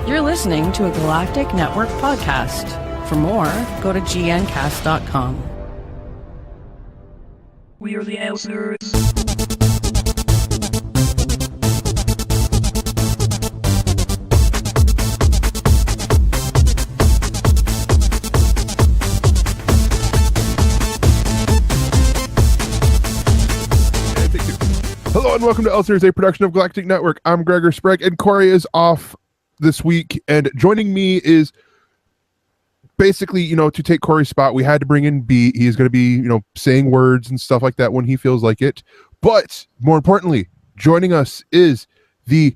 You're listening to a Galactic Network podcast. For more, go to gncast.com. We're the ElseNerds. Hello and welcome to ElseNerds, a production of Galactic Network. I'm Gregor Sprague, and Corey is off this week, and joining me is basically, to take Corey's spot. We had to bring in B. He is going to be, saying words and stuff like that when he feels like it. But more importantly, joining us is the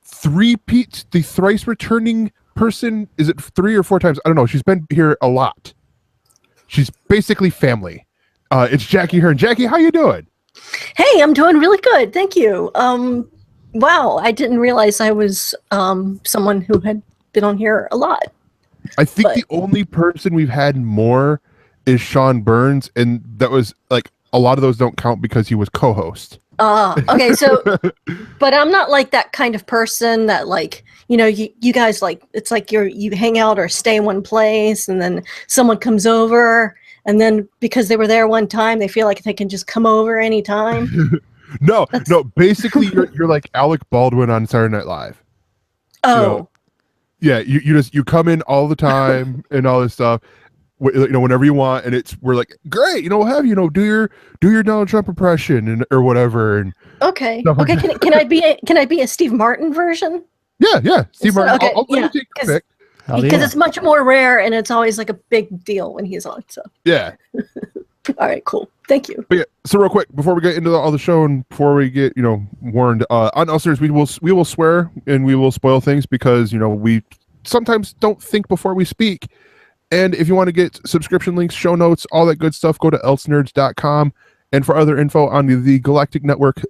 thrice returning person. Is it 3 or 4 times? I don't know. She's been here a lot. She's basically family. It's Jackie Hern. Jackie, how you doing? Hey, I'm doing really good. Thank you. Wow, I didn't realize I was someone who had been on here a lot. I think the only person we've had more is Sean Burns, and that was like a lot of those don't count because he was co-host. Okay, so but I'm not like that kind of person that you guys it's like you hang out or stay in one place and then someone comes over and then because they were there one time they feel like they can just come over anytime. No. Basically, you're like Alec Baldwin on Saturday Night Live. Oh, yeah. You come in all the time and all this stuff. Whenever you want, and we're like, great. We'll have do your Donald Trump impression or whatever. And okay. Can I be a Steve Martin version? Yeah. Steve Martin. Okay, I'll let you take a pick. Because it's much more rare and it's always like a big deal when he's on. So yeah. All right, cool. Thank you. But yeah, so real quick before we get into all the show and before we get warned on ElseNerds, we will swear and we will spoil things because we sometimes don't think before we speak. And if you want to get subscription links, show notes, all that good stuff, go to ElseNerds.com. And for other info on the Galactic Network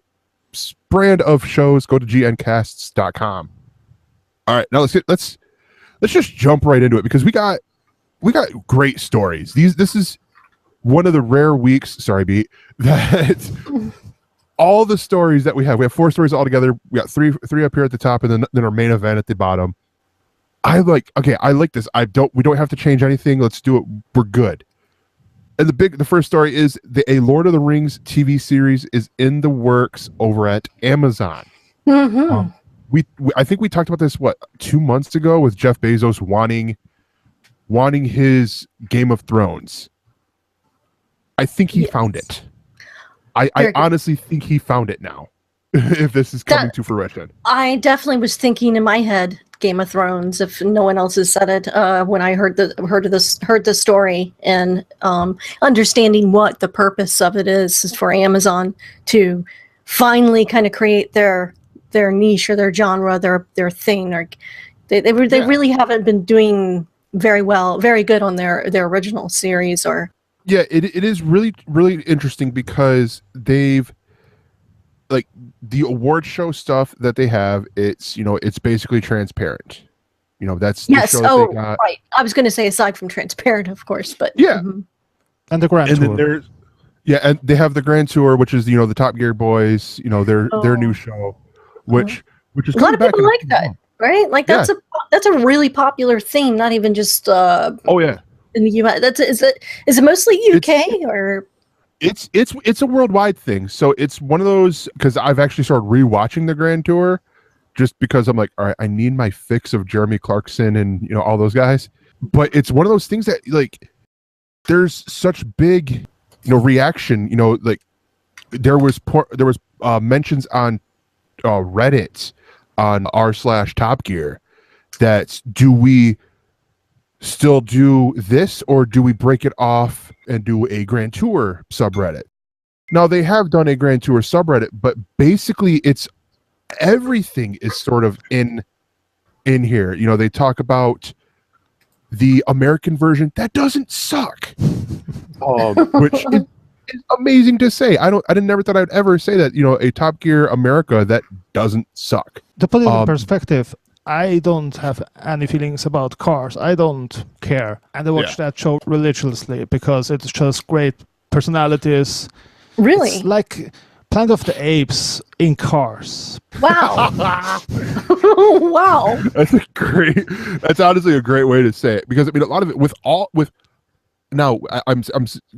brand of shows, go to GNcasts.com. All right, now let's just jump right into it because we got great stories. This is one of the rare weeks, sorry, B, that all the stories that we have 4 stories all together. We got three up here at the top, and then our main event at the bottom. I like this. We don't have to change anything. Let's do it. We're good. And the first story is a Lord of the Rings TV series is in the works over at Amazon. Mm-hmm. I think we talked about this 2 months ago with Jeff Bezos wanting his Game of Thrones. I think he found it. I honestly think he found it now. If this is coming to fruition, I definitely was thinking in my head Game of Thrones. If no one else has said it, when I heard the story and understanding what the purpose of it is for Amazon to finally kind of create their niche or their genre, their thing, or they really haven't been doing very good on their original series or. Yeah, it is really, really interesting because they've the award show stuff that they have. It's it's basically transparent. That's the show that they got. Right. I was going to say aside from transparent, of course, but yeah. Mm-hmm. And the Grand Tour. Then and they have the Grand Tour, which is the Top Gear Boys. Their new show, which is a lot of people like that, right? Like that's a really popular theme. Not even just. Oh yeah. In the U.S., is it mostly UK or? It's a worldwide thing. So it's one of those because I've actually started rewatching the Grand Tour, just because I'm like, all right, I need my fix of Jeremy Clarkson and all those guys. But it's one of those things that there's such big reaction. There was mentions on Reddit on r/Top Gear that do we still do this or do we break it off and do a Grand Tour subreddit? Now they have done a Grand Tour subreddit, but basically it's everything is sort of in here. They talk about the American version that doesn't suck, which is amazing to say. I never thought I'd ever say that. A Top Gear America that doesn't suck. To put it in perspective, I don't have any feelings about cars. I don't care. And I watch that show religiously because it's just great personalities. Really? It's like Planet of the Apes in cars. Wow. Wow. That's honestly a great way to say it, because I mean a lot of it now I'm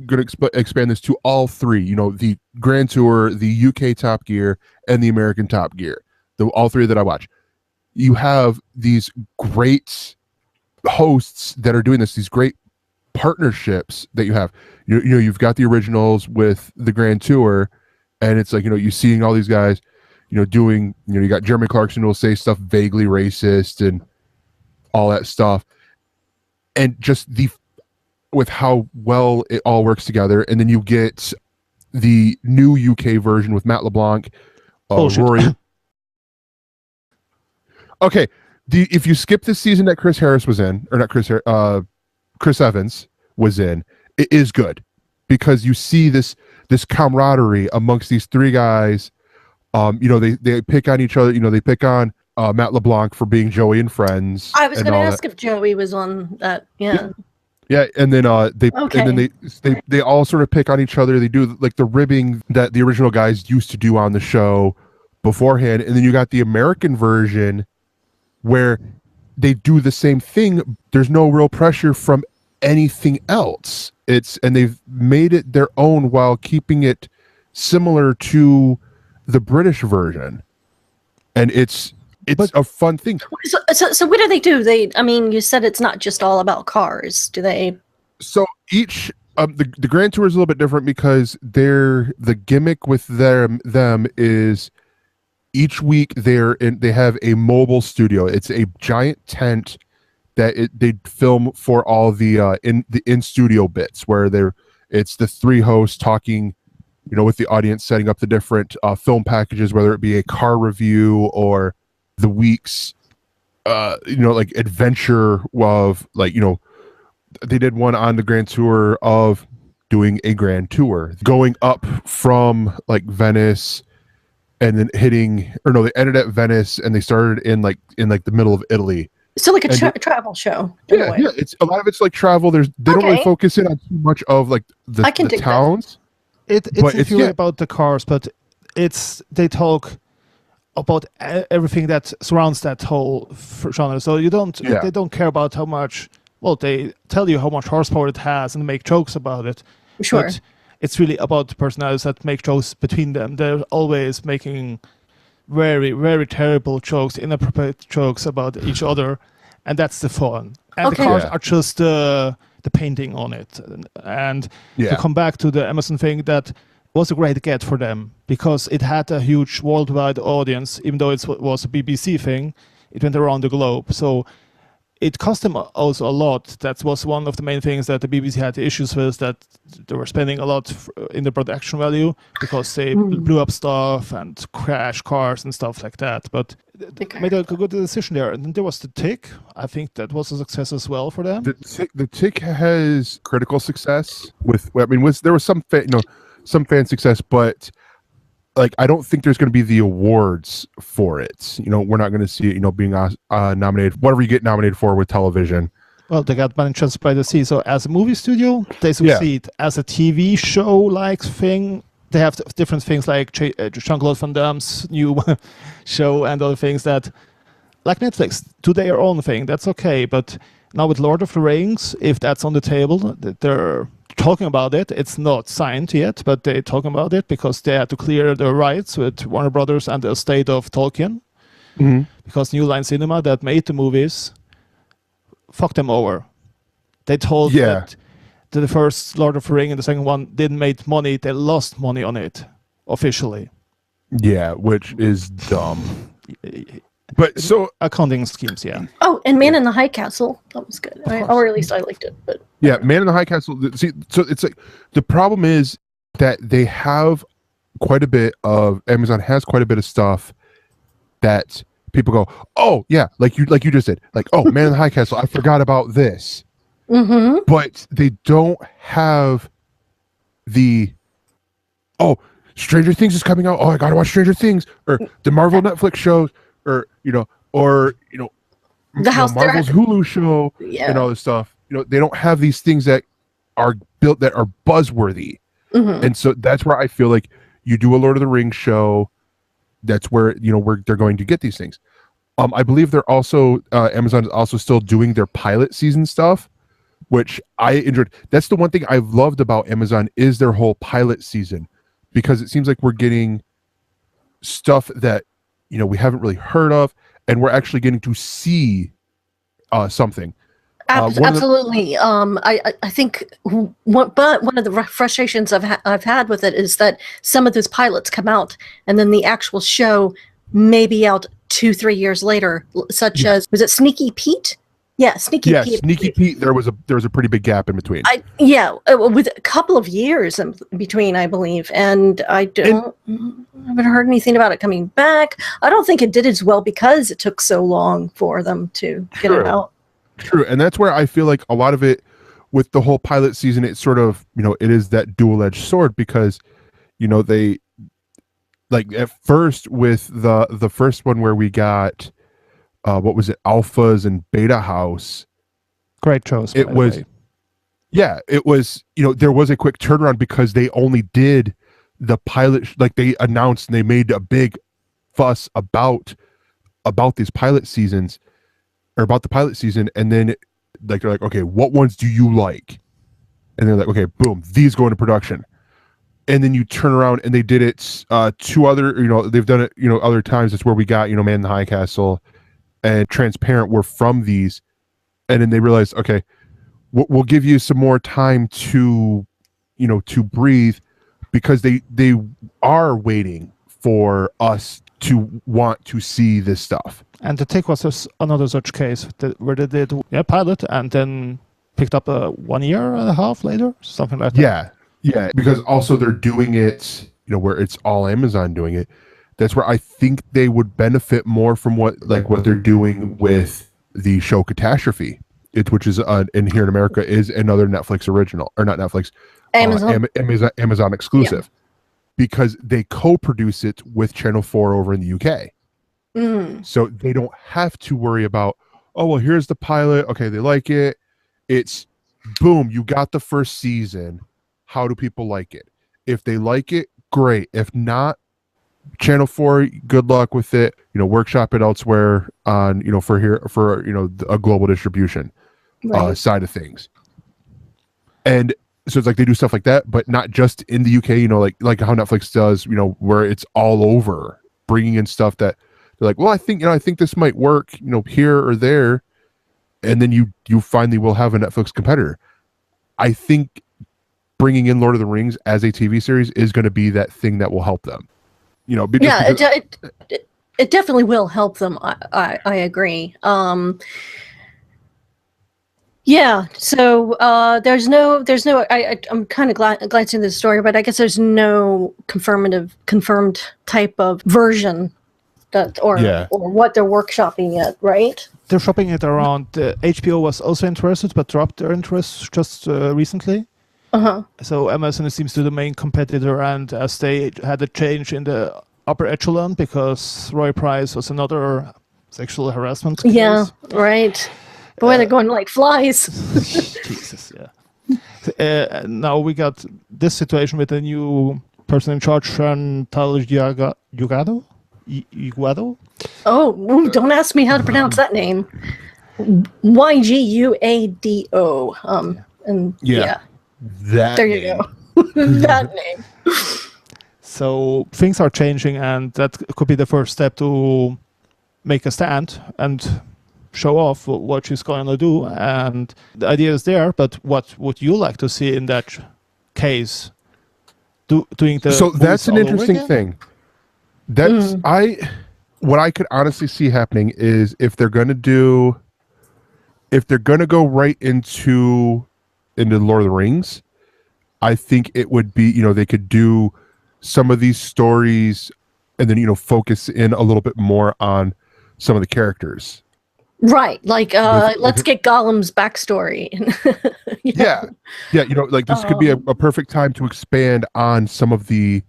going to expand this to all three, you know, the Grand Tour, the UK Top Gear, and the American Top Gear, all three that I watch. You have these great hosts that are doing this, these great partnerships that you have. You know, you've got the originals with the Grand Tour, and it's like, you know, you're seeing all these guys, you know, doing, you know, you got Jeremy Clarkson who will say stuff vaguely racist and all that stuff, and just with how well it all works together. And then you get the new UK version with Matt LeBlanc, Rory. Okay, if you skip the season that Chris Harris was in, or not Chris Evans was in, it is good, because you see this camaraderie amongst these three guys. You know, they pick on each other. You know, they pick on Matt LeBlanc for being Joey and Friends. I was going to ask if Joey was on that. Yeah, and then they all sort of pick on each other. They do like the ribbing that the original guys used to do on the show beforehand, and then you got the American version where they do the same thing. There's no real pressure from anything else. And they've made it their own while keeping it similar to the British version, and it's a fun thing. So what do they do? I mean, you said it's not just all about cars. Do they? So each the Grand Tour is a little bit different, because the gimmick with them is each week they have a mobile studio. It's a giant tent that they film for all the in studio bits, where it's the three hosts talking, you know, with the audience, setting up the different film packages, whether it be a car review or the week's you know, like adventure of, like, you know, they did one on the Grand Tour of doing a Grand Tour, going up from like Venice and then they ended at Venice and they started in the middle of Italy. So like a travel show. Yeah, it's a lot of it's like travel. They don't really focus in on too much of like the towns. It's really about the cars, but they talk about everything that surrounds that whole genre. So they don't care about how much. Well, they tell you how much horsepower it has and make jokes about it. Sure. But it's really about the personalities that make jokes between them. They're always making very, very terrible jokes, inappropriate jokes about each other, and that's the fun. And the cars are just the painting on it. And to come back to the Amazon thing, that was a great get for them, because it had a huge worldwide audience. Even though it was a BBC thing, it went around the globe. So it cost them also a lot. That was one of the main things that the BBC had issues with, that they were spending a lot in the production value, because they blew up stuff and crashed cars and stuff like that. But they made a good decision there. And then there was the Tick. I think that was a success as well for them. The Tick has critical success there was some fan success, but like, I don't think there's going to be the awards for it. You know, we're not going to see it, you know, being nominated, whatever you get nominated for with television. Well, they got Manchester by the Sea. So as a movie studio, they succeed. As a TV show-like thing, they have different things like Jean-Claude Van Damme's new show and other things that, like Netflix, do their own thing. That's okay. But now with Lord of the Rings, if that's on the table, they're talking about it. It's not signed yet, but they're talking about it because they had to clear the rights with Warner Brothers and the estate of Tolkien. Mm-hmm. Because New Line Cinema that made the movies fucked them over. They told that the first Lord of the Ring and the second one didn't make money. They lost money on it officially. Yeah, which is dumb. But so accounting schemes, yeah. Oh, and Man in the High Castle, that was good. Or at least I liked it. But yeah, Man in the High Castle. See, so it's like the problem is that they have quite a bit of Amazon has quite a bit of stuff that people go, oh yeah, like you just did, like, oh, Man in the High Castle, I forgot about this. Mm-hmm. But they don't have Stranger Things is coming out. Oh, I gotta watch Stranger Things, or the Marvel Netflix shows, or the House Marvel's Hulu show, and all this stuff. You know, they don't have these things that are built that are buzzworthy, and so that's where I feel like You do a Lord of the Rings show. That's where where they're going to get these things. I believe they're also Amazon is also still doing their pilot season stuff, which I enjoyed. That's the one thing I've loved about Amazon is their whole pilot season, because it seems like we're getting stuff that we haven't really heard of, and we're actually getting to see something. Absolutely. I think one of the frustrations I've had with it is that some of those pilots come out and then the actual show may be out 2-3 years later, such as, was it Sneaky Pete? Yeah, Sneaky Pete. Sneaky Pete. There was a pretty big gap in between. With a couple of years in between, I believe, and I haven't heard anything about it coming back. I don't think it did as well because it took so long for them to get it out. True, and that's where I feel like a lot of it with the whole pilot season, it's sort of it is that dual-edged sword, because they, like, at first with the first one where we got what was it, Alphas and Beta House, great shows. It was there was a quick turnaround because they only did the pilot like they announced and they made a big fuss about these pilot seasons, or about the pilot season, and then they're like, okay, what ones do you like? And they're like, okay, boom, these go into production. And then you turn around and they did it 2 other, they've done it, other times. That's where we got, Man in the High Castle and Transparent were from these. And then they realized, okay, we'll give you some more time to, to breathe, because they are waiting for us to want to see this stuff. And The Tick was another such case where they did pilot and then picked up 1 year and a half later, something like that. Yeah, because also they're doing it, where it's all Amazon doing it. That's where I think they would benefit more from what they're doing with the show Catastrophe, which is in here in America is another Netflix original, or not Netflix, Amazon exclusive, because they co-produce it with Channel 4 over in the UK. So they don't have to worry about, oh, well, here's the pilot. Okay, they like it. It's boom, you got the first season. How do people like it? If they like it, great. If not, Channel 4, good luck with it. Workshop it elsewhere on, for a global distribution side of things. And so it's like they do stuff like that, but not just in the UK, like how Netflix does, where it's all over, bringing in stuff that they're like, well, I think this might work, here or there. And then you finally will have a Netflix competitor. I think bringing in Lord of the Rings as a TV series is going to be that thing that will help them. It definitely will help them. I agree. So there's no. I'm kind of glancing at the story, but I guess there's no confirmed type of version or what they're workshopping yet, right? They're shopping it around. HBO was also interested, but dropped their interest just recently. So Amazon seems to be the main competitor, and as they had a change in the upper echelon because Roy Price was another sexual harassment case. Yeah, right. Boy, they're going like flies. Jesus, yeah. Now we got this situation with a new person in charge, Hern Yugado. Oh, don't ask me how to pronounce that name. Yguado. There you go. That name. So things are changing, and that could be the first step to make a stand and show off what she's going to do. And the idea is there, but what would you like to see in that case? Doing the so that's an interesting thing. That's what I could honestly see happening is if they're gonna go right into Lord of the Rings, I think it would be, they could do some of these stories and then, focus in a little bit more on some of the characters. Right. Like, let's get Gollum's backstory. Yeah. This could be a perfect time to expand on some of these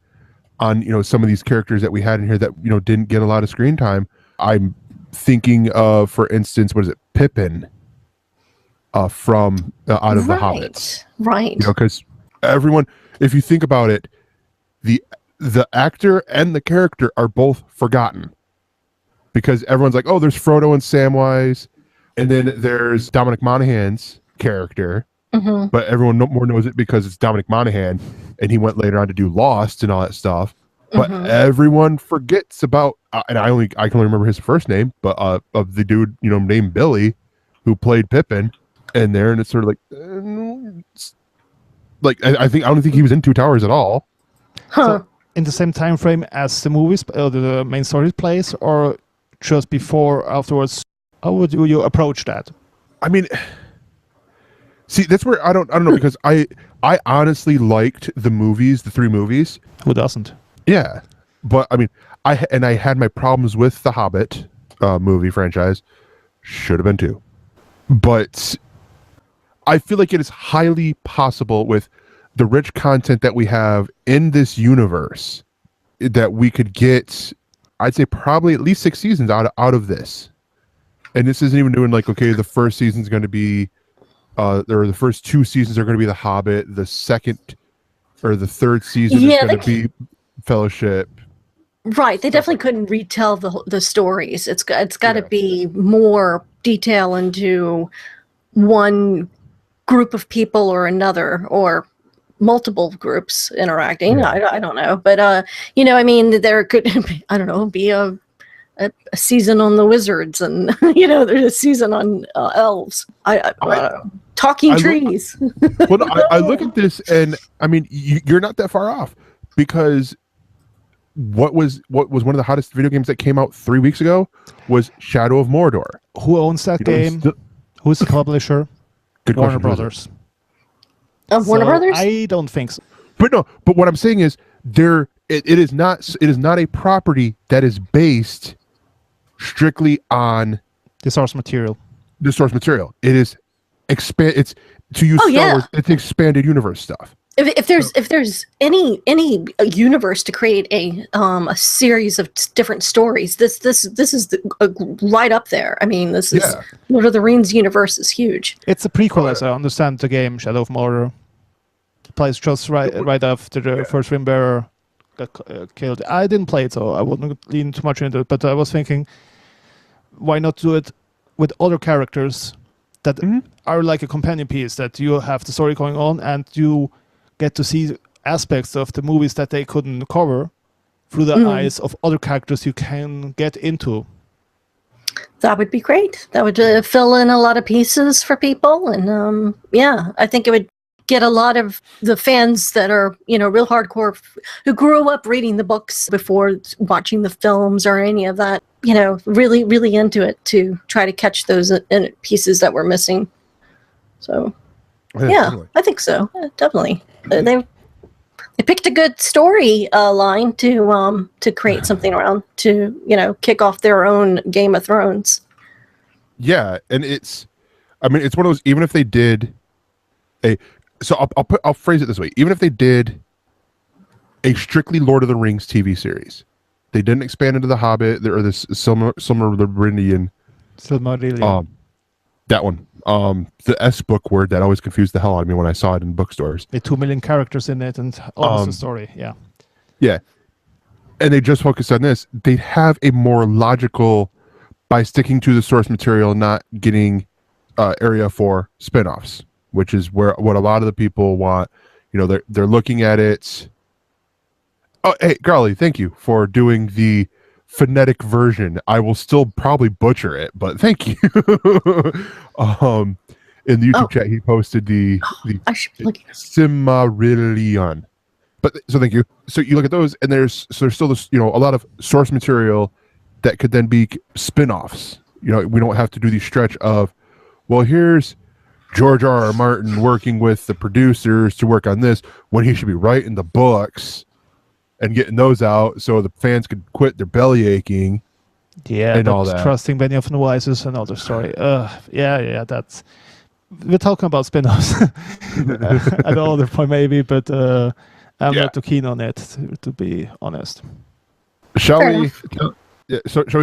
characters that we had in here that, didn't get a lot of screen time. I'm thinking of, for instance, what is it? Pippin from out of the Hobbits. Right. Because everyone, if you think about it, the actor and the character are both forgotten because everyone's like, oh, there's Frodo and Samwise, and then there's Dominic Monaghan's character, but everyone more knows it because it's Dominic Monaghan, and he went later on to do Lost and all that stuff. But everyone forgets about, and I can only remember his first name, but of the dude named Billy, who played Pippin, in there, and it's sort of like I don't think he was in Two Towers at all. So in the same time frame as the movies, the main story plays, or just before, or afterwards? How would you approach that? I mean, see, that's where I don't know, because I honestly liked the movies, the 3 movies. Who doesn't? Yeah, but I mean, I had my problems with the Hobbit movie franchise. Should have been 2, but I feel like it is highly possible with the rich content that we have in this universe that we could get, I'd say probably at least 6 seasons out of this. And this isn't even doing like, okay, the first season's going to be, or the first 2 seasons are going to be The Hobbit. The second or the third season is going to be Fellowship. Right. They definitely couldn't retell the stories. It's got to be more detail into one group of people or another, or multiple groups interacting. I don't know, but I mean, there could be a season on the wizards, and there's a season on elves. Talking trees. Well, I look at this, and I mean, you're not that far off, because what was one of the hottest video games that came out 3 weeks ago was Shadow of Mordor. Who owns that game? Who's the publisher? Good Warner question, Brothers. Warner Brothers? I don't think so. But what I'm saying is it is not a property that is based strictly on the source material. It is it's to use Star Wars, it's expanded universe stuff. If there's any universe to create a series of different stories, this is right up there. I mean, this is Lord of the Rings universe is huge. It's a prequel, as I understand the game. Shadow of Mordor plays just right after the first Ring Bearer got killed. I didn't play it, so I wouldn't lean too much into it. But I was thinking, why not do it with other characters that are like a companion piece, that you have the story going on and you get to see aspects of the movies that they couldn't cover through the eyes of other characters you can get into. That would be great. That would fill in a lot of pieces for people. And I think it would get a lot of the fans that are, real hardcore, who grew up reading the books before watching the films or any of that, really, really into it, to try to catch those pieces that were missing. So, Definitely. I think so. Definitely. They picked a good story line to create something around, to kick off their own Game of Thrones. Yeah, and it's one of those. Even if they did I'll phrase it this way: even if they did a strictly Lord of the Rings TV series, they didn't expand into the Hobbit or the Silmarillion. That one. The S book word that always confused the hell out of me when I saw it in bookstores. The 2 million characters in it, and almost a story. Yeah, and they just focus on this. They'd have a more logical, by sticking to the source material, not getting area for spinoffs, which is what a lot of the people want. They're looking at it. Oh, hey, Garly, thank you for doing the phonetic version. I will still probably butcher it, but thank you. In the YouTube chat, he posted the Silmarillion. But so thank you. So you look at those, and there's still this, a lot of source material that could then be spin-offs. We don't have to do the stretch of, well, here's J.R.R. Martin working with the producers to work on this, when he should be writing the books and getting those out so the fans could quit their belly aching. Yeah, and all that. Trusting Benioff and Weiss is another story. That's... We're talking about spin-offs at another point maybe, but I'm not too keen on it, to be honest. Shall we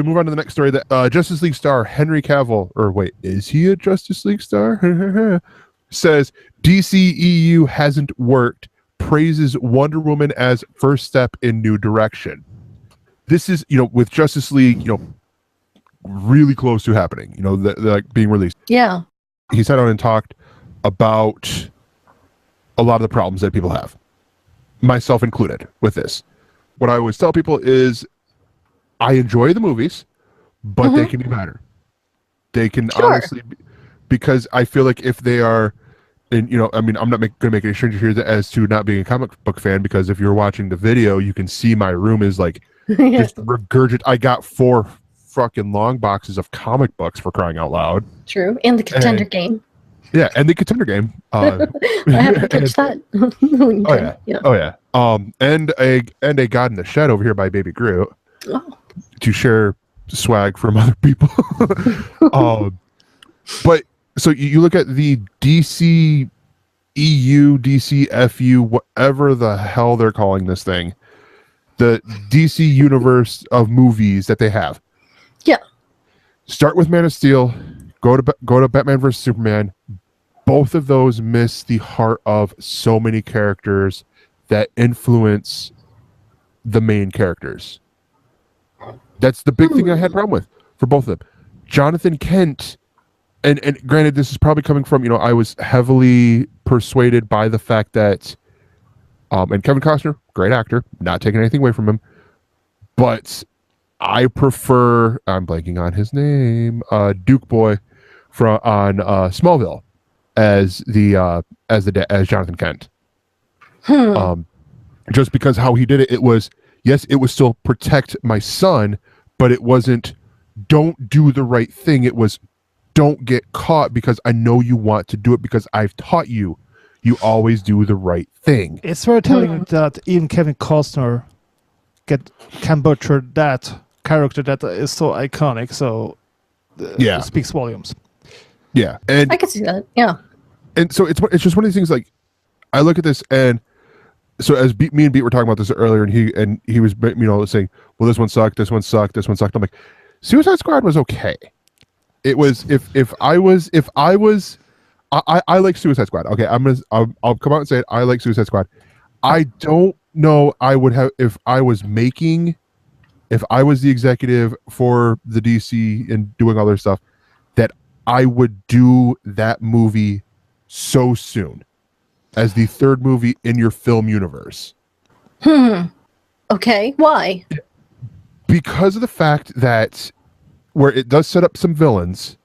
move on to the next story? That Justice League star Henry Cavill, or wait, is he a Justice League star? Says DCEU hasn't worked praises Wonder Woman as first step in new direction. This is, with Justice League, really close to happening, the like being released. Yeah. He sat down and talked about a lot of the problems that people have, myself included, with this. What I always tell people is I enjoy the movies, but they can be better. They can honestly, because I feel like if they are, and I'm not going to make any stranger here as to not being a comic book fan, because if you're watching the video, you can see my room is like just regurgitated. I got 4 fucking long boxes of comic books, for crying out loud. True, and the Contender game. Yeah, and the Contender game. I haven't touched that. Oh yeah. And a God in the Shed over here by Baby Groot to share swag from other people. But so you look at the DCEU, DCFU, whatever the hell they're calling this thing, the DC universe of movies that they have. Yeah. Start with Man of Steel, go to Batman vs Superman. Both of those miss the heart of so many characters that influence the main characters. That's the big thing I had a problem with for both of them. Jonathan Kent, and granted, this is probably coming from, I was heavily persuaded by the fact that, and Kevin Costner, great actor, not taking anything away from him, but I prefer, I'm blanking on his name, Duke Boy on Smallville as Jonathan Kent. Just because how he did it, it was still protect my son, but it wasn't don't do the right thing. It was don't get caught because I know you want to do it because I've taught you. You always do the right thing. It's very telling that even Kevin Costner can butcher that character that is so iconic. So it speaks volumes. Yeah, and I can see that. Yeah, and so it's just one of these things. Like I look at this, and so as me and Beat were talking about this earlier, and he was saying, well, this one sucked, this one sucked, this one sucked. I'm like, Suicide Squad was okay. It was I like Suicide Squad. Okay, I'll come out and say it. I like Suicide Squad. I don't know I would have if I was the executive for the DC and doing all their stuff, that I would do that movie so soon as the third movie in your film universe. Okay, why? Because of the fact that where it does set up some villains,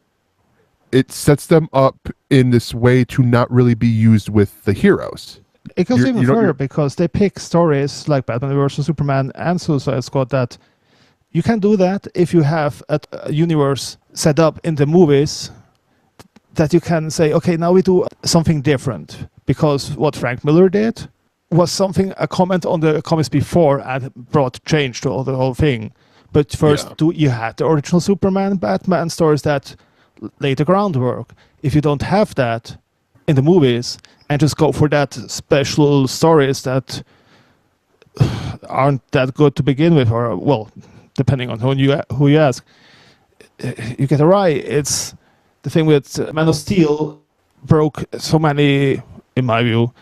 it sets them up in this way to not really be used with the heroes. It goes even further because they pick stories like Batman vs Superman and Suicide Squad that you can do that if you have a universe set up in the movies that you can say, okay, now we do something different. Because what Frank Miller did was a comment on the comics before and brought change to the whole thing. But first, you had the original Superman, Batman stories that laid the groundwork. If you don't have that in the movies and just go for that special stories that aren't that good to begin with, or, well, depending on who you ask, you get awry. It's the thing with Man of Steel broke so many, in my view,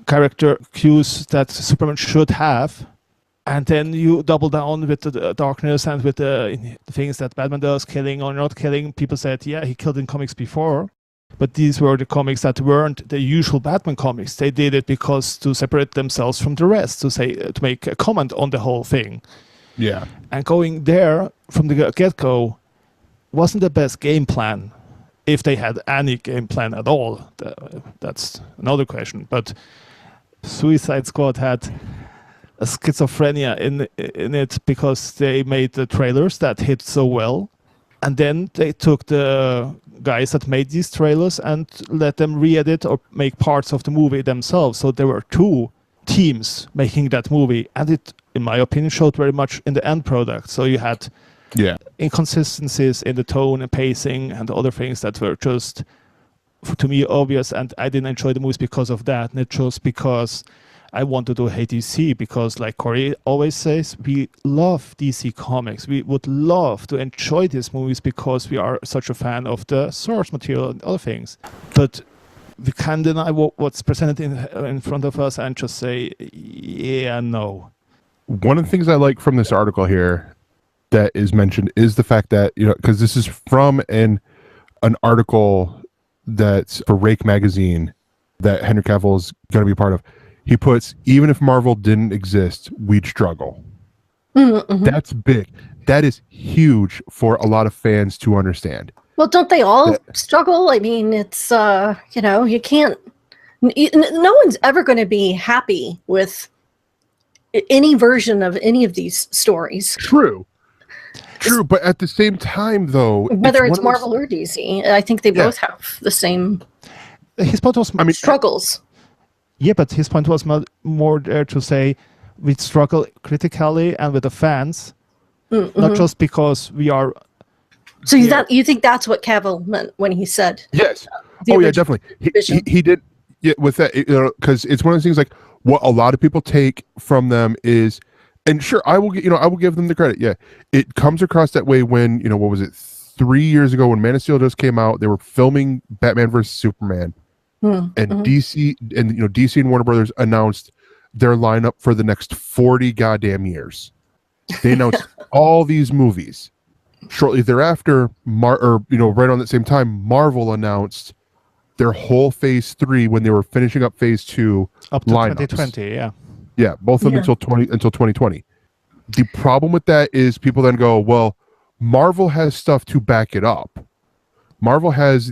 character cues that Superman should have. And then you double down with the darkness and with the things that Batman does, killing or not killing. People said, yeah, he killed in comics before. But these were the comics that weren't the usual Batman comics. They did it because to separate themselves from the rest, to make a comment on the whole thing. Yeah. And going there from the get-go wasn't the best game plan. If they had any game plan at all, that's another question. But Suicide Squad had a schizophrenia in it because they made the trailers that hit so well, and then they took the guys that made these trailers and let them re-edit or make parts of the movie themselves. So there were 2 teams making that movie, and it, in my opinion, showed very much in the end product. So you had inconsistencies in the tone and pacing and other things that were just, to me, obvious, and I didn't enjoy the movies because of that, not just because I wanted to hate DC, because like Corey always says, we love DC Comics. We would love to enjoy these movies because we are such a fan of the source material and other things. But we can deny what's presented in front of us and just say, yeah, no. One of the things I like from this article here that is mentioned is the fact that, because this is from an article that's for Rake magazine that Henry Cavill is going to be a part of. He puts, even if Marvel didn't exist, we'd struggle. Mm-hmm. That's big. That is huge for a lot of fans to understand. Well, don't they all struggle? I mean, it's, you can't, no one's ever going to be happy with any version of any of these stories. True, but at the same time, though, whether it's Marvel or DC, I think they both have the same his point was, struggles. Yeah, but his point was more there to say we struggle critically and with the fans, not just because we are. So you think that's what Cavill meant when he said? Yes. Oh yeah, definitely. He did. Yeah, with that, because it's one of those things like what a lot of people take from them is, and sure, I will give them the credit. Yeah, it comes across that way when what was it, 3 years ago when Man of Steel just came out, they were filming Batman versus Superman, and DC and Warner Brothers announced their lineup for the next 40 goddamn years. They announced all these movies. Shortly thereafter, right on the same time, Marvel announced their whole Phase 3 when they were finishing up Phase 2 up to lineups. 2020. Yeah, both of them until 2020. The problem with that is people then go, well, Marvel has stuff to back it up. Marvel has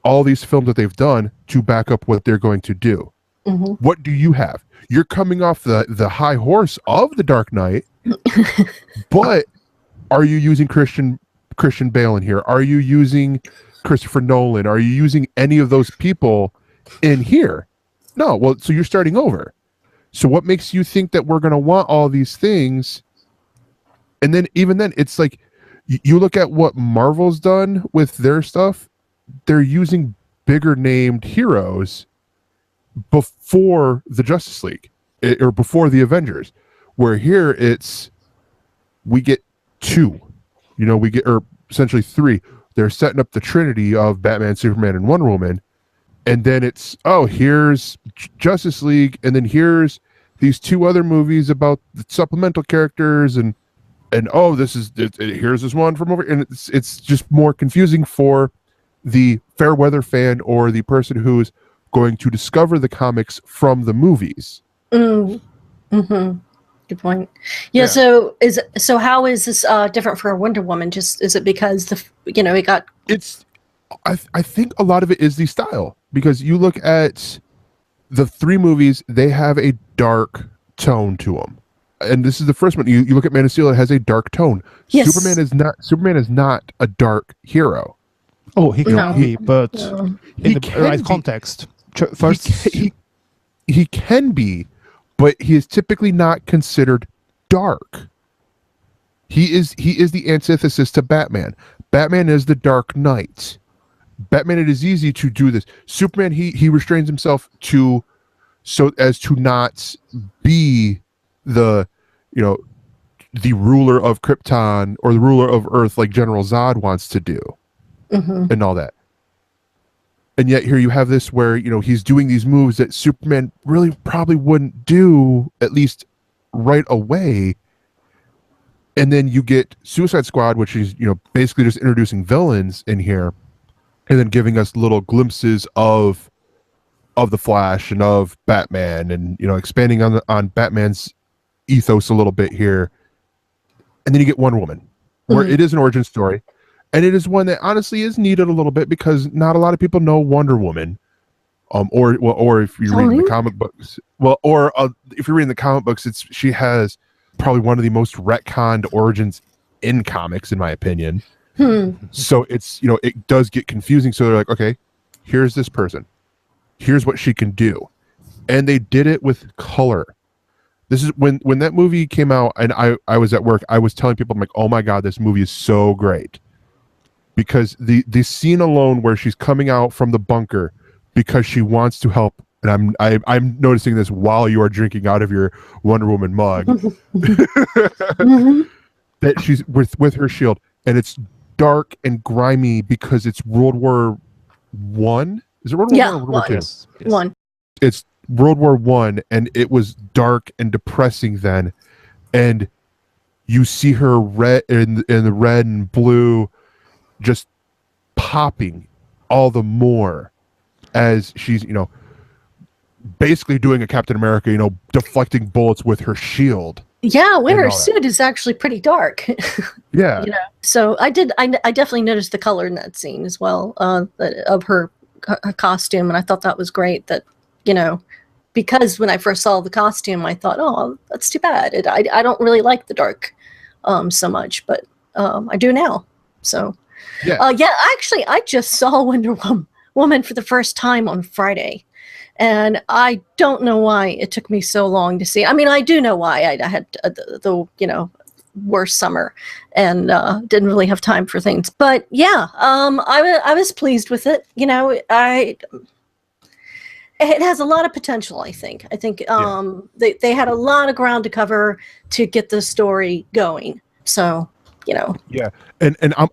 all these films that they've done to back up what they're going to do. Mm-hmm. What do you have? You're coming off the high horse of The Dark Knight, but are you using Christian Bale in here? Are you using Christopher Nolan? Are you using any of those people in here? No. Well, so you're starting over. So what makes you think that we're going to want all these things? And then even then, it's like you look at what Marvel's done with their stuff. They're using bigger named heroes before the Justice League or before the Avengers, where here we get 2, or essentially 3. They're setting up the trinity of Batman, Superman, and Wonder Woman. And then it's, here's Justice League. And then here's these 2 other movies about the supplemental characters. And here's this one from over. And it's just more confusing for the fair weather fan or the person who's going to discover the comics from the movies. Mm-hmm. Good point. Yeah. So how is this different for Wonder Woman? Just is it because it got? I think a lot of it is the style, because you look at the 3 movies, they have a dark tone to them, and this is the first one. You look at Man of Steel, it has a dark tone. Yes. Superman is not a dark hero. Oh, he can be, but in the right context. First, he can be. But he is typically not considered dark. He is the antithesis to Batman. Batman is the Dark Knight. Batman, it is easy to do this. Superman, he restrains himself so as to not be the ruler of Krypton or the ruler of Earth like General Zod wants to do, and all that. And yet here you have this where, he's doing these moves that Superman really probably wouldn't do, at least right away. And then you get Suicide Squad, which is, basically just introducing villains in here and then giving us little glimpses of the Flash and of Batman and, expanding on Batman's ethos a little bit here. And then you get Wonder Woman, where it is an origin story. And it is one that honestly is needed a little bit because not a lot of people know Wonder Woman, or if you're reading the comic books, if you're reading the comic books, she has probably one of the most retconned origins in comics, in my opinion. So it's it does get confusing. So they're like, okay, here's this person, here's what she can do, and they did it with color. This is when that movie came out, and I was at work. I was telling people, I'm like, oh my god, this movie is so great. Because the scene alone where she's coming out from the bunker because she wants to help, and I'm noticing this while you are drinking out of your Wonder Woman mug, that she's with her shield, and it's dark and grimy because it's World War One. Is it World War Yeah, One or World War Two? Yes. One. It's World War One, and it was dark and depressing then, and you see her red in the red and blue, just popping all the more as she's basically doing a Captain America, deflecting bullets with her shield. Yeah, when And her all that. suit is actually pretty dark. Yeah, So I definitely noticed the color in that scene as well, of her costume, and I thought that was great. That because when I first saw the costume, I thought, oh, that's too bad. I don't really like the dark so much, but I do now. So yeah. Actually, I just saw Wonder Woman for the first time on Friday. And I don't know why it took me so long to see. I mean, I do know why. I had the worst summer and didn't really have time for things. But yeah, I was pleased with it. It has a lot of potential. I think they had a lot of ground to cover to get the story going. So Yeah, and I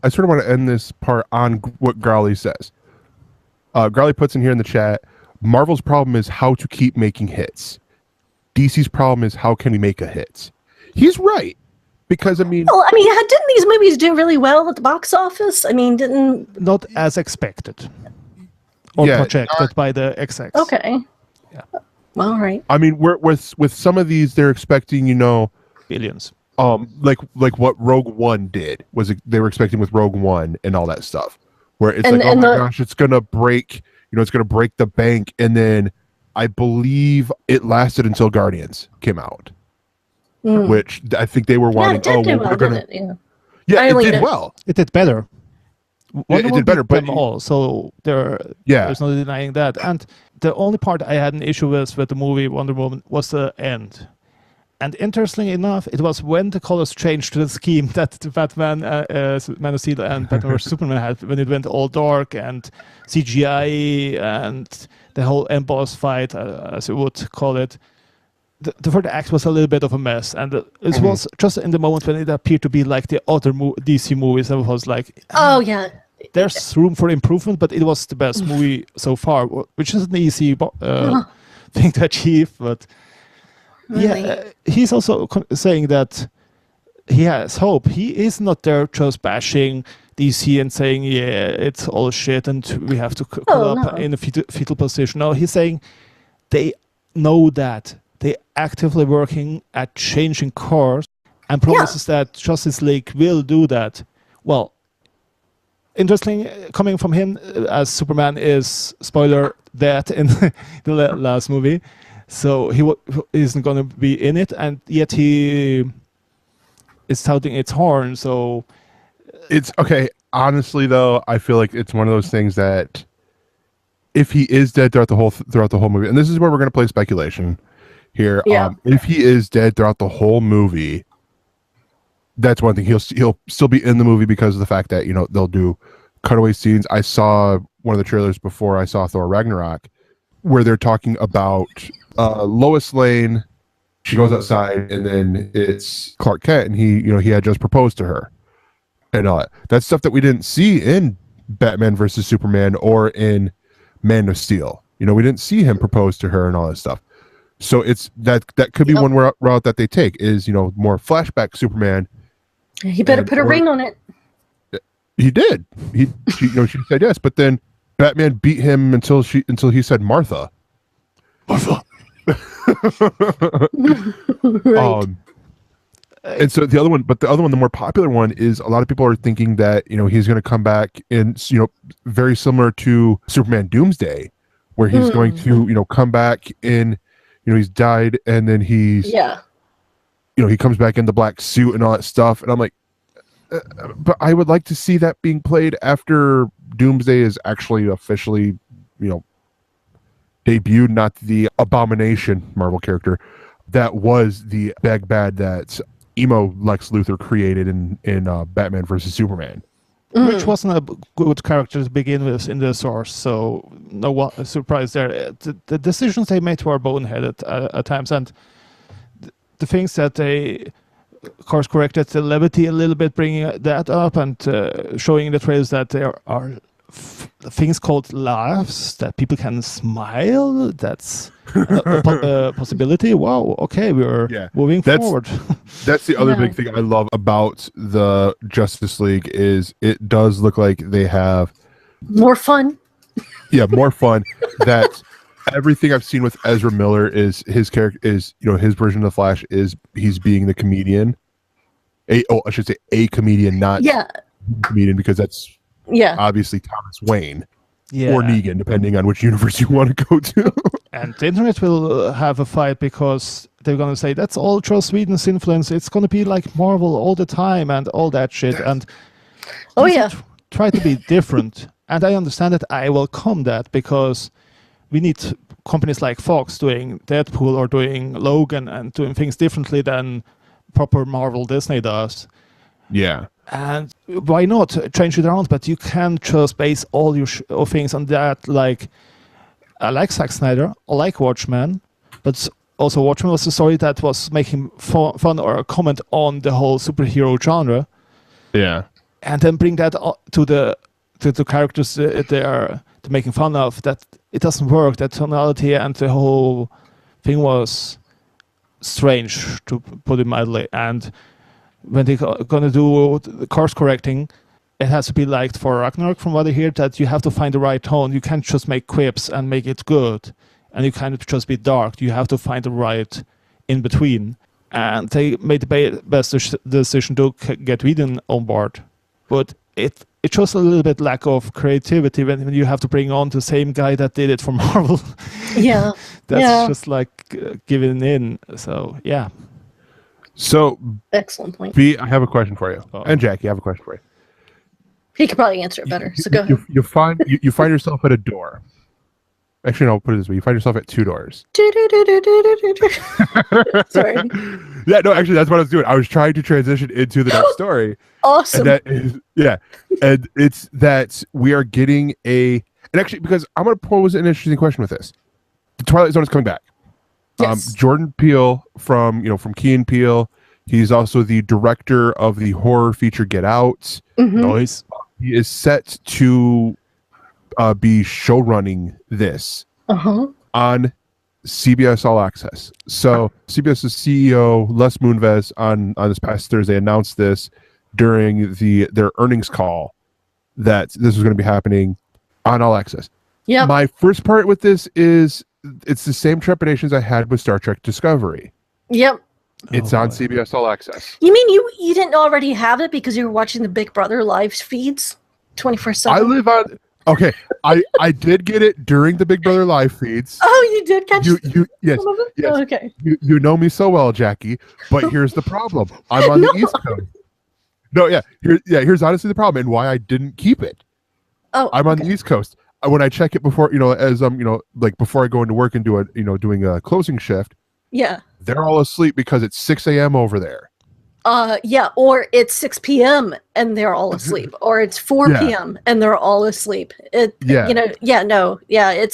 sort of want to end this part on what Growly says. Growly puts in here in the chat, Marvel's problem is how to keep making hits. DC's problem is how can we make a hit. He's right, because didn't these movies do really well at the box office? I mean, Not as expected or projected by the execs. Okay. Yeah. Well, all right. I mean, with some of these, they're expecting Billions. like what Rogue One did they were expecting with Rogue One and all that stuff, where it's gosh, it's gonna break. It's going to break the bank, and then I believe it lasted until Guardians came out, which I think they were wanting. We're going to. Yeah, it did well. It did better. It did better, but them all. So there's no denying that. And the only part I had an issue with the movie Wonder Woman was the end. And interestingly enough, it was when the colors changed to the scheme that the Batman, Man of Steel, and Batman vs Superman had, when it went all dark and CGI and the whole end-boss fight, as you would call it. The third act was a little bit of a mess, and it was just in the moment when it appeared to be like the other DC movies. I was like, oh yeah, there's room for improvement, but it was the best movie so far, which is an easy thing to achieve, but. Really? Yeah, he's also saying that he has hope. He is not there just bashing DC and saying, yeah, it's all shit and we have to curl up in a fetal position. No, he's saying they know that. They're actively working at changing course and promises that Justice League will do that. Well, interesting, coming from him, as Superman is, spoiler, dead in the last movie. So he isn't going to be in it, and yet he is touting its horn. So it's okay. Honestly, though, I feel like it's one of those things that if he is dead throughout the whole movie, and this is where we're going to play speculation here. Yeah. If he is dead throughout the whole movie, that's one thing. He'll still be in the movie because of the fact that they'll do cutaway scenes. I saw one of the trailers before I saw Thor Ragnarok, where they're talking about Lois Lane. She goes outside, and then it's Clark Kent, and he had just proposed to her, and all that. That's stuff that we didn't see in Batman versus Superman or in Man of Steel. We didn't see him propose to her and all that stuff. So it's that could be one route that they take is more flashback Superman. He better put a ring on it. He did. She said yes, but then Batman beat him until he said Martha. Martha. Right. And so the other one, the more popular one is a lot of people are thinking that he's going to come back in very similar to Superman Doomsday, where he's going to come back in, he's died and then he comes back in the black suit and all that stuff, and I'm like, but I would like to see that being played after Doomsday is actually officially debuted, not the Abomination Marvel character that was the bad that emo Lex Luthor created in Batman versus Superman, which wasn't a good character to begin with in the source. So no surprise there. The decisions they made were boneheaded at times, and the things that they course corrected the levity a little bit, bringing that up and showing in the trailers that there are things called laughs, that people can smile. That's a possibility. Wow, okay, we're moving forward. That's the other big thing I love about the Justice League is it does look like they have more fun. Yeah, more fun. That everything I've seen with Ezra Miller is his character is, his version of the Flash is he's being the comedian. I should say a comedian, not comedian, because that's obviously Thomas Wayne or Negan, depending on which universe you want to go to. And the internet will have a fight because they're going to say that's all Joss Whedon's influence. It's going to be like Marvel all the time and all that shit. And try to be different. And I understand that. I welcome that because we need companies like Fox doing Deadpool or doing Logan and doing things differently than proper Marvel Disney does. Yeah. And why not change it around? But you can't just base all your things on that. Like, I like Zack Snyder, I like Watchmen, but also Watchmen was a story that was making fun or a comment on the whole superhero genre. Yeah. And then bring that to the characters they are making fun of. That it doesn't work. That tonality and the whole thing was strange, to put it mildly. And when they're going to do the course correcting, it has to be like for Ragnarok, from what I hear, that you have to find the right tone. You can't just make quips and make it good. And you can't just be dark. You have to find the right in between. And they made the best decision to get Whedon on board. But it shows a little bit lack of creativity when you have to bring on the same guy that did it for Marvel. Yeah. That's just like giving in. So, yeah. So, excellent point. B, I have a question for you. And Jackie, I have a question for you. He could probably answer it better. So go ahead. You find yourself at a door. Actually, no, put it this way. You find yourself at two doors. Sorry. Yeah, no, actually, that's what I was doing. I was trying to transition into the next story. Awesome. And that is, and it's that we are getting and actually, because I'm going to pose an interesting question with this. The Twilight Zone is coming back. Yes. Jordan Peele from Key and Peele. He's also the director of the horror feature Get Out. Noise. He is set to be showrunning this on CBS All Access. So CBS's CEO Les Moonves on this past Thursday announced this during their earnings call that this was going to be happening on All Access. Yeah. My first part with this is it's the same trepidations I had with Star Trek Discovery. Yep. It's on CBS All Access. You mean you didn't already have it because you were watching the Big Brother live feeds 24/7? I live on. Okay, I did get it during the Big Brother live feeds. Oh, you did catch you yes, some of it? yes. Oh, okay. You know me so well, Jackie. But here's the problem. I'm on the East Coast. No, here's honestly the problem and why I didn't keep it. Oh, I'm on the East Coast. When I check it before, as like before I go into work and doing a closing shift. Yeah. They're all asleep because it's 6 a.m. over there. Or it's 6 p.m. and they're all asleep, or it's 4 p.m. and they're all asleep. It's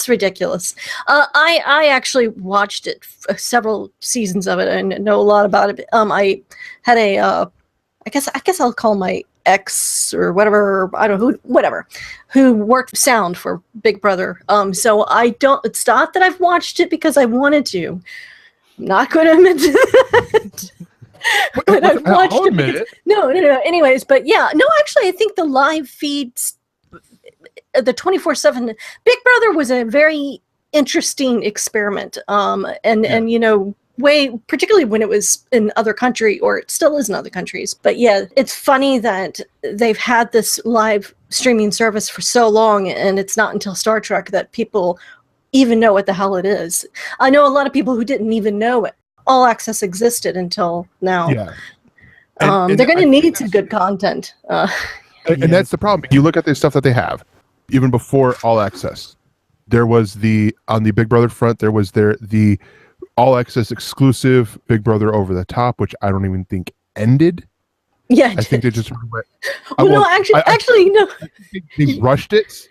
ridiculous. I actually watched it several seasons of it and know a lot about it. I had I guess I'll call my ex or whatever, I don't know who worked sound for Big Brother. So it's not that I've watched it because I wanted to. I'm not going to admit that. But I've watched I'll admit it. No. Anyways, but actually, I think the live feeds, the 24/7 Big Brother was a very interesting experiment. Particularly when it was in other country, or it still is in other countries. But yeah, it's funny that they've had this live streaming service for so long, and it's not until Star Trek that people even know what the hell it is. I know a lot of people who didn't even know it. All Access existed until now. Yeah. They're going to need some good content. And that's the problem. You look at the stuff that they have, even before All Access. There was on the Big Brother front, there was the All Access exclusive Big Brother Over the Top, which I don't even think ended. Yeah, I think they just went. Actually, no. They rushed it.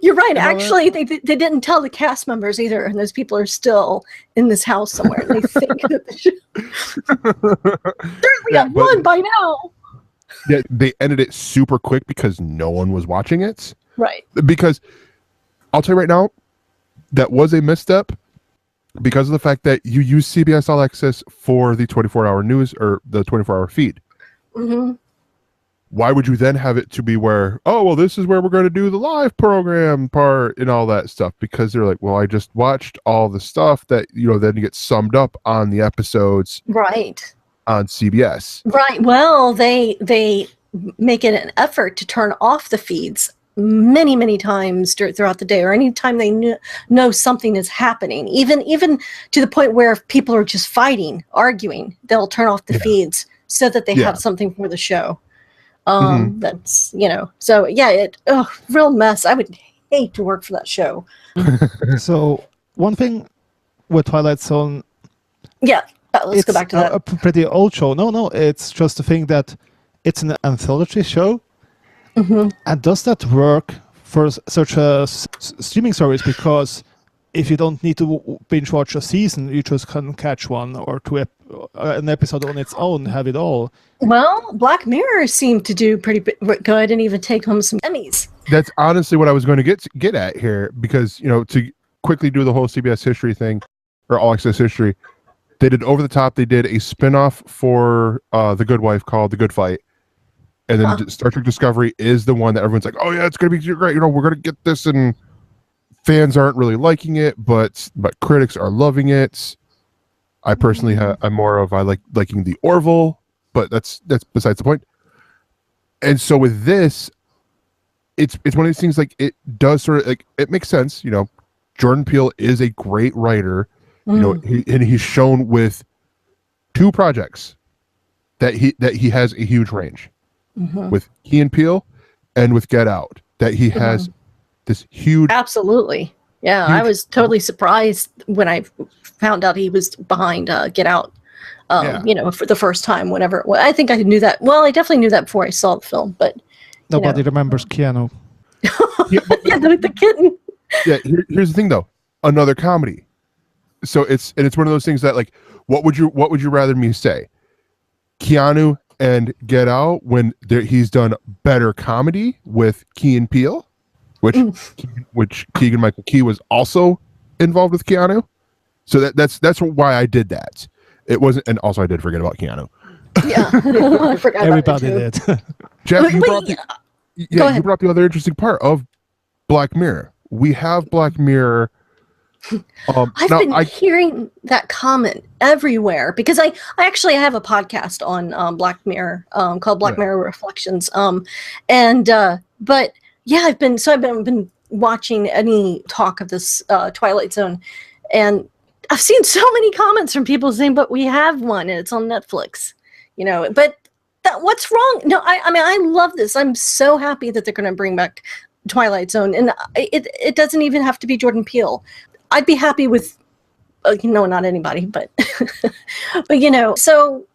You're right. Actually, they didn't tell the cast members either, and those people are still in this house somewhere. They think that they should. Certainly, I've won by now. Yeah, they ended it super quick because no one was watching it. Right. Because I'll tell you right now, that was a misstep because of the fact that you use CBS All Access for the 24-hour news or the 24-hour feed. Mm-hmm. Why would you then have it to be where, oh, well, this is where we're going to do the live program part and all that stuff? Because they're like, well, I just watched all the stuff that, then gets summed up on the episodes Right. on CBS. Right. Well, they make it an effort to turn off the feeds many, many times throughout the day, or anytime they know something is happening, even to the point where if people are just fighting, arguing, they'll turn off the feeds so that they have something for the show. That's, so yeah, real mess. I would hate to work for that show. So one thing with Twilight Zone, let's go back to that. A pretty old show. No, it's just the thing that it's an anthology show. Mm-hmm. And does that work for such a streaming service? Because if you don't need to binge watch a season, you just can catch one or two an episode on its own, have it all. Well, Black Mirror seemed to do pretty good and even take home some Emmys. That's honestly what I was going to get at here, because to quickly do the whole CBS history thing or All Access history, they did Over the Top. They did a spinoff for The Good Wife called The Good Fight. And then Star Trek Discovery is the one that everyone's like, oh yeah, it's going to be great. We're going to get this, and fans aren't really liking it, but critics are loving it. I personally I'm more of liking the Orville, but that's besides the point. And so with this, it's one of these things, like, it does sort of, like, it makes sense. Jordan Peele is a great writer. And he's shown with 2 projects that he has a huge range. With Key and Peele and with Get Out, that he has this huge... Absolutely. Yeah, I was totally surprised when I found out he was behind Get Out, for the first time, whenever it was. I think I knew that. Well, I definitely knew that before I saw the film, but... Nobody remembers Keanu. The kitten. Yeah, here's the thing, though. Another comedy. So it's one of those things that, like, what would you rather me say? Keanu and Get Out, when he's done better comedy with Key and Peele, which Keegan-Michael Key was also involved with Keanu. So that's why I did that. It wasn't, and also I did forget about Keanu. Yeah, I forgot. Everybody did. Jeff, you brought the other interesting part of Black Mirror. We have Black Mirror. I've been hearing that comment everywhere, because I actually have a podcast on Black Mirror called Black Mirror Reflections. But yeah, I've been watching any talk of this Twilight Zone, and I've seen so many comments from people saying, "But we have one, and it's on Netflix." But what's wrong? No, I mean, I love this. I'm so happy that they're going to bring back Twilight Zone, and it doesn't even have to be Jordan Peele. I'd be happy with, not anybody, but, so,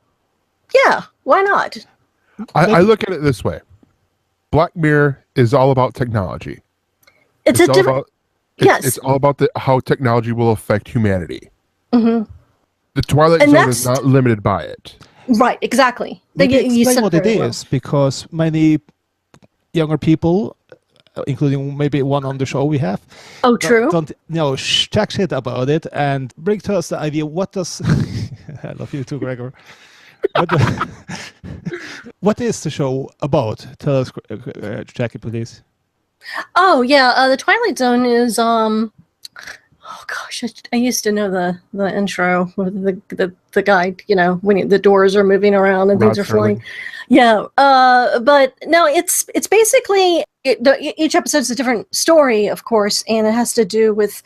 yeah, why not? I look at it this way. Black Mirror is all about technology. It's all about how technology will affect humanity. Mm-hmm. The Twilight Zone is not limited by it. Right, exactly. You explain what it is, because many younger people, including maybe one on the show we have. Oh, true. Don't chat shit about it and bring to us the idea. What does I love you too, Gregor. What is the show about? Tell us, Jackie, please. Oh yeah, the Twilight Zone is oh gosh, I used to know the intro with the guy, when the doors are moving around and things are flying. Yeah, but no, it's basically each episode is a different story, of course, and it has to do with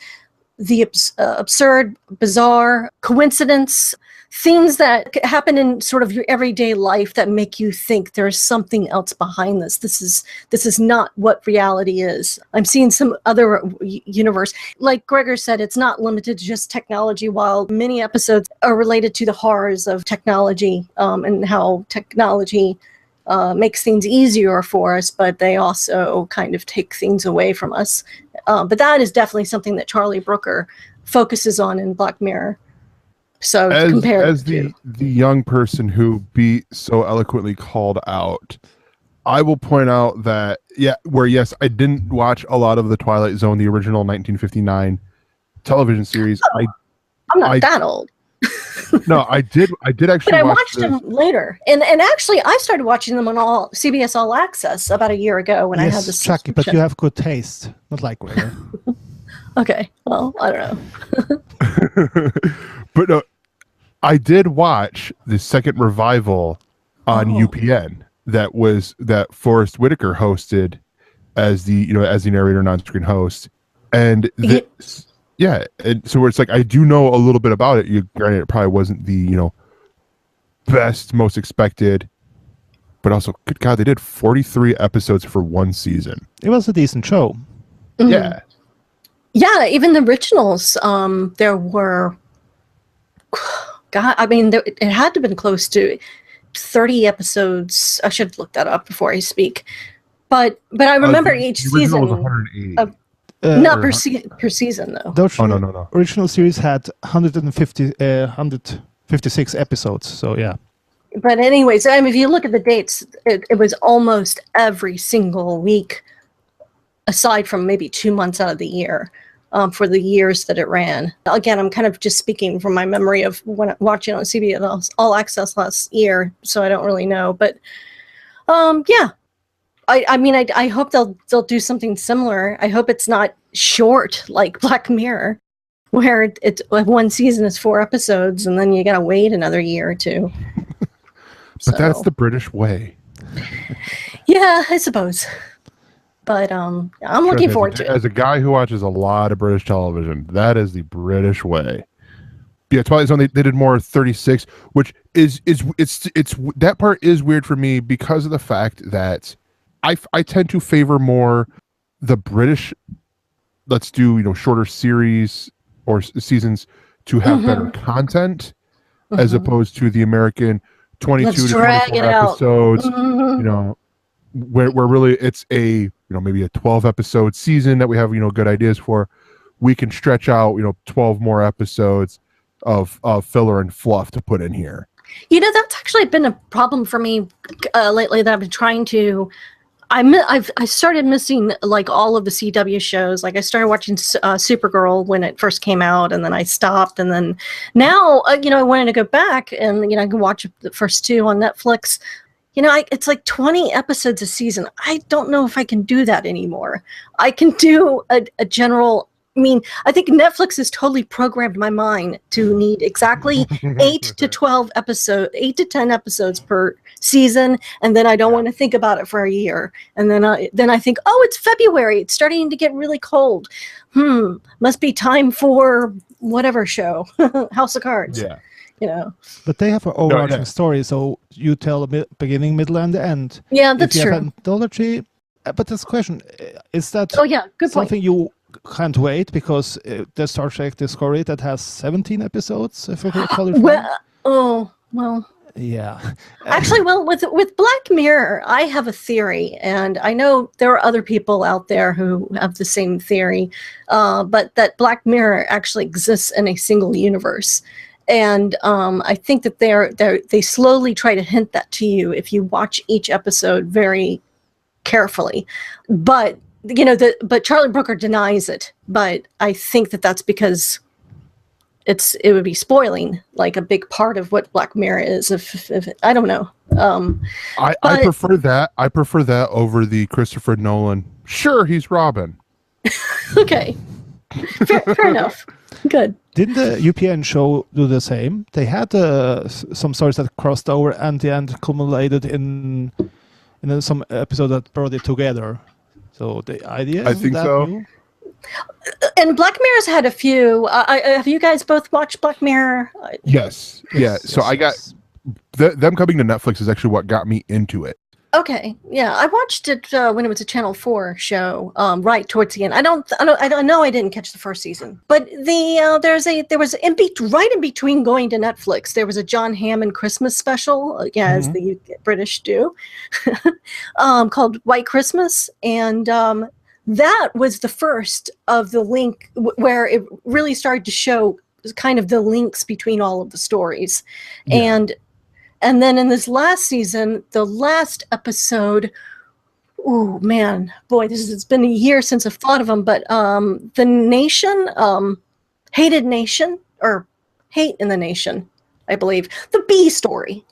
the absurd, bizarre coincidence, things that happen in sort of your everyday life that make you think there's something else behind this. This is not what reality is. I'm seeing some other universe. Like Gregor said, it's not limited to just technology, while many episodes are related to the horrors of technology, and how technology makes things easier for us, but they also kind of take things away from us. But that is definitely something that Charlie Brooker focuses on in Black Mirror. So as the young person who Beat so eloquently called out, I will point out that Yeah, where yes, I didn't watch a lot of the Twilight Zone, the original 1959 television series. I'm not that old. No, I did actually But I watch watched them later. And actually, I started watching them on CBS All Access about a year ago when I had this Chucky, but you have good taste. Not like Gregor. Okay, well, I don't know. But no, I did watch the second revival on UPN that Forrest Whitaker hosted as the narrator and on-screen host, and and so it's like I do know a little bit about it. Granted, it probably wasn't the best, most expected, but also, good God, they did 43 episodes for one season. It was a decent show. Yeah. Yeah, even the originals, there were, God, I mean, it had to have been close to 30 episodes. I should look that up before I speak. But I remember each season. Was 180. Not per season, though. The original series had 156 episodes, so yeah. But anyways, I mean, if you look at the dates, it was almost every single week, aside from maybe 2 months out of the year, for the years that it ran. Again, I'm kind of just speaking from my memory of when watching on CBS All Access last year, so I don't really know. But yeah, I mean, I hope they'll do something similar. I hope it's not short like Black Mirror, where it's one season is 4 episodes, and then you gotta wait another year or two. But that's the British way. Yeah, I suppose. But I'm looking forward to it. As a guy who watches a lot of British television, that is the British way. Yeah, Twilight Zone, they did more 36, which is that part is weird for me because of the fact that I tend to favor more the British. Let's do shorter series or seasons to have better content, as opposed to the American 22 to 24 episodes. Where really it's a maybe a 12 episode season that we have good ideas for. We can stretch out 12 more episodes of filler and fluff to put in here. That's actually been a problem for me lately that I've been trying to. I started missing like all of the CW shows. Like I started watching Supergirl when it first came out, and then I stopped. And then now, I wanted to go back and I can watch the first 2 on Netflix. It's like 20 episodes a season. I don't know if I can do that anymore. I can do a general. I mean, I think Netflix has totally programmed my mind to need exactly 8 to 10 episodes per season, and then I don't want to think about it for a year. And then I think, oh, it's February. It's starting to get really cold. Must be time for whatever show, House of Cards. Yeah. But they have an overarching story, so you tell the beginning, middle, and the end. Yeah, that's if you true. Have anthology, but this question is that good something point. you can't wait because the Star Trek Discovery that has 17 episodes, if I recall it well. Yeah. Actually, with Black Mirror, I have a theory, and I know there are other people out there who have the same theory, but that Black Mirror actually exists in a single universe. And I think that they slowly try to hint that to you if you watch each episode very carefully. But but Charlie Brooker denies it. But I think that that's because it would be spoiling like a big part of what Black Mirror is. If I don't know. I prefer that. I prefer that over the Christopher Nolan. Sure, he's Robin. Okay, fair enough. Good. Didn't the UPN show do the same? They had some stories that crossed over and the end culminated in some episode that brought it together. So the idea. I think so. New? And Black Mirror's had a few. Have you guys both watched Black Mirror? Yes. Yeah. So I got them coming to Netflix is actually what got me into it. Okay, yeah, I watched it when it was a Channel 4 show, right towards the end. I know I didn't catch the first season, but there was right in between going to Netflix, there was a John Hammond Christmas special, as the British do, called White Christmas, and that was the first of the link where it really started to show kind of the links between all of the stories, And then in this last season, the last episode Oh man, boy, it's been a year since I've thought of them. But the Nation, Hated Nation, or Hate in the Nation, I believe. The bee story,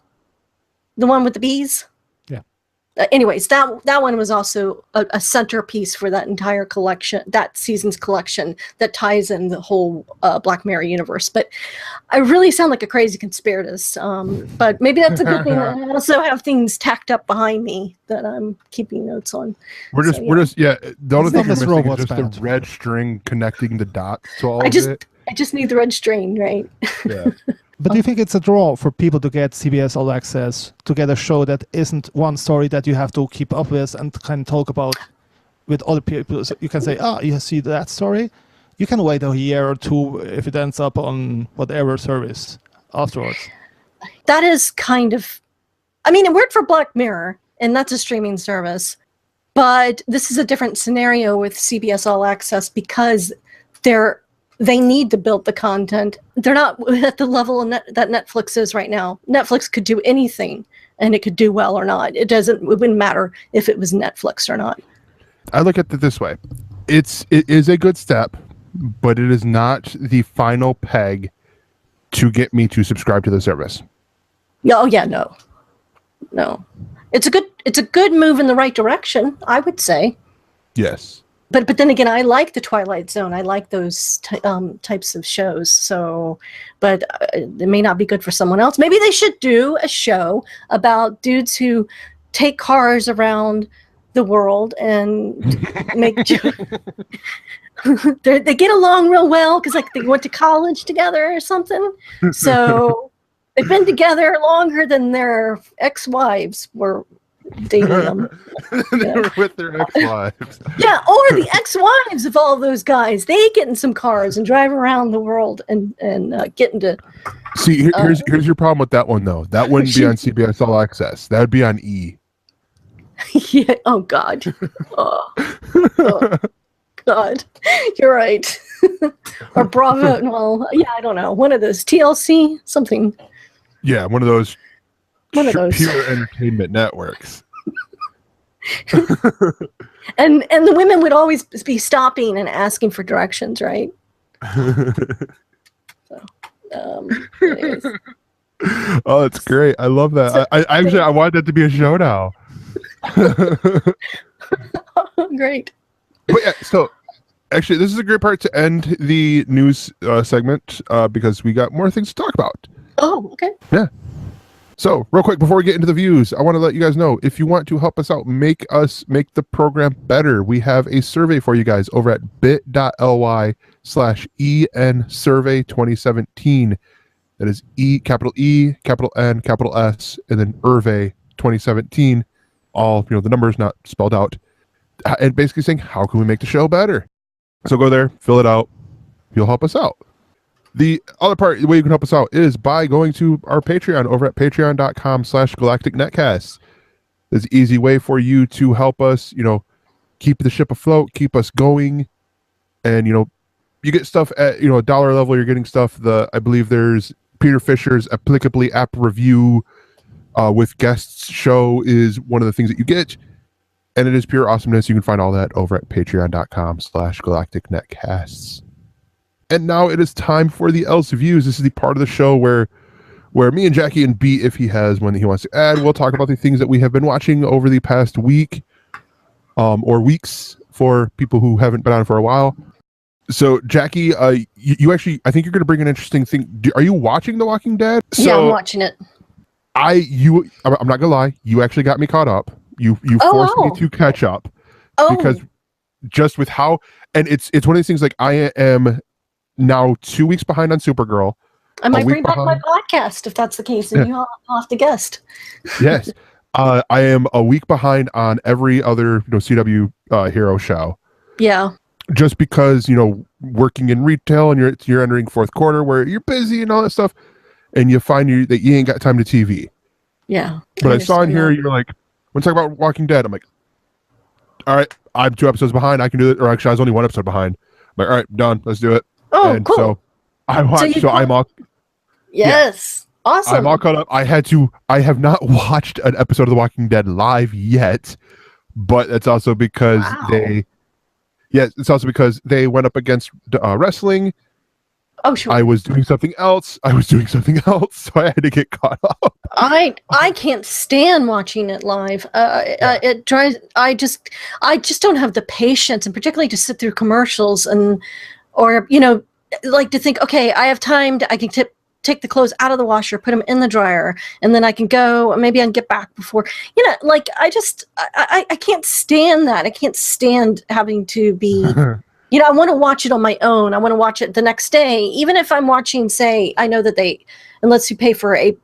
the one with the bees. Yeah. Anyways, that one was also a centerpiece for that entire collection, that season's collection, that ties in the whole Black Mirror universe. But I really sound like a crazy conspiratist. But maybe that's a good thing. I also have things tacked up behind me that I'm keeping notes on. We're just the only thing It's you're not missing this is just robot's the red string connecting the dots to all of it. I just need the red string, right? Yeah. But do you think it's a draw for people to get CBS All Access, to get a show that isn't one story that you have to keep up with and kind of talk about with other people? So you can say, you see that story? You can wait a year or two if it ends up on whatever service afterwards. That is kind of, I mean, it worked for Black Mirror, and that's a streaming service. But this is a different scenario with CBS All Access because they need to build the content. They're not at the level that Netflix is right now. Netflix could do anything, and it could do well or not. It wouldn't matter if it was Netflix or not. I look at it this way. It is a good step, but it is not the final peg to get me to subscribe to the service. Oh yeah, no. It's a good move in the right direction, I would say. Yes. But then again, I like the Twilight Zone. I like those types of shows. So, but it may not be good for someone else. Maybe they should do a show about dudes who take cars around the world and make they get along real well because like they went to college together or something. So they've been together longer than their ex-wives were dating them. They were with their ex-wives. Yeah, or the ex-wives of all those guys. They get in some cars and drive around the world and get into. See, here's your problem with that one though. That wouldn't be on CBS All Access. That would be on E. Yeah. Oh God. Oh God. You're right. Or Bravo. Well, yeah, I don't know. One of those TLC something. Yeah, one of those. One of those pure entertainment networks. and the women would always be stopping and asking for directions, right? Anyways. Oh, that's great. I love that. I want that to be a show now. Great. But yeah, so actually this is a great part to end the news segment because we got more things to talk about. Oh, okay. Yeah. So, real quick, before we get into the views, I want to let you guys know, if you want to help us out, make the program better, we have a survey for you guys over at bit.ly/ENsurvey2017. That is capital E, capital N, capital S, and then Survey 2017. All, the numbers not spelled out. And basically saying, how can we make the show better? So go there, fill it out. You'll help us out. The other part, the way you can help us out is by going to our Patreon over at patreon.com/galacticnetcast. There's an easy way for you to help us, keep the ship afloat, keep us going. And, you get stuff at, $1 level, you're getting stuff. I believe there's Peter Fisher's Applicably App Review with guests show is one of the things that you get. And it is pure awesomeness. You can find all that over at patreon.com/galacticnetcasts. And now it is time for the ElseViews. This is the part of the show where me and Jackie and B, if he has one that he wants to add, we'll talk about the things that we have been watching over the past week or weeks for people who haven't been on for a while. So, Jackie, you actually, I think you're going to bring an interesting thing. Are you watching The Walking Dead? Yeah, I'm watching it. I'm not going to lie. You actually got me caught up. You forced me to catch up. Because just with how, and it's one of these things like I am now 2 weeks behind on Supergirl. I might bring back my podcast if that's the case, and you'll have to guest. Yes. I am a week behind on every other CW hero show. Yeah. Just because, working in retail and you're entering fourth quarter where you're busy and all that stuff, and you find that you ain't got time to TV. Yeah. But I saw in here, you're like, when talk about Walking Dead, I'm like, all right, I'm 2 episodes behind. I can do it. Or actually, I was only 1 episode behind. I'm like, all right, done. Let's do it. Oh, and cool. So I watched. I'm all. Yes. Yeah, awesome. I'm all caught up. I have not watched an episode of The Walking Dead live yet, but it's also because it's also because they went up against wrestling. Oh, sure. I was doing something else, so I had to get caught up. I can't stand watching it live. It drives. I just don't have the patience, and particularly to sit through commercials or like to think, okay, I have time. I can take the clothes out of the washer, put them in the dryer, and then I can go. Maybe I can get back before. Like I can't stand that. I can't stand having to be. I want to watch it on my own. I want to watch it the next day, even if I'm watching. Say, I know that unless you pay for a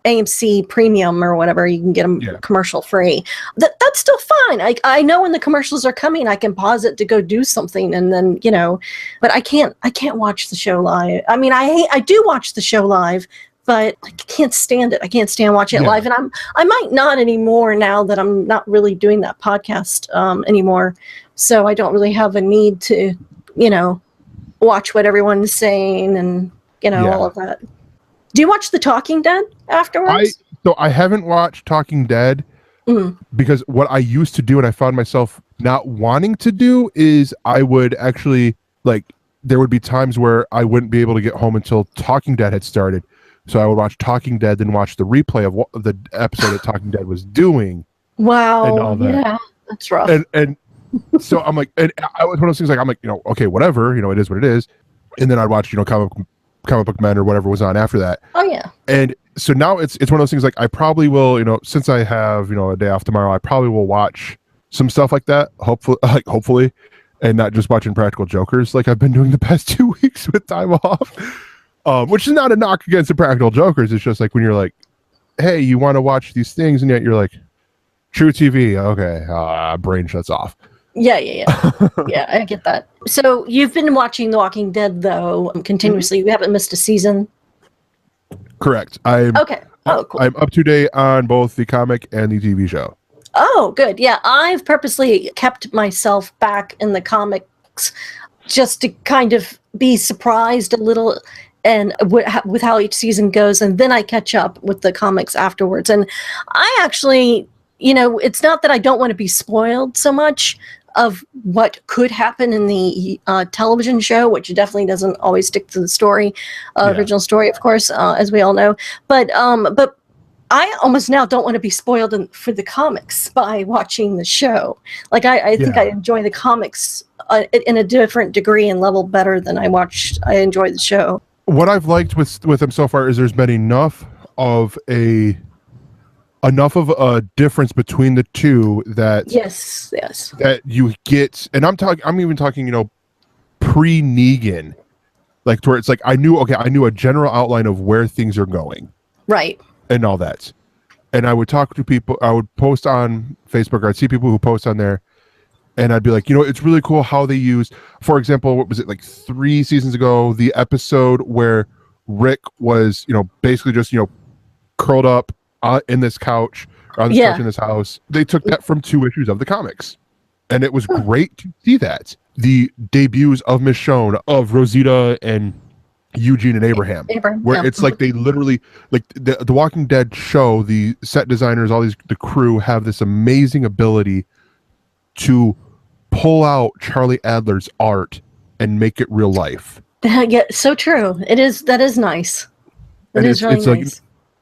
AMC Premium or whatever, you can get them commercial free. That's still fine. I know when the commercials are coming, I can pause it to go do something, and then But I can't watch the show live. I mean, I do watch the show live, but I can't stand it. I can't stand watching it live, and I might not anymore now that I'm not really doing that podcast anymore. So I don't really have a need to, watch what everyone's saying and all of that. Do you watch The Talking Dead afterwards? I haven't watched Talking Dead because what I used to do and I found myself not wanting to do is I would actually there would be times where I wouldn't be able to get home until Talking Dead had started. So I would watch Talking Dead, then watch the replay of what the episode that Talking Dead was doing. Wow. And all that. Yeah, that's rough. And so I'm like, and I was one of those things I'm like, okay, whatever, it is what it is. And then I'd watch, comic book men or whatever was on after that. Oh yeah. And so now it's one of those things like I probably will, since I have, a day off tomorrow, I probably will watch some stuff like that. Hopefully, and not just watching Practical Jokers like I've been doing the past 2 weeks with time off. Which is not a knock against the Practical Jokers. It's just like when you're like, hey, you want to watch these things, and yet you're like, True TV, okay, brain shuts off. Yeah. Yeah, I get that. So you've been watching The Walking Dead, though, continuously. You haven't missed a season? Correct. Okay. Oh, cool. I'm up to date on both the comic and the TV show. Oh, good. Yeah, I've purposely kept myself back in the comics just to kind of be surprised a little and with how each season goes, and then I catch up with the comics afterwards. And I actually, it's not that I don't want to be spoiled so much of what could happen in the television show, which definitely doesn't always stick to the story, original story, of course, as we all know. But I almost now don't want to be spoiled for the comics by watching the show. Like I think I enjoy the comics in a different degree and level better than I enjoy the show. What I've liked with them so far is there's been enough of a difference between the two that yes that you get, and I'm even talking pre-Negan, like to where it's like I knew a general outline of where things are going, right, and all that. And I would talk to people, I would post on Facebook, or I'd see people who post on there, and I'd be like, it's really cool how they used, for example, what was it, like 3 seasons ago, the episode where Rick was basically just curled up in this couch, or on this couch in this house. They took that from 2 issues of the comics, and it was great to see that. The debuts of Michonne, of Rosita and Eugene and Abraham, where it's like they literally, like the Walking Dead show, the set designers, the crew have this amazing ability to pull out Charlie Adler's art and make it real life. Yeah, so true. That is nice. It is really nice. Like,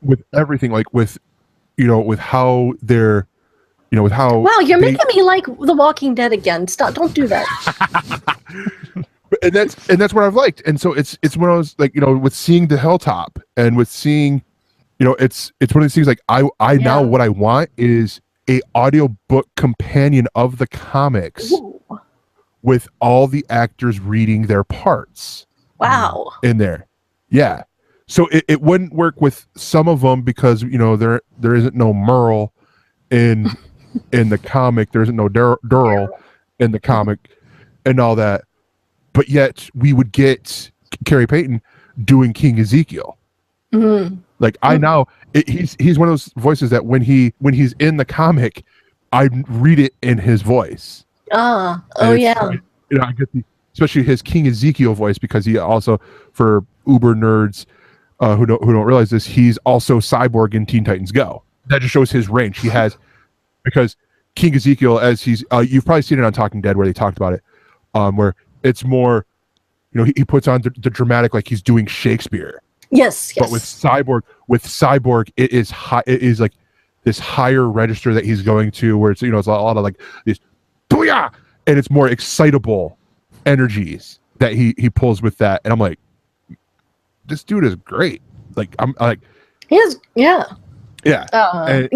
with everything, like with how they're with how wow, you're making me like The Walking Dead again. Stop, don't do that. and that's what I've liked. And so it's when I was like, with seeing the hilltop and with seeing, it's one of these things like I now what I want is a audiobook companion of the comics. Ooh. With all the actors reading their parts. Wow. In there. Yeah. So it wouldn't work with some of them because there isn't no Merle in the comic. There isn't no Durrell in the comic and all that. But yet we would get Carrie Payton doing King Ezekiel. Mm-hmm. Like he's one of those voices that when he's in the comic, I read it in his voice. I get especially his King Ezekiel voice, because he also, for uber nerds who don't realize this, he's also Cyborg in Teen Titans Go. That just shows his range. He has, because King Ezekiel, as he's you've probably seen it on Talking Dead where they talked about it, where it's more, he puts on the dramatic like he's doing Shakespeare. Yes. But with Cyborg, it is high. It is like this higher register that he's going to, where it's it's a lot of like this, booyah, and it's more excitable energies that he pulls with that, and I'm like, this dude is great. Like I'm like, he is, yeah. Yeah. I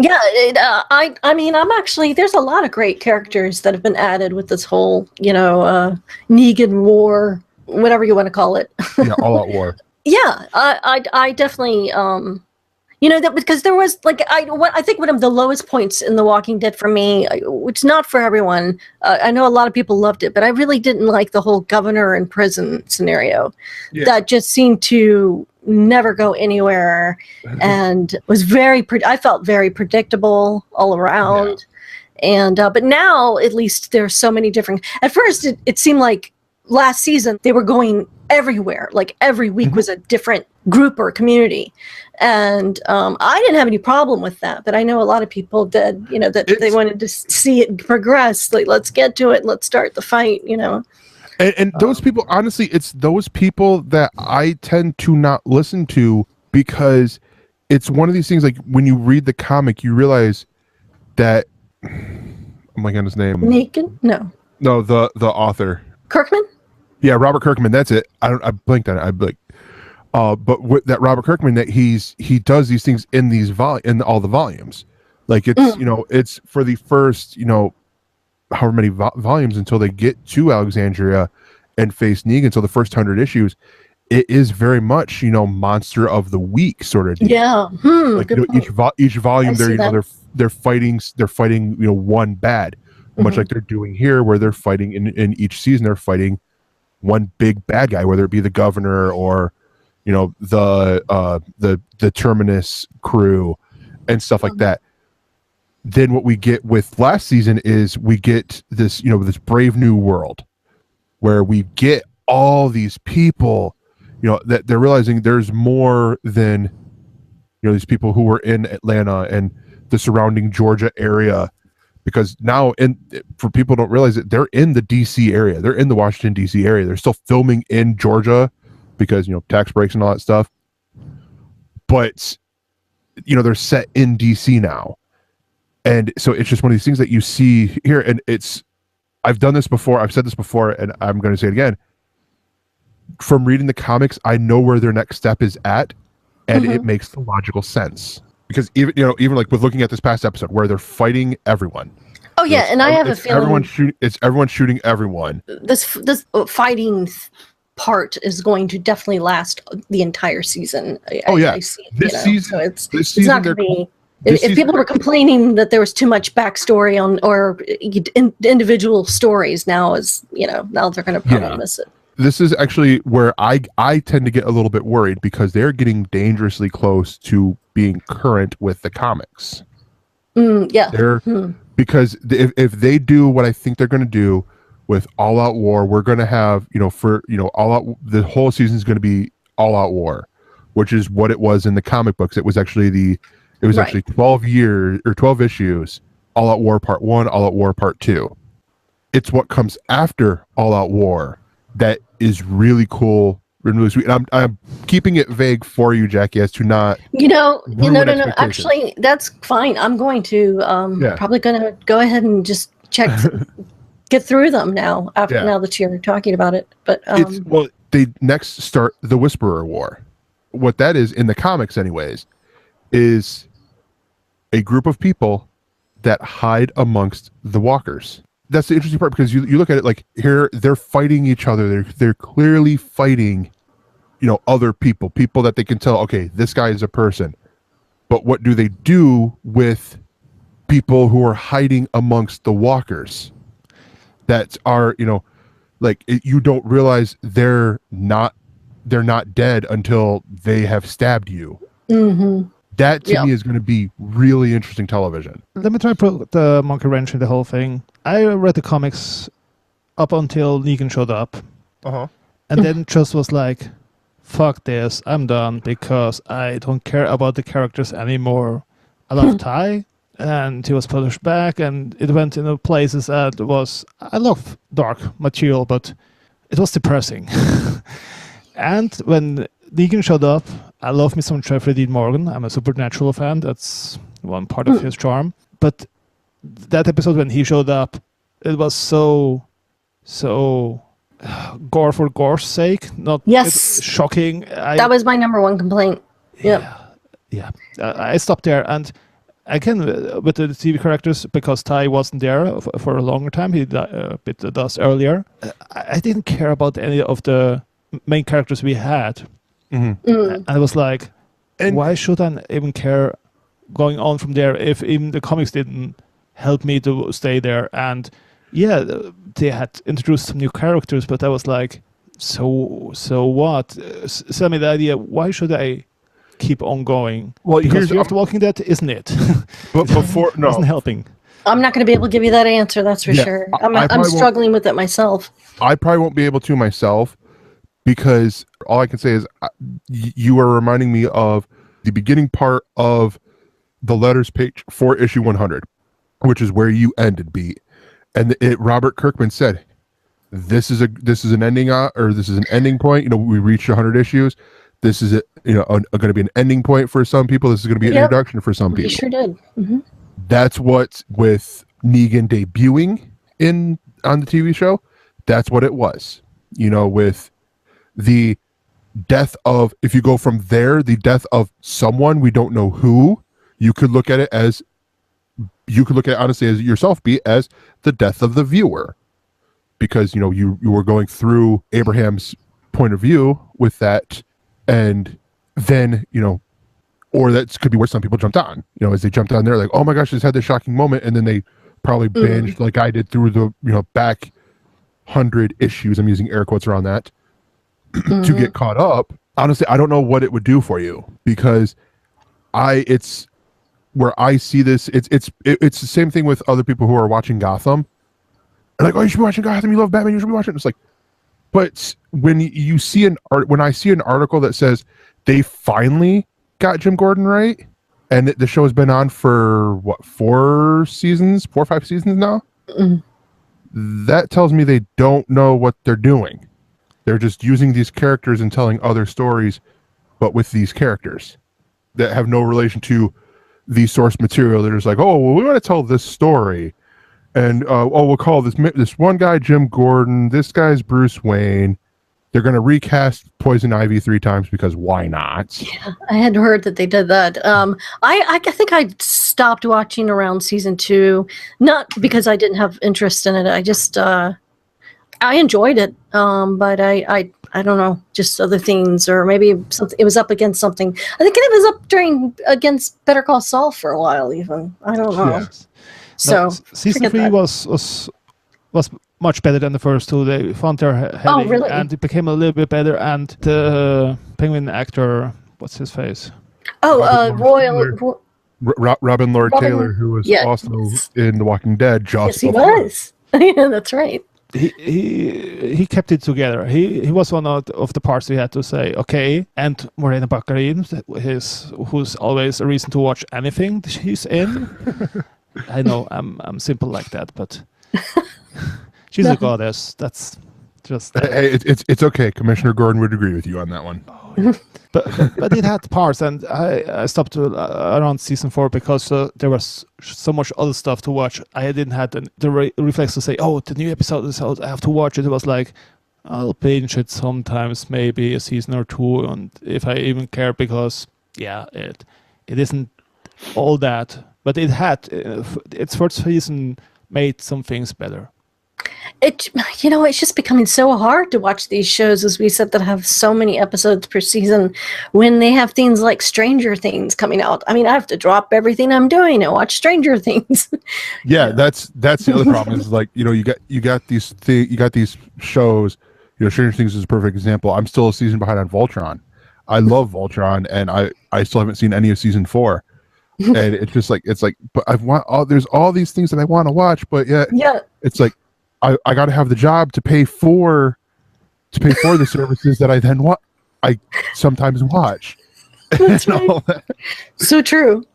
mean, I'm actually, there's a lot of great characters that have been added with this whole, Negan war, whatever you want to call it. Yeah, all out war. Yeah, I definitely, that because there was like, I think one of the lowest points in The Walking Dead for me, which is not for everyone. I know a lot of people loved it, but I really didn't like the whole governor in prison scenario. Yeah. That just seemed to never go anywhere, and was I felt very predictable all around. Yeah. And but now at least there's so many different. At first, it seemed like last season they were going everywhere. Like every week was a different group or community, and I didn't have any problem with that. But I know a lot of people did. They wanted to see it progress. Like, let's get to it. Let's start the fight. And those people, honestly, it's those people that I tend to not listen to, because it's one of these things, like when you read the comic, you realize that, oh my god, his name. Negan? No, the author. Kirkman? Yeah, Robert Kirkman. That's it. I blinked on it. I blinked. But with that Robert Kirkman, that he does these things in in all the volumes. Like it's it's for the first however many volumes until they get to Alexandria and face Negan. So the first 100 issues, it is very much monster of the week sort of deal. Yeah. Like each volume they're fighting one bad, much like they're doing here, where they're fighting in each season they're fighting one big bad guy, whether it be the governor or the Terminus crew and stuff like that. Then what we get with last season is we get this, this brave new world where we get all these people, that they're realizing there's more than, these people who were in Atlanta and the surrounding Georgia area, because now, and for people who don't realize it, they're in the DC area. They're in the Washington DC area. They're still filming in Georgia because, tax breaks and all that stuff. But, they're set in DC now. And so it's just one of these things that you see here, and I've done this before, I've said this before, and I'm going to say it again. From reading the comics, I know where their next step is at, and it makes the logical sense. Because even like with looking at this past episode where they're fighting everyone. Oh yeah, and I have a feeling everyone shooting everyone. This fighting part is going to definitely last the entire season. I see it, this season, so it's season not going to be. If people were complaining that there was too much backstory or individual stories, now they're going to probably miss it. This is actually where I tend to get a little bit worried, because they're getting dangerously close to being current with the comics. Because if they do what I think they're going to do with All Out War, we're going to have All Out. The whole season is going to be All Out War, which is what it was in the comic books. It was actually actually 12 issues, All Out War Part 1, All Out War Part 2. It's what comes after All Out War that is really cool, really sweet. And I'm keeping it vague for you, Jackie, as to not no. Actually, that's fine. I'm going to probably going to go ahead and just get through them now now that you're talking about it. But they next start the Whisperer War. What that is in the comics, anyways, is a group of people that hide amongst the walkers. That's the interesting part, because you look at it like here, they're fighting each other. They're clearly fighting, other people that they can tell, okay, this guy is a person. But what do they do with people who are hiding amongst the walkers that are, you don't realize they're not dead until they have stabbed you. That to me is going to be really interesting television. Let me try to put the monkey wrench in the whole thing. I read the comics up until Negan showed up. And then just was like, fuck this, I'm done, because I don't care about the characters anymore. I love Ty, and he was published back, and it went into places that was, I love dark material, but it was depressing. And when Negan showed up, I love me some Jeffrey Dean Morgan. I'm a Supernatural fan. That's one part of his charm. But that episode when he showed up, it was so gore for gore's sake. Not Yes. shocking. That was my number one complaint. Yep. Yeah. I stopped there, and again with the TV characters, because Ty wasn't there for a longer time. He bit the dust earlier. I didn't care about any of the main characters we had, and I was like, why should I even care going on from there if even the comics didn't help me to stay there? And yeah, they had introduced some new characters, but I was like, so what? Sell me the idea. Why should I keep on going? Well, because Fear of the Walking Dead, isn't it? But before, no, wasn't helping. I'm not going to be able to give you that answer. That's for sure. I'm struggling with it myself. I probably won't be able to myself, because all I can say is you are reminding me of the beginning part of the letters page for issue 100, which is where you ended, Beat. And Robert Kirkman said, "This is an ending, or this is an ending point. You know, we reached 100 issues. This is going to be an ending point for some people. This is going to be an introduction for some people." He sure did. Mm-hmm. That's what's with Negan debuting on the TV show. That's what it was. You know, with the death of, if you go from there, the death of someone, we don't know who. You could look at it honestly as yourself, Be as the death of the viewer, because you were going through Abraham's point of view with that, and then or that could be where some people jumped on. As they jumped on there, like, oh my gosh, just had this shocking moment, and then they probably binged like I did through the back 100 issues. I'm using air quotes around that to get caught up. Honestly, I don't know what it would do for you, because it's where I see this. It's the same thing with other people who are watching Gotham. They're like, oh, you should be watching Gotham. You love Batman. You should be watching it. It's like, but when you see when I see an article that says they finally got Jim Gordon right, and the show has been on for what, 4 or 5 seasons now, that tells me they don't know what they're doing. They're just using these characters and telling other stories, but with these characters that have no relation to the source material. They're just like, oh, well, we want to tell this story, and we'll call this one guy Jim Gordon, this guy's Bruce Wayne. They're going to recast Poison Ivy 3 times because why not? Yeah, I had heard that they did that. I think I stopped watching around season 2, not because I didn't have interest in it. I just I enjoyed it, but I don't know, just other things, or maybe it was up against something. I think it was up against Better Call Saul for a while, even. I don't know. Yes. So season 3 was much better than the first 2. They found their heading, really? and it became a little bit better. And the Penguin actor, what's his face? Robin Lord Taylor, who was also in The Walking Dead. Yes, he was. Yeah, that's right. He kept it together. He was one of the parts we had to say, okay. And Morena Baccarin, who's always a reason to watch anything she's in. I know I'm simple like that, but she's a goddess. That's just hey, it's okay. Commissioner Gordon would agree with you on that one. Oh, yeah. but it had parts, and I stopped around season 4 because there was so much other stuff to watch. I didn't have the reflex to say, oh, the new episode is out, I have to watch it. It was like, I'll binge it sometimes, maybe a season or 2, and if I even care, because it isn't all that, but it had its first season made some things better. It's just becoming so hard to watch these shows, as we said, that have so many episodes per season, when they have things like Stranger Things coming out. I mean, I have to drop everything I'm doing and watch Stranger Things. Yeah, that's the other problem. Is like, you got these shows. Stranger Things is a perfect example. I'm still a season behind on Voltron. I love Voltron, and I still haven't seen any of season 4. And it's like, but there's all these things that I want to watch, but it's like, I got to have the job to pay for the services that I sometimes watch. That's right. So true.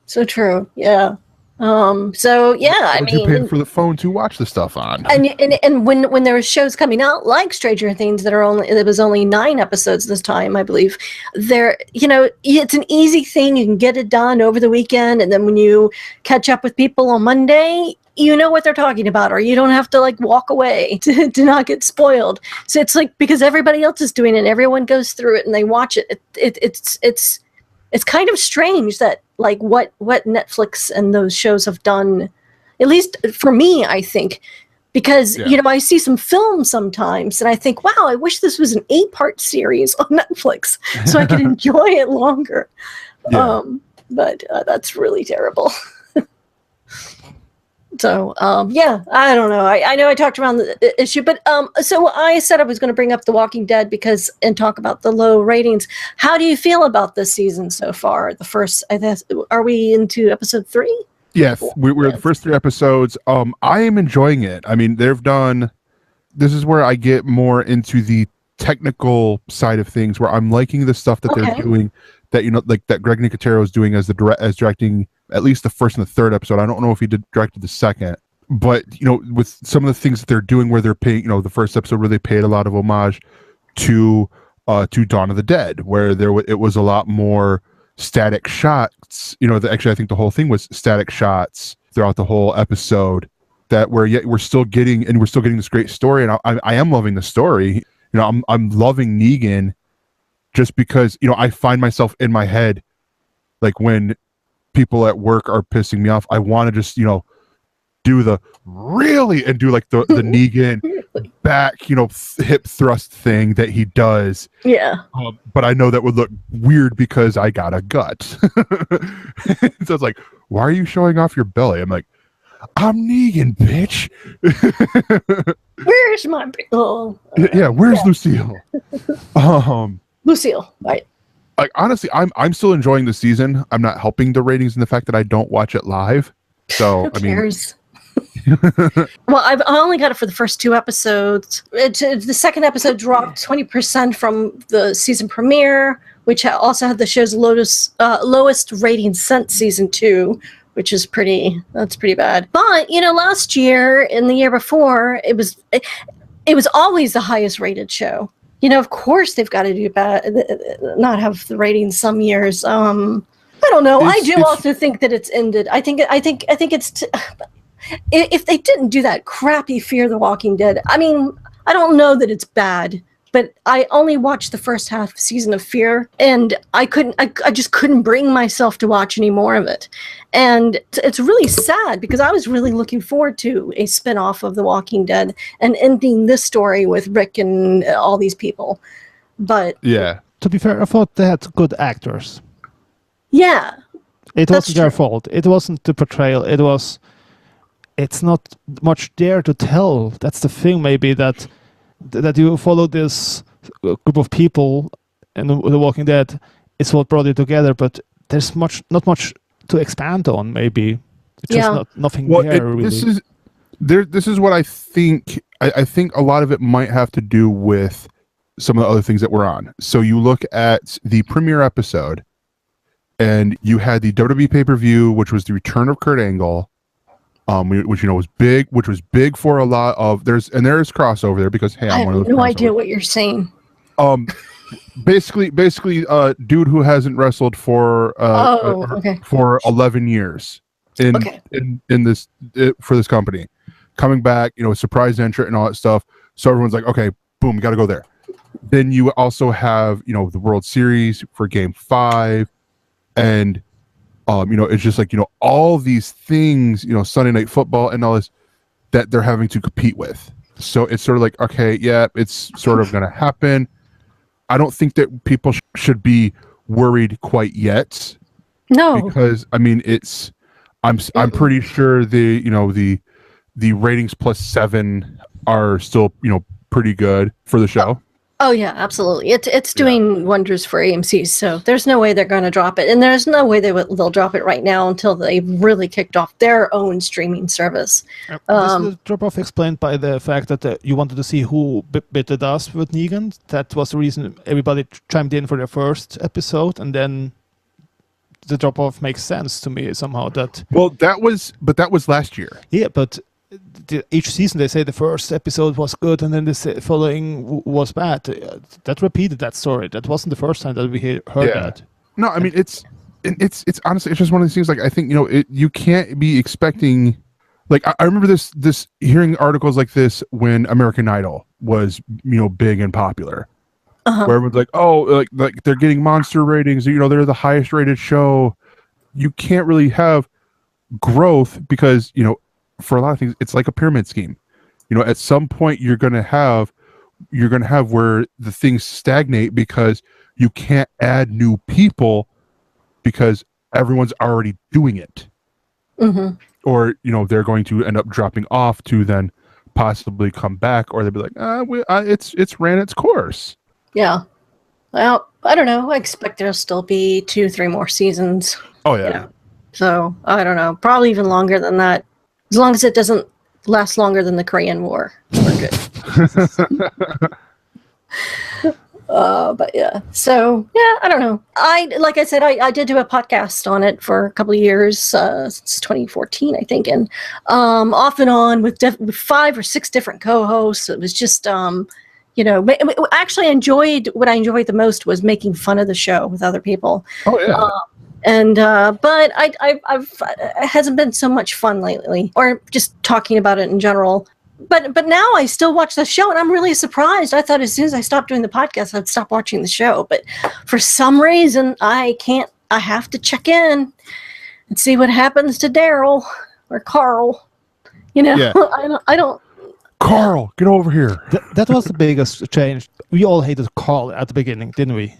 Yeah. So yeah, I What would you mean, pay for the phone to watch the stuff on? and when there were shows coming out like Stranger Things that was only 9 episodes this time, I believe, it's an easy thing. You can get it done over the weekend, and then when you catch up with people on Monday, you know what they're talking about, or you don't have to like walk away to not get spoiled. So it's like, because everybody else is doing it, everyone goes through it and they watch it. It's kind of strange that like what Netflix and those shows have done, at least for me, I think, because I see some films sometimes and I think, wow, I wish this was an 8-part series on Netflix so I could enjoy it longer. Yeah. But that's really terrible. So, I don't know. I know I talked around the issue, but so I said I was going to bring up The Walking Dead and talk about the low ratings. How do you feel about this season so far? The first, I guess, are we into episode 3? Yes, we're the first 3 episodes. I am enjoying it. I mean, this is where I get more into the technical side of things, where I'm liking the stuff that they're doing, that like that Greg Nicotero is doing as directing at least the first and the 3rd episode. I don't know if he directed the 2nd, but with some of the things that they're doing, where they're paying, the first episode where they paid a lot of homage to Dawn of the Dead, where it was a lot more static shots. Actually, I think the whole thing was static shots throughout the whole episode. That we're still getting this great story, and I am loving the story. I'm loving Negan, just because I find myself in my head, like when people at work are pissing me off, I want to just do the really and do like the Negan back hip thrust thing that he does. Yeah. But I know that would look weird because I got a gut. So it's like, why are you showing off your belly? I'm like, I'm Negan, bitch. Where's my where's Lucille? Lucille, right? Like, honestly, I'm still enjoying the season. I'm not helping the ratings in the fact that I don't watch it live. So Who cares? Well, I only got it for the first 2 episodes. The 2nd episode dropped 20% from the season premiere, which also had the show's lowest rating since season 2, which is pretty bad. But last year and the year before, it was always the highest rated show. Of course they've got to do bad, not have the ratings some years. I don't know. I do also think that it's ended. I think it's if they didn't do that crappy Fear the Walking Dead. I mean, I don't know that it's bad, but I only watched the first half season of Fear, and I just couldn't bring myself to watch any more of it. And it's really sad because I was really looking forward to a spinoff of The Walking Dead and ending this story with Rick and all these people. But yeah, to be fair, I thought they had good actors. Yeah, it wasn't their fault. It wasn't the portrayal. It's not much there to tell. That's the thing, maybe, that you follow this group of people and The Walking Dead is what brought it together, but there's not much to expand on, maybe. It's just nothing there, really. This is what I think. I think a lot of it might have to do with some of the other things that we're on. So you look at the premiere episode, and you had the WWE pay-per-view, which was the return of Kurt Angle, which was big, for a lot of there is crossover there because hey, I'm one of those. I have no idea what you're saying. Basically, dude who hasn't wrestled for for 11 years in this for this company, coming back, surprise entrant and all that stuff. So everyone's like, okay, boom, got to go there. Then you also have the World Series for Game 5, and it's just like all these things, Sunday Night Football and all this that they're having to compete with. So it's sort of like, okay, yeah, it's sort of going to happen. I don't think that people should be worried quite yet. No, because I mean, I'm pretty sure the ratings +7 are still pretty good for the show. Oh yeah, absolutely. It's doing wonders for AMC. So there's no way they're going to drop it, and there's no way they'll drop it right now until they've really kicked off their own streaming service. This is the drop-off explained by the fact that you wanted to see who bit the dust with Negan. That was the reason everybody chimed in for their first episode, and then the drop off makes sense to me somehow. that was last year. Yeah, but each season they say the first episode was good and then the following was bad. That repeated that story. That wasn't the first time that we heard that. No, I mean it's honestly, it's just one of these things. Like, I think, you can't be expecting. Like, I remember this hearing articles like this when American Idol was big and popular, where everyone's like, oh, like they're getting monster ratings. They're the highest rated show. You can't really have growth because for a lot of things, it's like a pyramid scheme. At some point you're gonna have where the things stagnate because you can't add new people because everyone's already doing it. Mm-hmm. Or they're going to end up dropping off to then possibly come back, or they'll be like, it's ran its course. Yeah. Well, I don't know. I expect there'll still be 2-3 more seasons. Oh yeah. So I don't know. Probably even longer than that. As long as it doesn't last longer than the Korean War, we're good. But yeah. So yeah, I don't know. Like I said, I did do a podcast on it for a couple of years, since 2014, I think, and off and on with 5 or 6 different co-hosts. It was just actually what I enjoyed the most was making fun of the show with other people. Oh yeah. But it hasn't been so much fun lately, or just talking about it in general. But now I still watch the show, and I'm really surprised. I thought as soon as I stopped doing the podcast, I'd stop watching the show. But for some reason, I can't. I have to check in and see what happens to Daryl or Carl. Yeah. I don't. Carl, get over here. That was the biggest change. We all hated Carl at the beginning, didn't we? For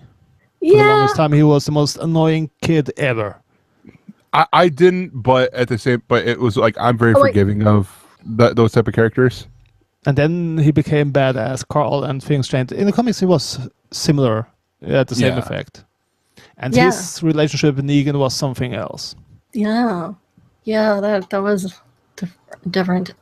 the Yeah. longest time, he was the most annoying kid ever. I didn't, but it was like, I'm very forgiving of those type of characters. And then he became badass Carl, and things changed. In the comics, he was similar, had the same effect. And his relationship with Negan was something else. Yeah. That was different.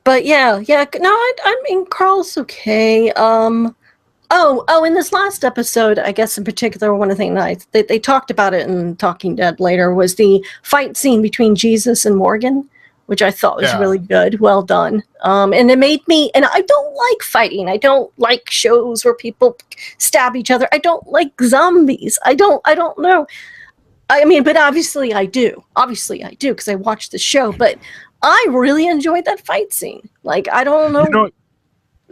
But yeah. No, I mean, Carl's okay. In this last episode, I guess in particular, one of the things they talked about it in Talking Dead later was the fight scene between Jesus and Morgan, which I thought was really good. Well done. And it made me, and I don't like fighting. I don't like shows where people stab each other. I don't like zombies. I don't know. I mean, but obviously I do. Because I watched the show. But I really enjoyed that fight scene. Like, I don't know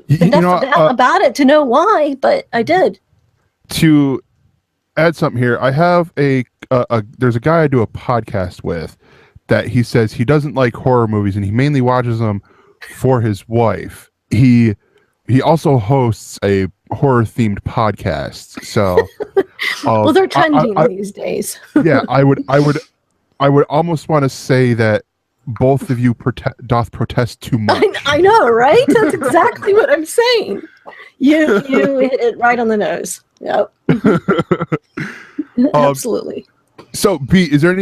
enough about it to know why, but I did. To add something here, I have there's a guy I do a podcast with that he says he doesn't like horror movies and he mainly watches them for his wife. He also hosts a horror themed podcast. So well, they're trending these days. Yeah, I would almost want to say that both of you doth protest too much. I know, right? That's exactly what I'm saying. You hit it right on the nose. Yep. Absolutely. So, Pete, is there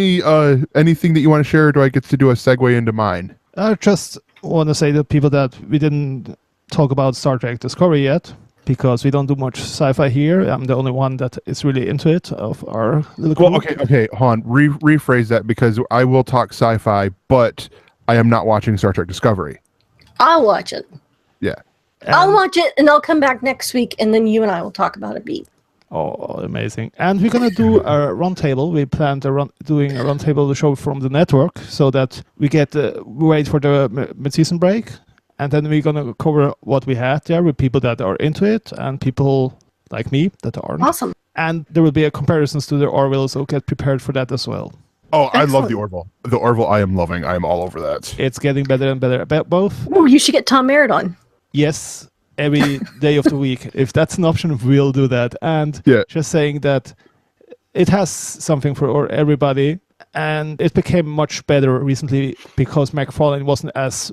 anything that you want to share, or do I get to do a segue into mine? I just want to say to people that we didn't talk about Star Trek Discovery yet, because we don't do much sci-fi here. I'm the only one that is really into it of our little group. Well, okay, hold on. Rephrase that, because I will talk sci-fi, but I am not watching Star Trek Discovery. I'll watch it. Yeah. I'll watch it, and I'll come back next week, and then you and I will talk about it, Pete. Oh, amazing. And we're going to do a roundtable. We plan doing a roundtable show from the network so that we wait for the mid-season break. And then we're going to cover what we had there with people that are into it and people like me that aren't. Awesome. And there will be a comparisons to the Orville, so get prepared for that as well. Oh, Excellent. I love the Orville. The Orville I am loving. I am all over that. It's getting better and better. Both. Oh, you should get Tom Merritt on. Yes, every day of the week. If that's an option, we'll do that. And just saying that it has something for everybody. And it became much better recently because McFarlane wasn't as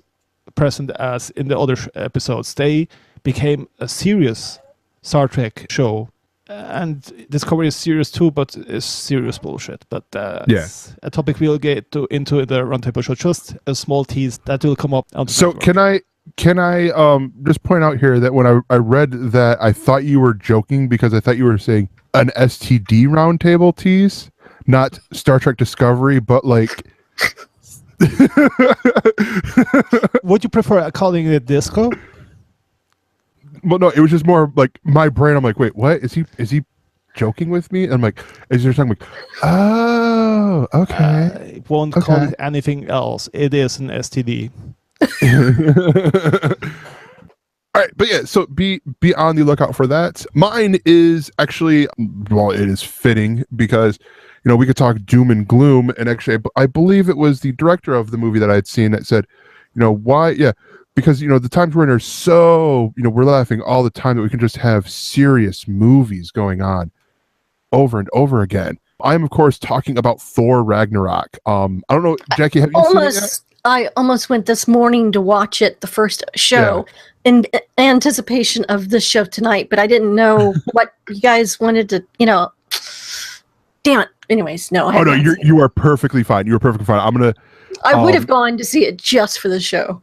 present as in the other episodes. They became a serious Star Trek show. And Discovery is serious too, but it's serious bullshit. But it's a topic we'll get into the roundtable show. Just a small tease that will come up. On the network. Can I just point out here that when I read that, I thought you were joking because I thought you were saying an STD roundtable tease, not Star Trek Discovery, but like. Would you prefer calling it disco? Well, no, it was just more like my brain. I'm like, wait, what is he joking with me? And I'm like, is there something? Like, oh, okay. I won't call it anything else. It is an STD. All right, but yeah, so be on the lookout for that. Mine is actually, well, it is fitting because, you know, we could talk doom and gloom, and actually, I believe it was the director of the movie that I had seen that said, you know, why? Yeah, because, you know, the times we're in are so, you know, we're laughing all the time that we can just have serious movies going on over and over again. I am, of course, talking about Thor Ragnarok. I don't know, Jackie, have you seen it yet? I almost went this morning to watch it, the first show, in anticipation of this show tonight, but I didn't know what you guys wanted to, you know. Damn it. Anyways, no. Oh, no, you are perfectly fine. You are perfectly fine. I would have gone to see it just for the show.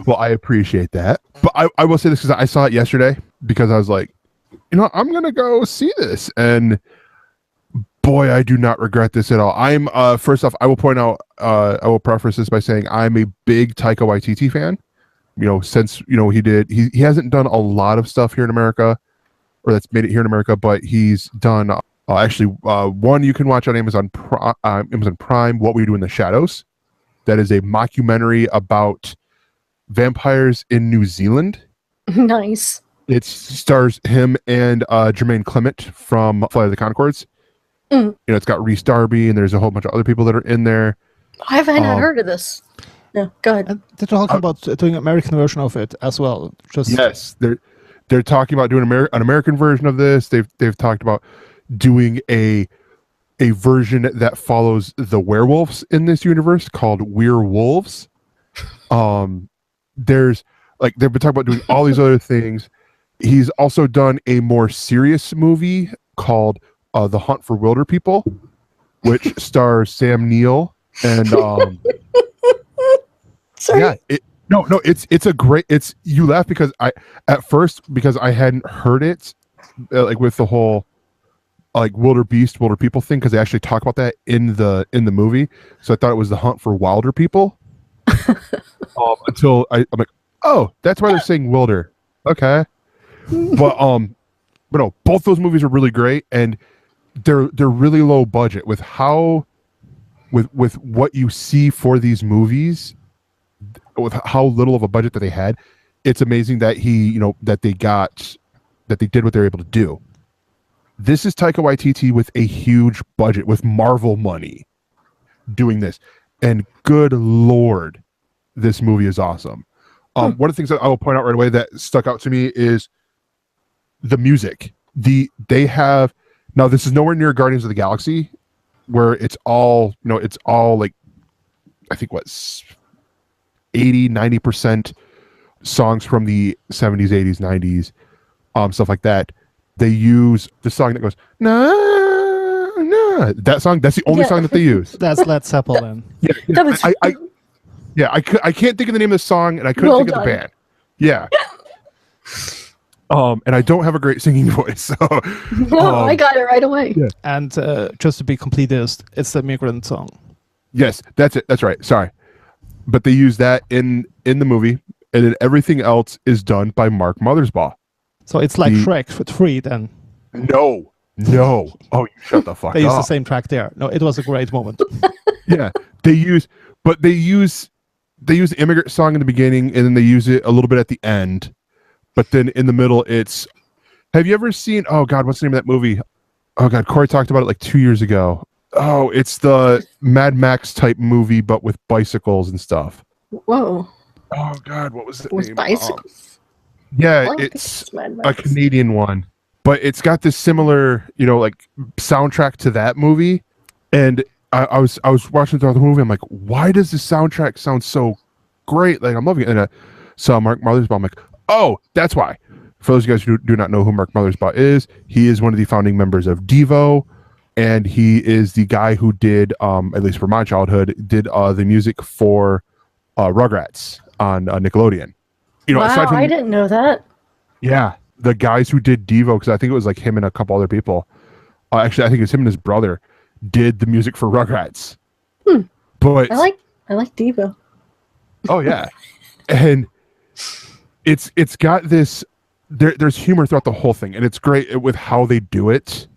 Well, I appreciate that. But I will say this because I saw it yesterday because I was like, you know, I'm going to go see this. And boy, I do not regret this at all. I'm first off, I will point out, I will preface this by saying I'm a big Taika Waititi fan. You know, since, you know, he hasn't done a lot of stuff here in America, or that's made it here in America, but he's done one you can watch on Amazon Prime, What We Do in the Shadows. That is a mockumentary about vampires in New Zealand. Nice. It stars him and Jermaine Clement from Flight of the Conchords. You know, it's got Rhys Darby, and there's a whole bunch of other people that are in there. I haven't heard of this. No, go ahead. And they're talking about doing an American version of it as well. Yes, they're talking about doing an American version of this. They've talked about doing a version that follows the werewolves in this universe called Werewolves. There's like they've been talking about doing all these other things. He's also done a more serious movie called The Hunt for Wilder People, which stars Sam Neill and Sorry. yeah, it's a great. You laugh because I hadn't heard it like with the whole like wilder people thing, because they actually talk about that in the movie. So I thought it was The Hunt for Wilder People until I'm like, oh, that's why they're saying wilder. Okay, but no, both those movies are really great, and they're really low budget with with what you see for these movies. With how little of a budget that they had, it's amazing that that they did what they were able to do. This is Taika Waititi with a huge budget, with Marvel money, doing this, and good Lord, this movie is awesome. One of the things that I will point out right away that stuck out to me is the music. They have now. This is nowhere near Guardians of the Galaxy, where it's all like, I think what's 80-90% songs from the 70s, 80s, 90s, stuff like that. They use the song that goes na na. That song. That's the only song that they use. That's Led Zeppelin. Yeah, That was I can't think of the name of the song, and I couldn't think of the band. Yeah. And I don't have a great singing voice, so no, I got it right away. Yeah. And just to be completist, it's the Migrant song. Yes, that's it. That's right. Sorry. But they use that in the movie, and then everything else is done by Mark Mothersbaugh. So it's like Shrek for 3 then. No. Oh, you shut the fuck up. They use the same track there. No, it was a great moment. Yeah, they use the Immigrant song in the beginning, and then they use it a little bit at the end. But then in the middle, it's. Have you ever seen? Oh God, what's the name of that movie? Oh God, Corey talked about it like 2 years ago. Oh, it's the Mad Max type movie, but with bicycles and stuff. Whoa. Oh God, what was the With name? bicycles? Yeah, Well, it's Mad a Max. Canadian one, but it's got this similar, like soundtrack to that movie. And I was watching throughout the movie. I'm like, why does the soundtrack sound so great? Like, I'm loving it. And I saw Mark Mothersbaugh. I'm like, oh, that's why. For those of you guys who do not know who Mark Mothersbaugh is, he is one of the founding members of Devo, and he is the guy who did, at least for my childhood, did the music for Rugrats on Nickelodeon. Wow, I didn't know that. Yeah, the guys who did Devo, because I think it was like him and a couple other people. actually, I think it's him and his brother did the music for Rugrats. But I like Devo. oh yeah, and it's got this. There's humor throughout the whole thing, and it's great with how they do it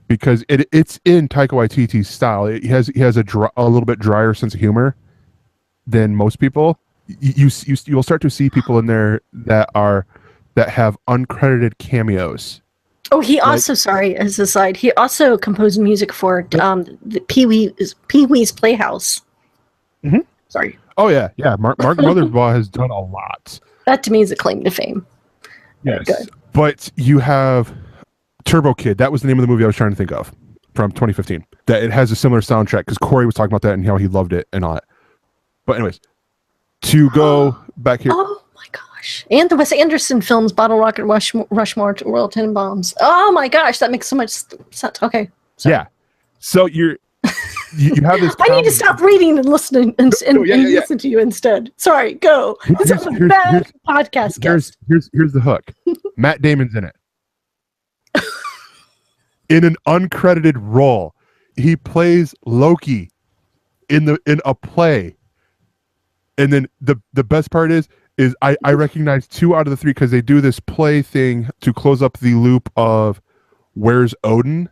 because it's in Taika Waititi's style. He has a little bit drier sense of humor than most people. You'll start to see people in there that have uncredited cameos. Oh, he also, sorry, as a side, he also composed music for the Pee-wee's Playhouse. Mm-hmm. Sorry. Oh yeah. Mark Mothersbaugh has done a lot. That to me is a claim to fame. Yes. Good. But you have Turbo Kid. That was the name of the movie I was trying to think of from 2015. That it has a similar soundtrack because Corey was talking about that and how he loved it and all that. But anyways, to go back here. Oh my gosh. And the Wes Anderson films, Bottle Rocket Rushmore to Royal Tenenbaums. Oh my gosh, that makes so much sense. Okay. Sorry. Yeah. So you have this. I need to stop reading and listening and listen to you instead. Sorry, go. This is a bad podcast guest. Here's the hook. Matt Damon's in it. In an uncredited role. He plays Loki in a play. And then the best part is I recognize 2 out of the 3 because they do this play thing to close up the loop of where's Odin?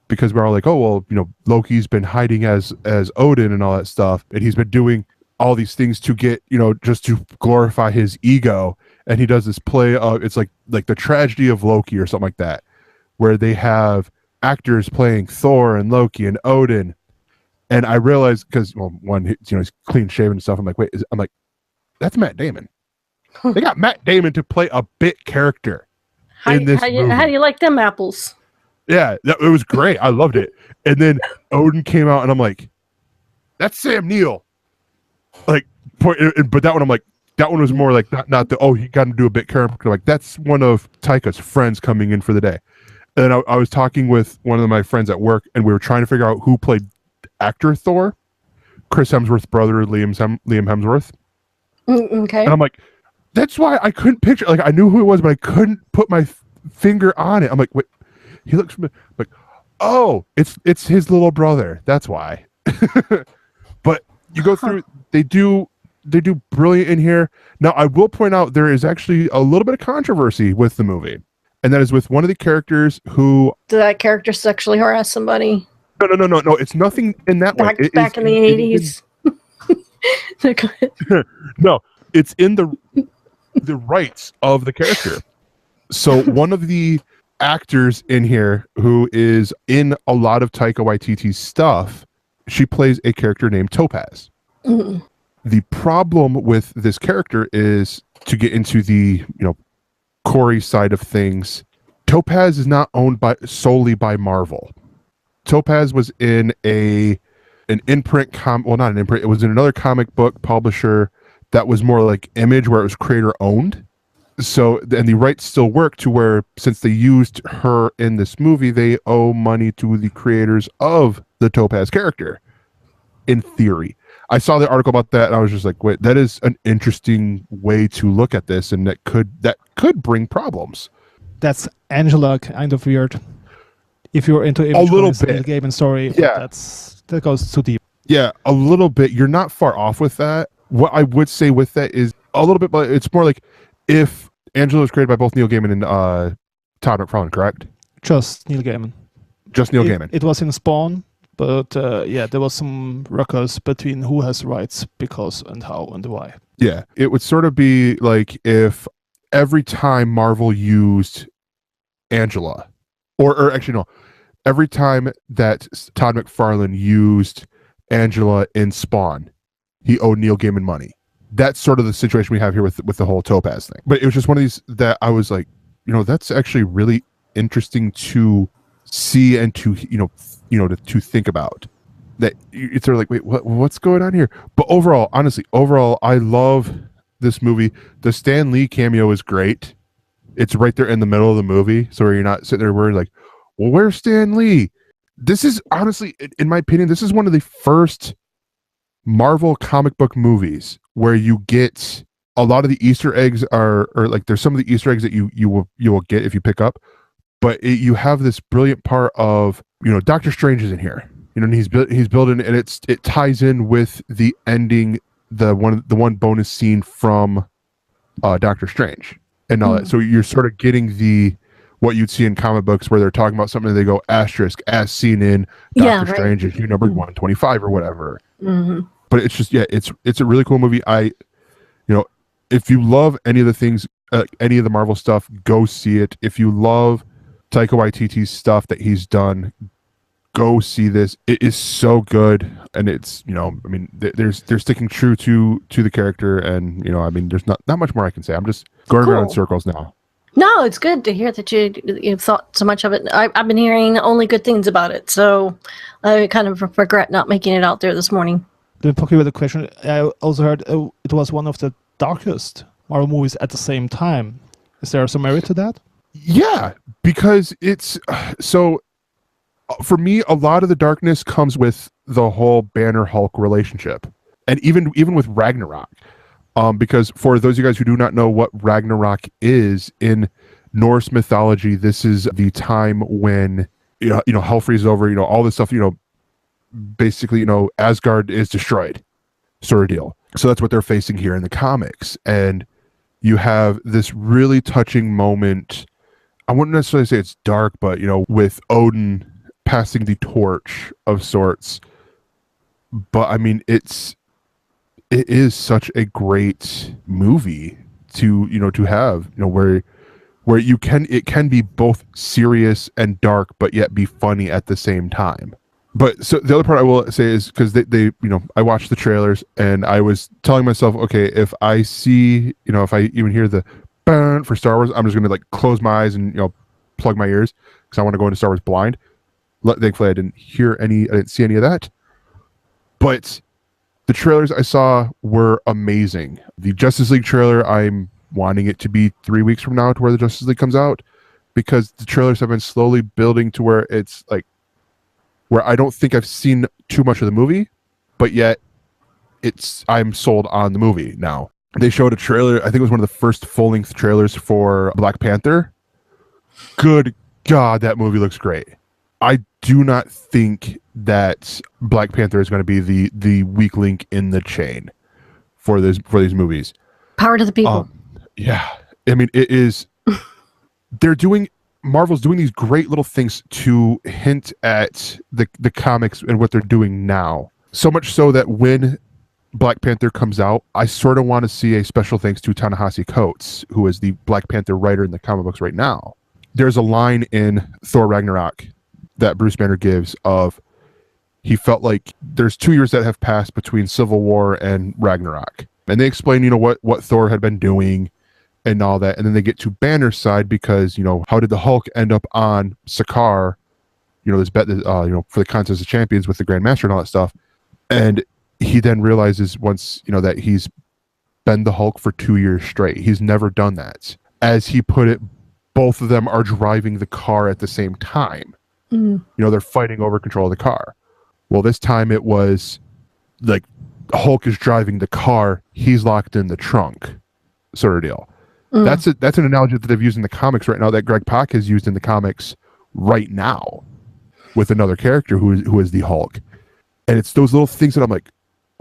Because we're all like, oh, well, Loki's been hiding as Odin and all that stuff. And he's been doing all these things to get, just to glorify his ego. And he does this play of, it's like the tragedy of Loki or something like that, where they have actors playing Thor and Loki and Odin. And I realized, because, one, he's clean shaven and stuff. I'm like, that's Matt Damon. They got Matt Damon to play a bit character in this movie. How do you like them apples? Yeah, it was great. I loved it. And then Odin came out, and I'm like, "That's Sam Neill." But that one, I'm like, that one was more like not the he got to do a bit character. Like that's one of Taika's friends coming in for the day. And I was talking with one of my friends at work, and we were trying to figure out who played actor Thor. Chris Hemsworth's brother, Liam Hemsworth. Okay. And I'm like, that's why I couldn't picture. Like I knew who it was, but I couldn't put my finger on it. I'm like, wait. He looks familiar. Like, oh, it's his little brother. That's why. But you go through. They do brilliant in here. Now, I will point out there is actually a little bit of controversy with the movie, and that is with one of the characters who. Did that character sexually harass somebody? No. It's nothing in that way. Back in the 80s. No, it's in the rights of the character. So one of the actors in here who is in a lot of Taika Waititi's stuff, she plays a character named Topaz. Mm-hmm. The problem with this character is, to get into the Corey side of things, Topaz is not owned solely by Marvel. Topaz was in an imprint not an imprint, it was in another comic book publisher that was more like Image, where it was creator owned. So, and the rights still work to where, since they used her in this movie, they owe money to the creators of the Topaz character, in theory. I saw the article about that, and I was just like, wait, that is an interesting way to look at this, and that could bring problems. That's Angela kind of weird. If you're into a little bit game and story, yeah, that goes too deep. Yeah, a little bit. You're not far off with that. What I would say with that is a little bit, but it's more like, if Angela was created by both Neil Gaiman and Todd McFarlane, correct? Just Neil Gaiman. Just Neil Gaiman. It was in Spawn, but there was some ruckus between who has rights, because, and how, and why. Yeah, it would sort of be like if every time Marvel used Angela, or actually no, every time that Todd McFarlane used Angela in Spawn, he owed Neil Gaiman money. That's sort of the situation we have here with the whole Topaz thing. But it was just one of these that I was like, that's actually really interesting to see and to to think about. That it's sort of like, wait, what's going on here? But overall, honestly, I love this movie. The Stan Lee cameo is great. It's right there in the middle of the movie, so you're not sitting there worried like, well, where's Stan Lee? This is honestly, in my opinion, this is one of the first Marvel comic book movies where you get a lot of the Easter eggs or like there's some of the Easter eggs that you will get if you pick up but you have this brilliant part of, Doctor Strange is in here, and he's building, and it ties in with the ending, the one bonus scene from Doctor Strange and all that. So you're sort of getting what you'd see in comic books where they're talking about something and they go asterisk as seen in Doctor Strange issue number 125 or whatever. But it's just, it's a really cool movie. If you love any of the things, any of the Marvel stuff, go see it. If you love Taika Waititi's stuff that he's done, go see this. It is so good, and it's they're sticking true to the character, and there's not much more I can say. I'm just going around in circles now. No, it's good to hear that you've thought so much of it. I've been hearing only good things about it, so I kind of regret not making it out there this morning. Then talking about the question, I also heard it was one of the darkest Marvel movies at the same time. Is there some merit to that? Yeah, because it's so. For me, a lot of the darkness comes with the whole Banner Hulk relationship, and even with Ragnarok. Because for those of you guys who do not know what Ragnarok is, in Norse mythology, this is the time when hell freezes over, all this stuff, basically, Asgard is destroyed, sort of deal. So that's what they're facing here in the comics, and you have this really touching moment. I wouldn't necessarily say it's dark, but with Odin passing the torch of sorts. But I mean, it is such a great movie to have, where it can be both serious and dark, but yet be funny at the same time. But so the other part I will say is, because they I watched the trailers and I was telling myself, okay, if I see, if I even hear the burn for Star Wars, I'm just gonna close my eyes and plug my ears, because I want to go into Star Wars blind. Thankfully I didn't see any of that. But the trailers I saw were amazing. The Justice League trailer, I'm wanting it to be 3 weeks from now to where the Justice League comes out, because the trailers have been slowly building to where it's where I don't think I've seen too much of the movie, but yet I'm sold on the movie now. They showed a trailer, I think it was one of the first full-length trailers for Black Panther. Good God, that movie looks great. I do not think that Black Panther is going to be the weak link in the chain for these movies. Power to the people. Yeah. I mean, it is. Marvel's doing these great little things to hint at the comics and what they're doing now. So much so that when Black Panther comes out, I sort of want to see a special thanks to Ta-Nehisi Coates, who is the Black Panther writer in the comic books right now. There's a line in Thor Ragnarok that Bruce Banner gives of, he felt like there's 2 years that have passed between Civil War and Ragnarok. And they explain, what Thor had been doing and all that. And then they get to Banner's side because, how did the Hulk end up on Sakaar? This bet, for the Contest of Champions with the Grandmaster and all that stuff. And he then realizes once, that he's been the Hulk for 2 years straight. He's never done that. As he put it, both of them are driving the car at the same time. They're fighting over control of the car. Well, this time it was like Hulk is driving the car, he's locked in the trunk, sort of deal. That's an analogy that they've used in the comics right now, that Greg Pak has used in the comics right now with another character who is the Hulk. And it's those little things that I'm like,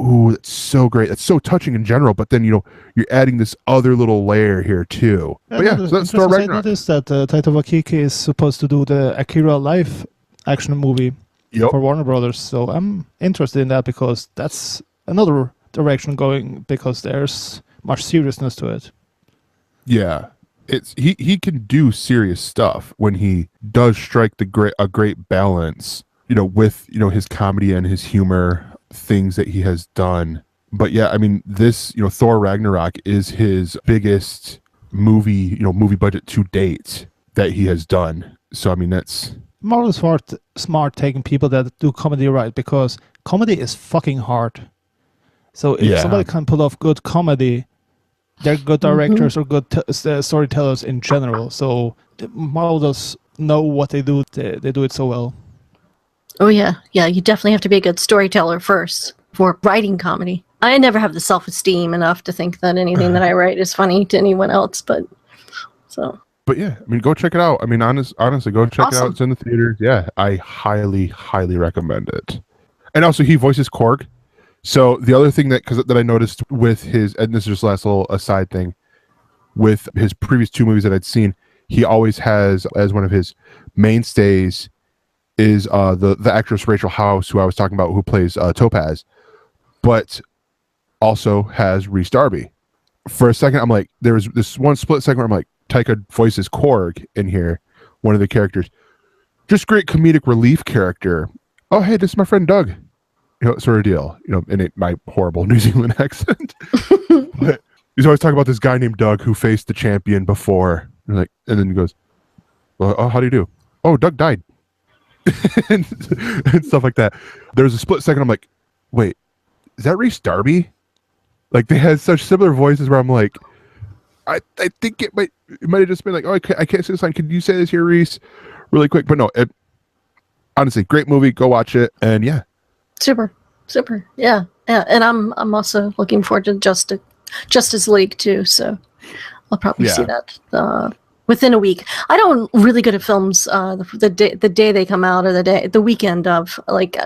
ooh, that's so great. That's so touching in general. But then, you're adding this other little layer here too. But yeah, so that's Thor Ragnarok. I noticed that Taika Waititi is supposed to do the Akira live action movie for Warner Brothers. So I'm interested in that, because that's another direction going, because there's much seriousness to it. Yeah. He can do serious stuff when he does strike a great balance, with his comedy and his humor, things that he has done. But yeah, I mean, this Thor Ragnarok is his biggest movie budget to date that he has done. So I mean, that's Marvel is smart taking people that do comedy right, because comedy is fucking hard. So if somebody can pull off good comedy, they're good directors or good storytellers in general. So Marvel does know what they do. They do it so well. Oh, yeah. Yeah, you definitely have to be a good storyteller first for writing comedy. I never have the self-esteem enough to think that anything that I write is funny to anyone else, but so... But yeah, I mean, go check it out. I mean, honestly, go check it Awesome. out. It's in the theaters. Yeah, I highly, highly recommend it. And also, he voices Korg. So the other thing that I noticed with his, and this is just last little aside thing, with his previous 2 movies that I'd seen, he always has as one of his mainstays is the actress Rachel House, who I was talking about, who plays Topaz, but also has Rhys Darby. For a second, I'm like, there was this one split second where I'm like, Taika voices Korg in here, one of the characters. Just great comedic relief character. Oh, hey, this is my friend Doug. Sort of deal. In my horrible New Zealand accent. But he's always talking about this guy named Doug who faced the champion before. And then he goes, well, oh, how do you do? Oh, Doug died. and stuff like that. There's a split second I'm like, wait, is that Rhys Darby? Like, they had such similar voices where I'm like, I think it might have just been like, oh, I can't say this line. Could you say this here, Rhys? Really quick. But no, honestly, great movie. Go watch it. And yeah. Super. Yeah. And I'm also looking forward to Justice League too. So I'll probably see that within a week. I don't really go to films the day they come out, or the weekend of, like,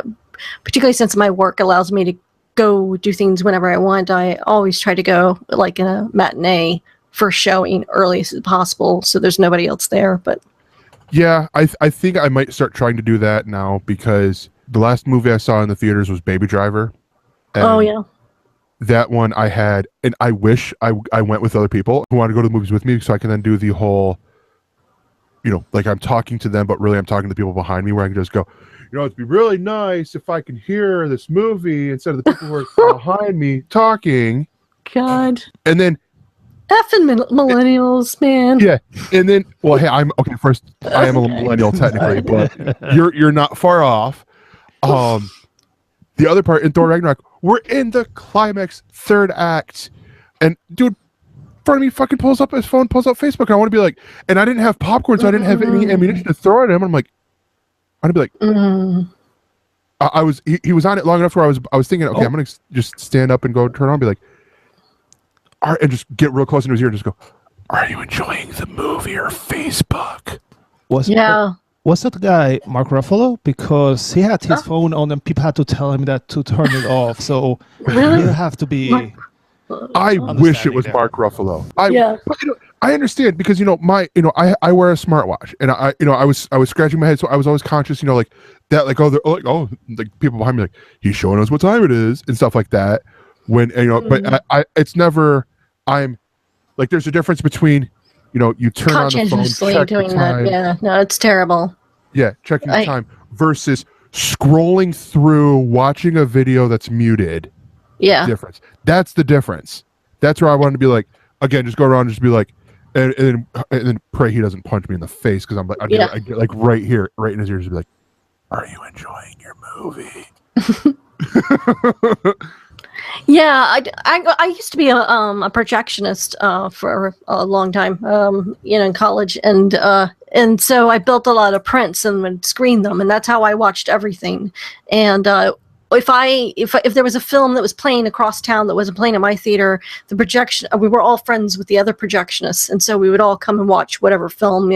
particularly since my work allows me to go do things whenever I want. I always try to go like in a matinee for showing early as possible, so there's nobody else there. But yeah, I think I might start trying to do that now, because the last movie I saw in the theaters was Baby Driver. Oh yeah, that one I had, and I wish I went with other people who want to go to the movies with me, so I can then do the whole, like I'm talking to them, but really I'm talking to the people behind me, where I can just go, it'd be really nice if I can hear this movie instead of the people who are behind me talking. God. And then effing millennials, man. Yeah, and then, well, hey, first, I am a millennial technically, but you're not far off. The other part in Thor Ragnarok, we're in the climax, 3rd act, and dude, in front of me fucking pulls up his phone, pulls up Facebook, and I want to be like, and I didn't have popcorn, so I didn't have any ammunition to throw at him. And I'd be like, he was on it long enough where I was thinking, okay, I'm gonna just stand up and go turn on, and be like, and just get real close into his ear and just go, are you enjoying the movie or Facebook? Was that guy Mark Ruffalo? Because he had his phone on and people had to tell him that to turn it off. So Really? you have to be. I wish it was there. Mark Ruffalo. But, I understand, because I wear a smartwatch, and I was scratching my head, so I was always conscious, like that, like like people behind me, like, he's showing us what time it is and stuff like that. When but I it's never, I'm like, there's a difference between you turn on the phone, check doing the time. that. Yeah, no, it's terrible. Yeah, checking the time versus scrolling through, watching a video that's muted. Yeah. Difference. That's the difference. That's where I wanted to be like, again, just go around and just be like, and then pray he doesn't punch me in the face, because I'm like, I get like right here, right in his ears, just be like, are you enjoying your movie? Yeah, I used to be a projectionist for a long time, in college, and so I built a lot of prints and would screen them, and that's how I watched everything. And if there was a film that was playing across town that wasn't playing at my theater, we were all friends with the other projectionists, and so we would all come and watch whatever film,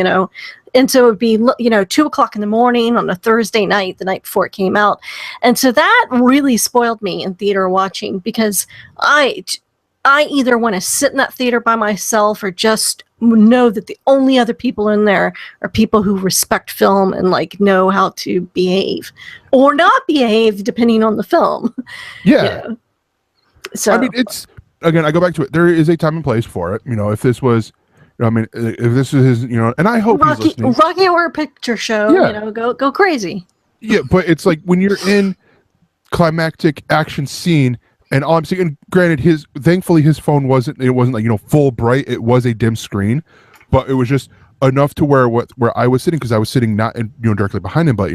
And so it would be, 2:00 in the morning on a Thursday night, the night before it came out. And so that really spoiled me in theater watching, because I either want to sit in that theater by myself, or just know that the only other people in there are people who respect film and know how to behave or not behave depending on the film. Yeah. So I mean, it's, again, I go back to it. There is a time and place for it. If this was, if this is his, and I hope he's listening. Rocky Horror Picture Show, go crazy. Yeah, but it's like when you're in climactic action scene, and all I'm saying, and granted, thankfully his phone wasn't like, full bright. It was a dim screen, but it was just enough to where I was sitting, because I was sitting not in, directly behind him, but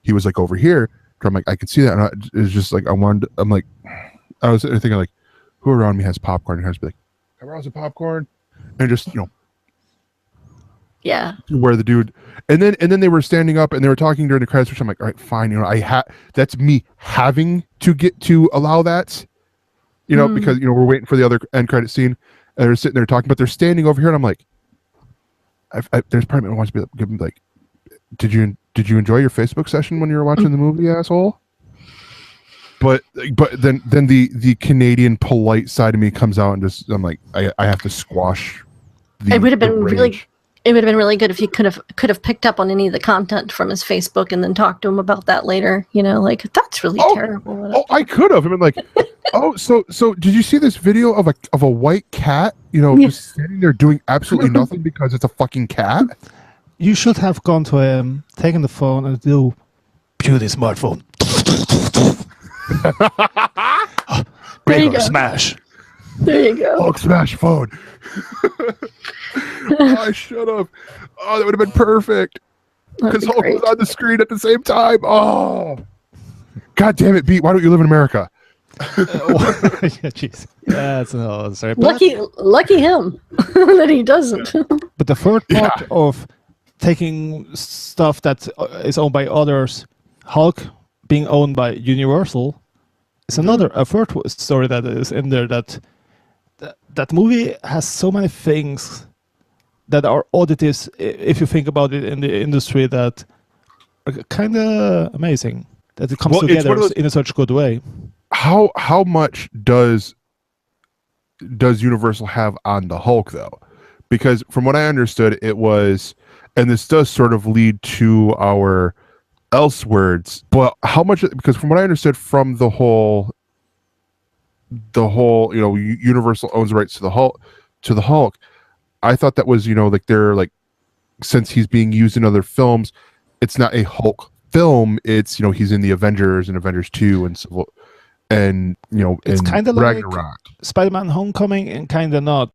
he was like over here. So I'm like, I could see that, and it was just like, I was thinking like, who around me has popcorn? And I was like, can I borrow some popcorn? And just Yeah. Where the dude, and then they were standing up and they were talking during the credits, which I'm like, all right, fine. That's me having to get to allow that, because we're waiting for the other end credit scene, and they're sitting there talking, but they're standing over here, and I'm like, there's probably wants to be like, did you enjoy your Facebook session when you were watching the movie, asshole? But then the Canadian polite side of me comes out and just I'm like I have to squash. It would have been rage. really good if you could have picked up on any of the content from his Facebook and then talked to him about that later. You know, like that's really terrible. Oh, I could have. I mean, like, so did you see this video of a white cat? You know, just standing there doing absolutely nothing because it's a fucking cat. You should have gone to him, taken the phone, and do beauty smartphone. There you go. Smash. There you go. Hulk smash phone. I should have. Oh, that would have been perfect. Because Hulk was on the screen at the same time. Oh, God damn it, Pete! Why don't you live in America? Yeah, jeez. Yeah, that's another story. Lucky him that he doesn't. But the third part of taking stuff that is owned by others, Hulk being owned by Universal, is a third story that is in there. That movie has so many things that are oddities, if you think about it in the industry, that are kind of amazing. That it comes together in such a good way. How much does Universal have on the Hulk though? Because from what I understood, it was, and this does sort of lead to our ElseWords, but how much? Because from what I understood from the whole, you know, Universal owns the rights to the Hulk. I thought that was, you know, like they're like, since he's being used in other films, it's not a Hulk film. It's, you know, he's in the Avengers and Avengers 2 and you know, it's kind of like Ragnarok. Spider-Man: Homecoming, and kind of not.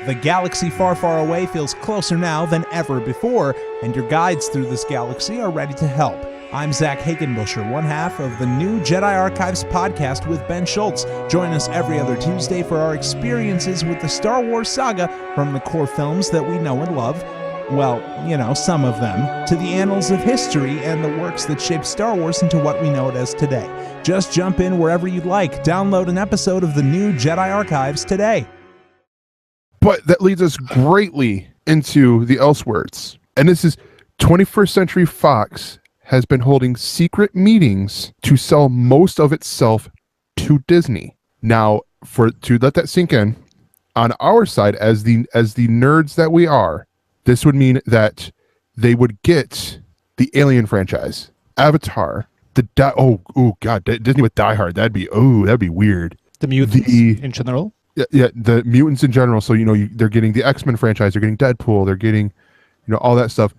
The galaxy far, far away feels closer now than ever before, and your guides through this galaxy are ready to help. I'm Zach Hagenbusher, one half of the new Jedi Archives podcast with Ben Schultz. Join us every other Tuesday for our experiences with the Star Wars saga, from the core films that we know and love, well, you know, some of them, to the annals of history and the works that shaped Star Wars into what we know it as today. Just jump in wherever you'd like. Download an episode of the new Jedi Archives today. But that leads us greatly into the ElseWords. And this is 21st Century Fox has been holding secret meetings to sell most of itself to Disney. Now, to let that sink in, on our side, as the nerds that we are, this would mean that they would get the Alien franchise, Avatar, Disney with Die Hard. That'd be weird. The mutants in general. Yeah, the mutants in general. So, you know, they're getting the X-Men franchise, they're getting Deadpool, they're getting, you know, all that stuff.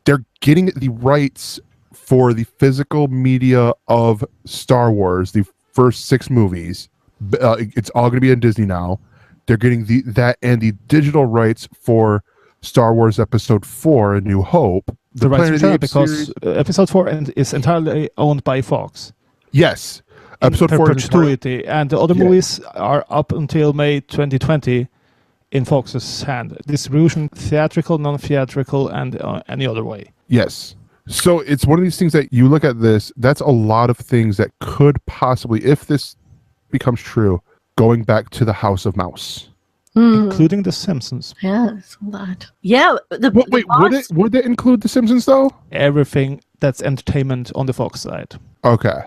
They're getting the rights for the physical media of Star Wars, the first 6 movies. It's all going to be in Disney now. They're getting that and the digital rights for Star Wars Episode 4, A New Hope. The rights are because Episode 4 is entirely owned by Fox. Yes. Episode 4 perpetuity, and the other movies are up until May 2020 in Fox's hand. Distribution, theatrical, non-theatrical, and any other way. Yes. So it's one of these things that you look at this, that's a lot of things that could possibly, if this becomes true, going back to the House of Mouse. Including The Simpsons. Yeah, that's a lot. Yeah. Would it include The Simpsons though? Everything that's entertainment on the Fox side. Okay.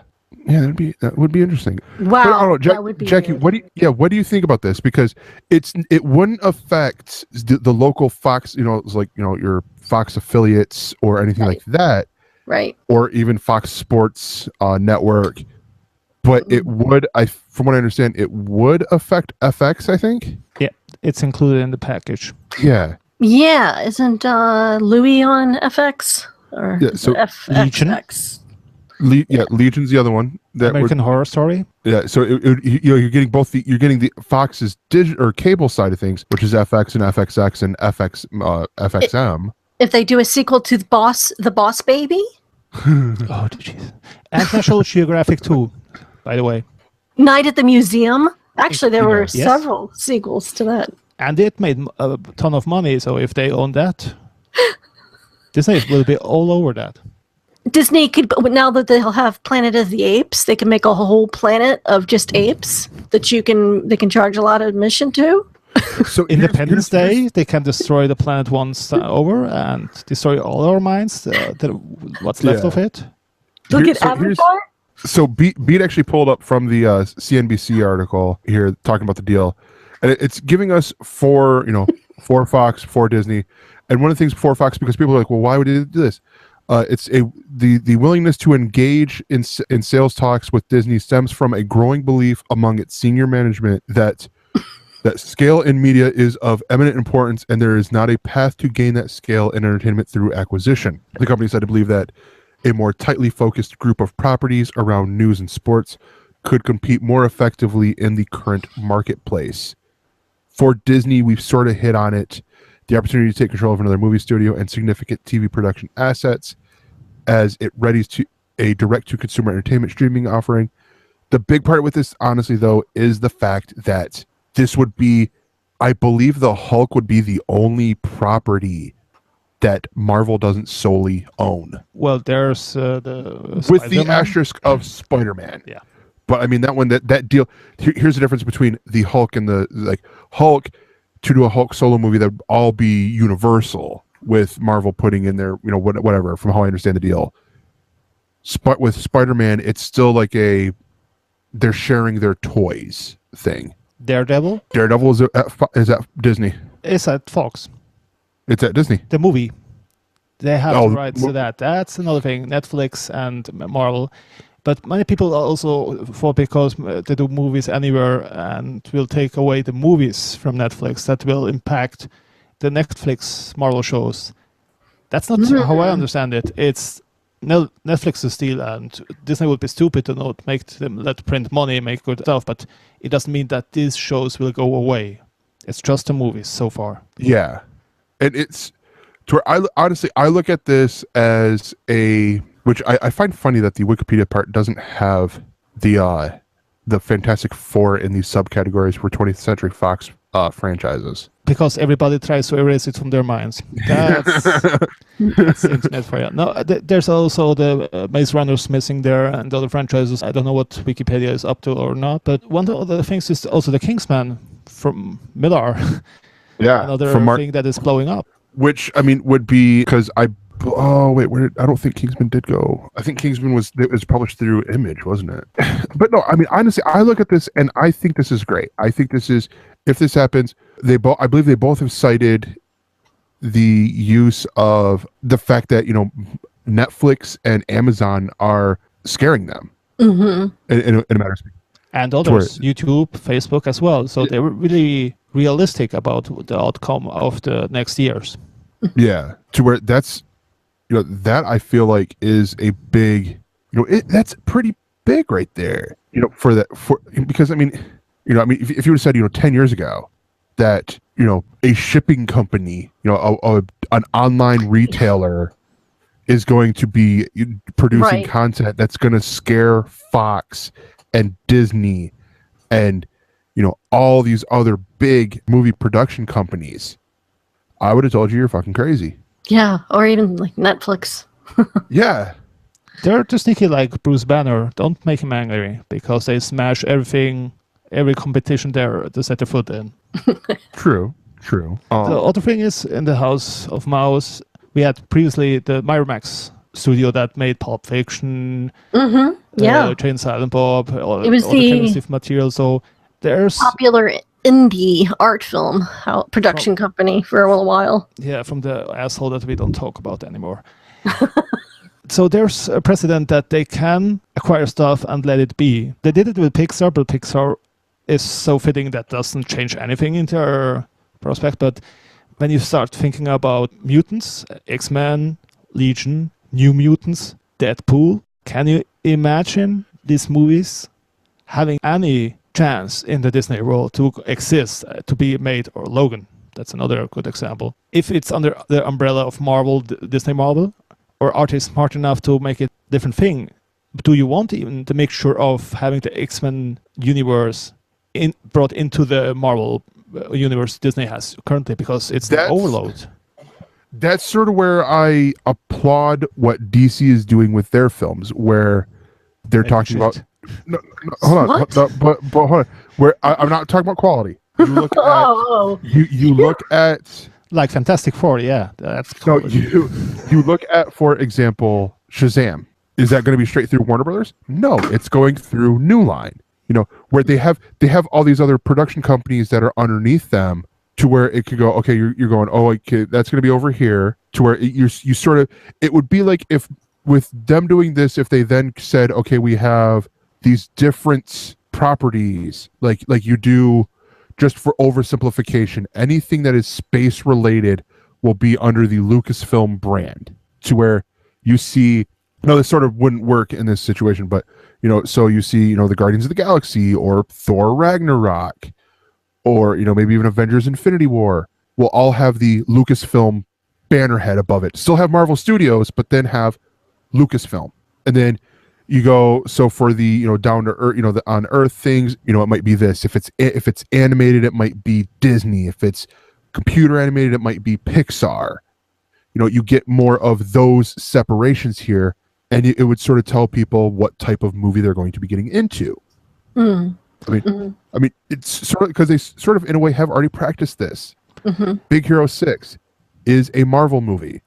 Yeah, that would be interesting. Wow, but I don't know, that would be Jackie. weird. What do you think about this? Because it wouldn't affect the local Fox. You know, it's like, you know, your Fox affiliates or anything like that, right? Or even Fox Sports Network. But it would, from what I understand, it would affect FX. I think. Yeah, it's included in the package. Yeah. Yeah, isn't Louis on FX or FX? Legion's the other one. American Horror Story. Yeah, so you're getting both. You're getting the Fox's digital or cable side of things, which is FX and FXX and FXM. If they do a sequel to the Boss Baby. Oh, jeez. And National Geographic too, by the way. Night at the Museum. Actually, there were several sequels to that. And it made a ton of money. So if they own that, Disney will be all over that. Disney could, now that they'll have Planet of the Apes, they can make a whole planet of just apes that they can charge a lot of admission to. So Independence Day, they can destroy the planet once over and destroy all our minds. What's left of it? Look at Avatar. So Beat actually pulled up from the CNBC article here talking about the deal, and it's giving us for Fox, for Disney, and one of the things for Fox, because people are like, well, why would they do this? It's the willingness to engage in sales talks with Disney stems from a growing belief among its senior management that scale in media is of eminent importance, and there is not a path to gain that scale in entertainment through acquisition. The company said to believe that a more tightly focused group of properties around news and sports could compete more effectively in the current marketplace. For Disney, we've sort of hit on it. The opportunity to take control of another movie studio and significant TV production assets as it readies to a direct-to-consumer entertainment streaming offering. The big part with this, honestly, though, is the fact that this would be, I believe the Hulk would be the only property that Marvel doesn't solely own. Well, there's the with Spider-Man. the asterisk of Spider-Man. Yeah. But I mean, that deal, here's the difference between the Hulk and the Hulk. To do a Hulk solo movie, that would all be Universal, with Marvel putting in their, whatever, from how I understand the deal. With Spider-Man, it's still like they're sharing their toys thing. Daredevil is at Disney. is at Fox. It's at Disney. The movie. They have the rights to that. That's another thing. Netflix and Marvel. But many people also thought because they do movies anywhere and will take away the movies from Netflix, that will impact the Netflix Marvel shows. That's not how I understand it. It's Netflix's deal, and Disney would be stupid to not make them let print money, make good stuff, but it doesn't mean that these shows will go away. It's just the movies so far. Yeah. And it's to where I look at this as which I find funny that the Wikipedia part doesn't have the Fantastic Four in these subcategories for 20th Century Fox franchises. Because everybody tries to erase it from their minds. That's internet for you. No, there's also the Maze Runners missing there and other franchises. I don't know what Wikipedia is up to or not, but one of the things is also the Kingsman from Millar. Yeah, another thing that is blowing up. Which, I mean, would be because I don't think Kingsman did go. I think Kingsman was published through Image, wasn't it? But no, I mean, honestly, I look at this and I think this is great. I think this is, if this happens, I believe they both have cited the use of the fact that, Netflix and Amazon are scaring them in a matter of speaking. And others, YouTube, Facebook as well. So they were really realistic about the outcome of the next years. Yeah, to where that's, that I feel like is a big, that's pretty big right there. Because I mean, if you would have said, 10 years ago that, a shipping company, an online retailer is going to be producing content that's going to scare Fox and Disney and, all these other big movie production companies, I would have told you you're fucking crazy. Yeah, or even like Netflix. Yeah. They're too sneaky like Bruce Banner. Don't make him angry because they smash everything, every competition there to set their foot in. True. The other thing is in the House of Mouse, we had previously the Miramax studio that made Pulp Fiction, Jane Silent Bob, it was the material. So there's popular indie art film production company for a little while. Yeah, from the asshole that we don't talk about anymore. So there's a precedent that they can acquire stuff and let it be. They did it with Pixar, but Pixar is so fitting that doesn't change anything in their prospect. But when you start thinking about mutants, X-Men, Legion, New Mutants, Deadpool, can you imagine these movies having any chance in the Disney world to exist, to be made, or Logan? That's another good example. If it's under the umbrella of Marvel, Disney Marvel, or are they smart enough to make it a different thing? Do you want even the mixture of having the X-Men universe brought into the Marvel universe Disney has currently, because it's the overload? That's sort of where I applaud what DC is doing with their films, where they're talking about. No, hold on. But hold on. Where I'm not talking about quality. You look at Oh, you look at Like Fantastic Four, yeah. That's no cool. you look at, for example, Shazam. Is that going to be straight through Warner Brothers? No, it's going through New Line. Where they have all these other production companies that are underneath them, to where it could go, okay, you're going, oh, okay, that's going to be over here, to where you sort of, it would be like if with them doing this, if they then said, okay, we have these different properties, like you do, just for oversimplification, anything that is space related will be under the Lucasfilm brand, to where you see, no, this sort of wouldn't work in this situation, but so you see, the Guardians of the Galaxy or Thor Ragnarok, or maybe even Avengers Infinity War will all have the Lucasfilm bannerhead above it. Still have Marvel Studios, but then have Lucasfilm. And then you go, so for the down to earth, the on earth things, it might be this. If it's animated, it might be Disney. If it's computer animated, it might be Pixar. You get more of those separations here, and it would sort of tell people what type of movie they're going to be getting into. I mean, it's sort of because they sort of in a way have already practiced this. Big Hero 6 is a Marvel movie.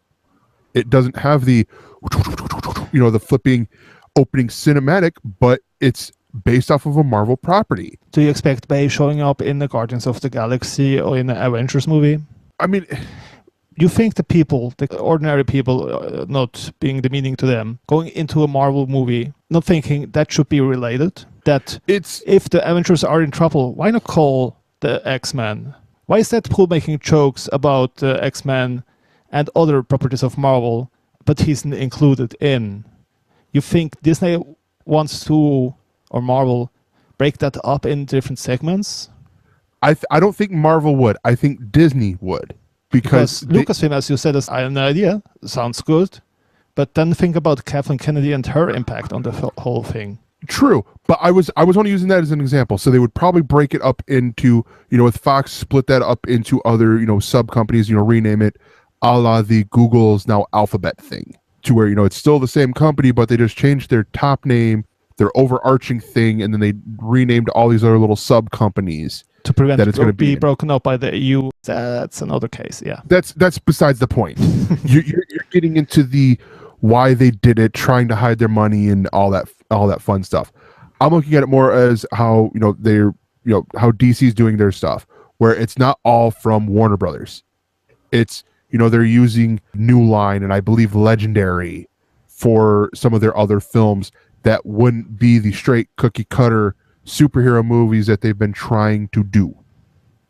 It doesn't have the the flipping opening cinematic, but it's based off of a Marvel property. Do you expect Bay showing up in the Guardians of the Galaxy or in the Avengers movie? I mean, You think the ordinary people, not being demeaning to them, going into a Marvel movie, not thinking that should be related? That if the Avengers are in trouble, why not call the X-Men? Why is Deadpool making jokes about the X-Men and other properties of Marvel, but he's included in? You think Disney wants to, or Marvel, break that up in different segments? I don't think Marvel would. I think Disney would. Because Lucasfilm, as you said, I have no idea. Sounds good. But then think about Kathleen Kennedy and her impact on the whole thing. True, but I was only using that as an example. So they would probably break it up into, with Fox, split that up into other, sub companies, rename it a la the Google's now Alphabet thing, to where, it's still the same company, but they just changed their top name, their overarching thing, and then they renamed all these other little sub companies to prevent that it's going to be broken up by the EU. That's another case. Yeah, that's besides the point. you're getting into the why they did it, trying to hide their money and all that fun stuff. I'm looking at it more as how they're how DC's doing their stuff, where it's not all from Warner Brothers. It's they're using New Line and I believe Legendary for some of their other films that wouldn't be the straight cookie cutter superhero movies that they've been trying to do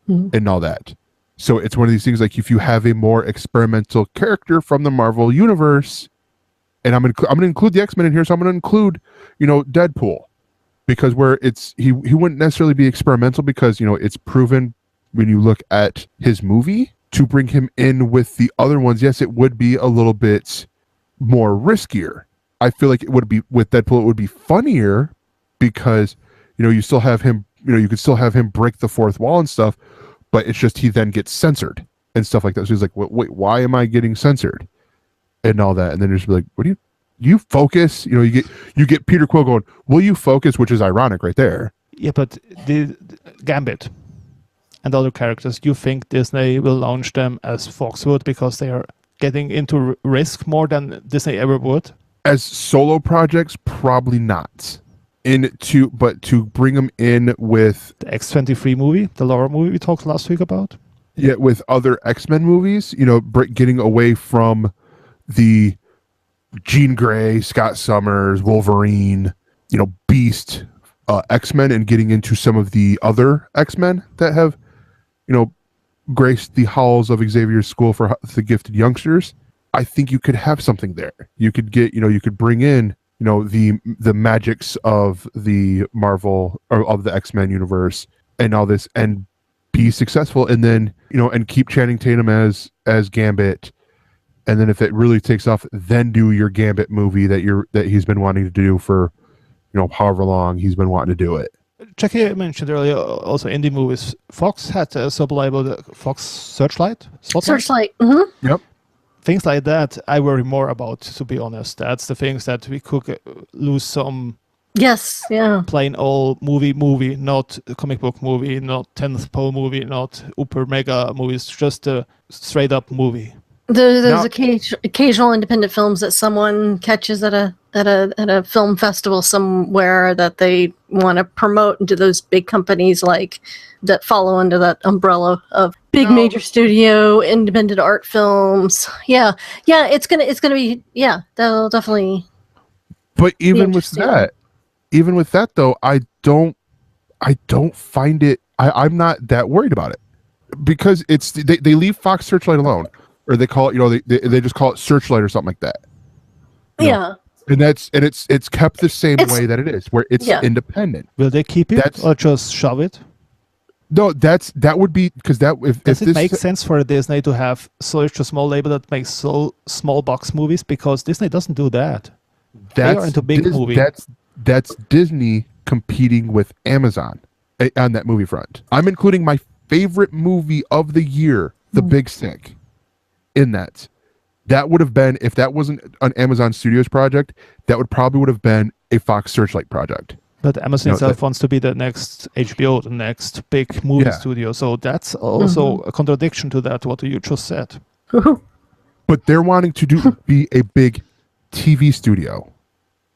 and all that. So it's one of these things, like if you have a more experimental character from the Marvel universe, and I'm gonna include the X-Men in here, so I'm gonna include Deadpool, because where he wouldn't necessarily be experimental, because it's proven when you look at his movie to bring him in with the other ones. Yes, it would be a little bit more riskier. I feel like it would be with Deadpool, it would be funnier because you still have him, you could still have him break the fourth wall and stuff, but it's just he then gets censored and stuff like that. So he's like, wait, why am I getting censored? And all that. And then just be like, what do you focus? You get Peter Quill going, will you focus? Which is ironic right there. Yeah, but the Gambit and other characters, you think Disney will launch them as Fox would because they are getting into risk more than Disney ever would? As solo projects, probably not. But to bring them in with the X-23 movie, the Laura movie we talked last week about. Yeah, with other X-Men movies, getting away from the Jean Grey, Scott Summers, Wolverine, Beast, X-Men, and getting into some of the other X-Men that have, graced the halls of Xavier's School for the Gifted Youngsters. I think you could have something there. You could get, you could bring in, the magics of the Marvel or of the X-Men universe and all this, and be successful, and then and keep Channing Tatum as Gambit, and then if it really takes off, then do your Gambit movie that he's been wanting to do for however long he's been wanting to do it. Jackie mentioned earlier also indie movies. Fox had a sub-label, Fox Searchlight. Searchlight. Mm-hmm. Yep. Things like that I worry more about, to be honest. That's the things that we could lose some Yes, yeah. Plain old movie, not a comic book movie, not 10th Poe movie, not Uber Mega movies, just a straight up movie. There's Now- occasional independent films that someone catches at a film festival somewhere that they want to promote into those big companies like that follow under that umbrella of big major studio independent art films. Yeah, it's gonna be they'll definitely. But even with that though, I don't find it. I'm not that worried about it because they leave Fox Searchlight alone, or they call it they just call it Searchlight or something like that. Yeah. And it's kept the same way that it is, where it's independent. Will they keep it or just shove it? No, that would be because Does it make sense for Disney to have such a small label that makes so small box movies? Because Disney doesn't do that. They are into big movies. That's Disney competing with Amazon on that movie front. I'm including my favorite movie of the year, The Big Sick, in that. That would have been, if that wasn't an Amazon Studios project, that would have been a Fox Searchlight project. But Amazon itself wants to be the next HBO, the next big movie studio. So that's also a contradiction to that, what you just said. But they're wanting to be a big TV studio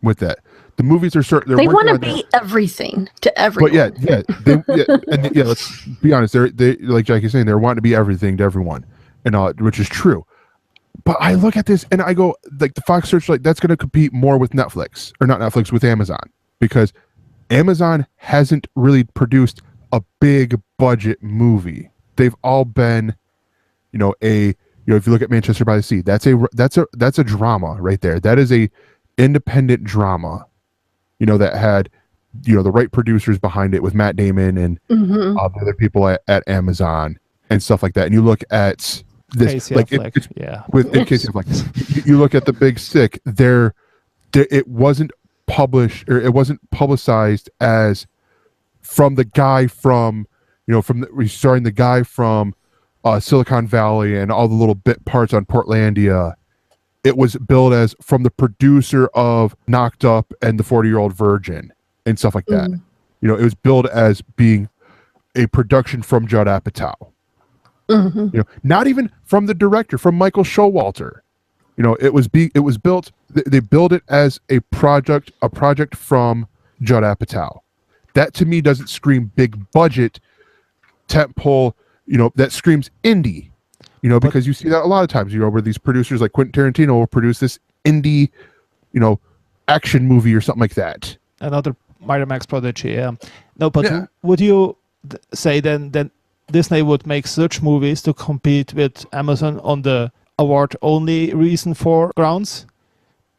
with that. The movies are certain. They want to be everything to everyone. But let's be honest. They like Jackie's saying, they're wanting to be everything to everyone, and all, which is true. But I look at this and I go, like, the Fox Searchlight, that's going to compete more with Netflix, or not Netflix, with Amazon, because Amazon hasn't really produced a big budget movie. They've all been, if you look at Manchester by the Sea, that's a drama right there. That is a independent drama, that had, the right producers behind it with Matt Damon and other people at Amazon and stuff like that. And you look at this, Casey like Affleck, with Casey Affleck, you look at The Big Sick. It wasn't published, or it wasn't publicized as from the guy from starring the guy from Silicon Valley and all the little bit parts on Portlandia. It was billed as from the producer of Knocked Up and The 40-Year-Old Virgin and stuff like that. It was billed as being a production from Judd Apatow. Not even from the director, from Michael Showalter. It was built. They built it as a project from Judd Apatow. That to me doesn't scream big budget, tentpole. That screams indie. Because you see that a lot of times. Where these producers like Quentin Tarantino will produce this indie, action movie or something like that. Another Miramax prodigy. Yeah. No, but would you say then Disney would make such movies to compete with Amazon on the award-only reason for grounds?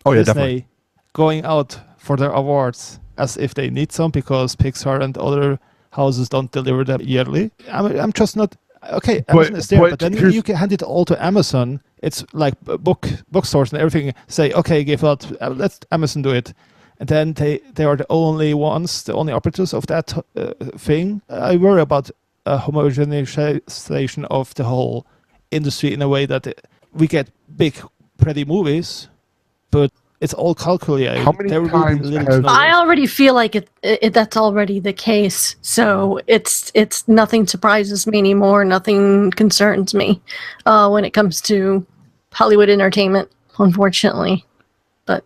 Oh yeah, Disney definitely. Going out for their awards as if they need some because Pixar and other houses don't deliver them yearly. I'm just not okay. Amazon is there, but then you can hand it all to Amazon. It's like bookstores and everything. Say okay, give out. Let Amazon do it, and then they are the only ones, the only operators of that thing. I worry about a homogenization of the whole industry in a way that we get big, pretty movies, but it's all calculated. How many times I already feel like that's already the case. So it's nothing surprises me anymore. Nothing concerns me when it comes to Hollywood entertainment, unfortunately. But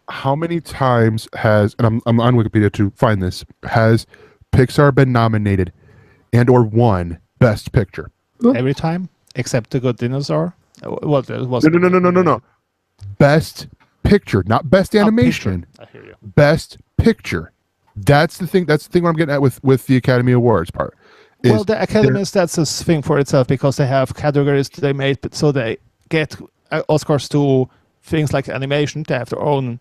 how many times has, and I'm on Wikipedia to find this, has Pixar been nominated and or won Best Picture? Every time, except The Good Dinosaur. Well, it was No. Best Picture, not Best Animation. I hear you. Best Picture. That's the thing. That's the thing what I'm getting at with the Academy Awards part. Well, the Academy that's a thing for itself because they have categories they made, but so they get Oscars to things like animation. They have their own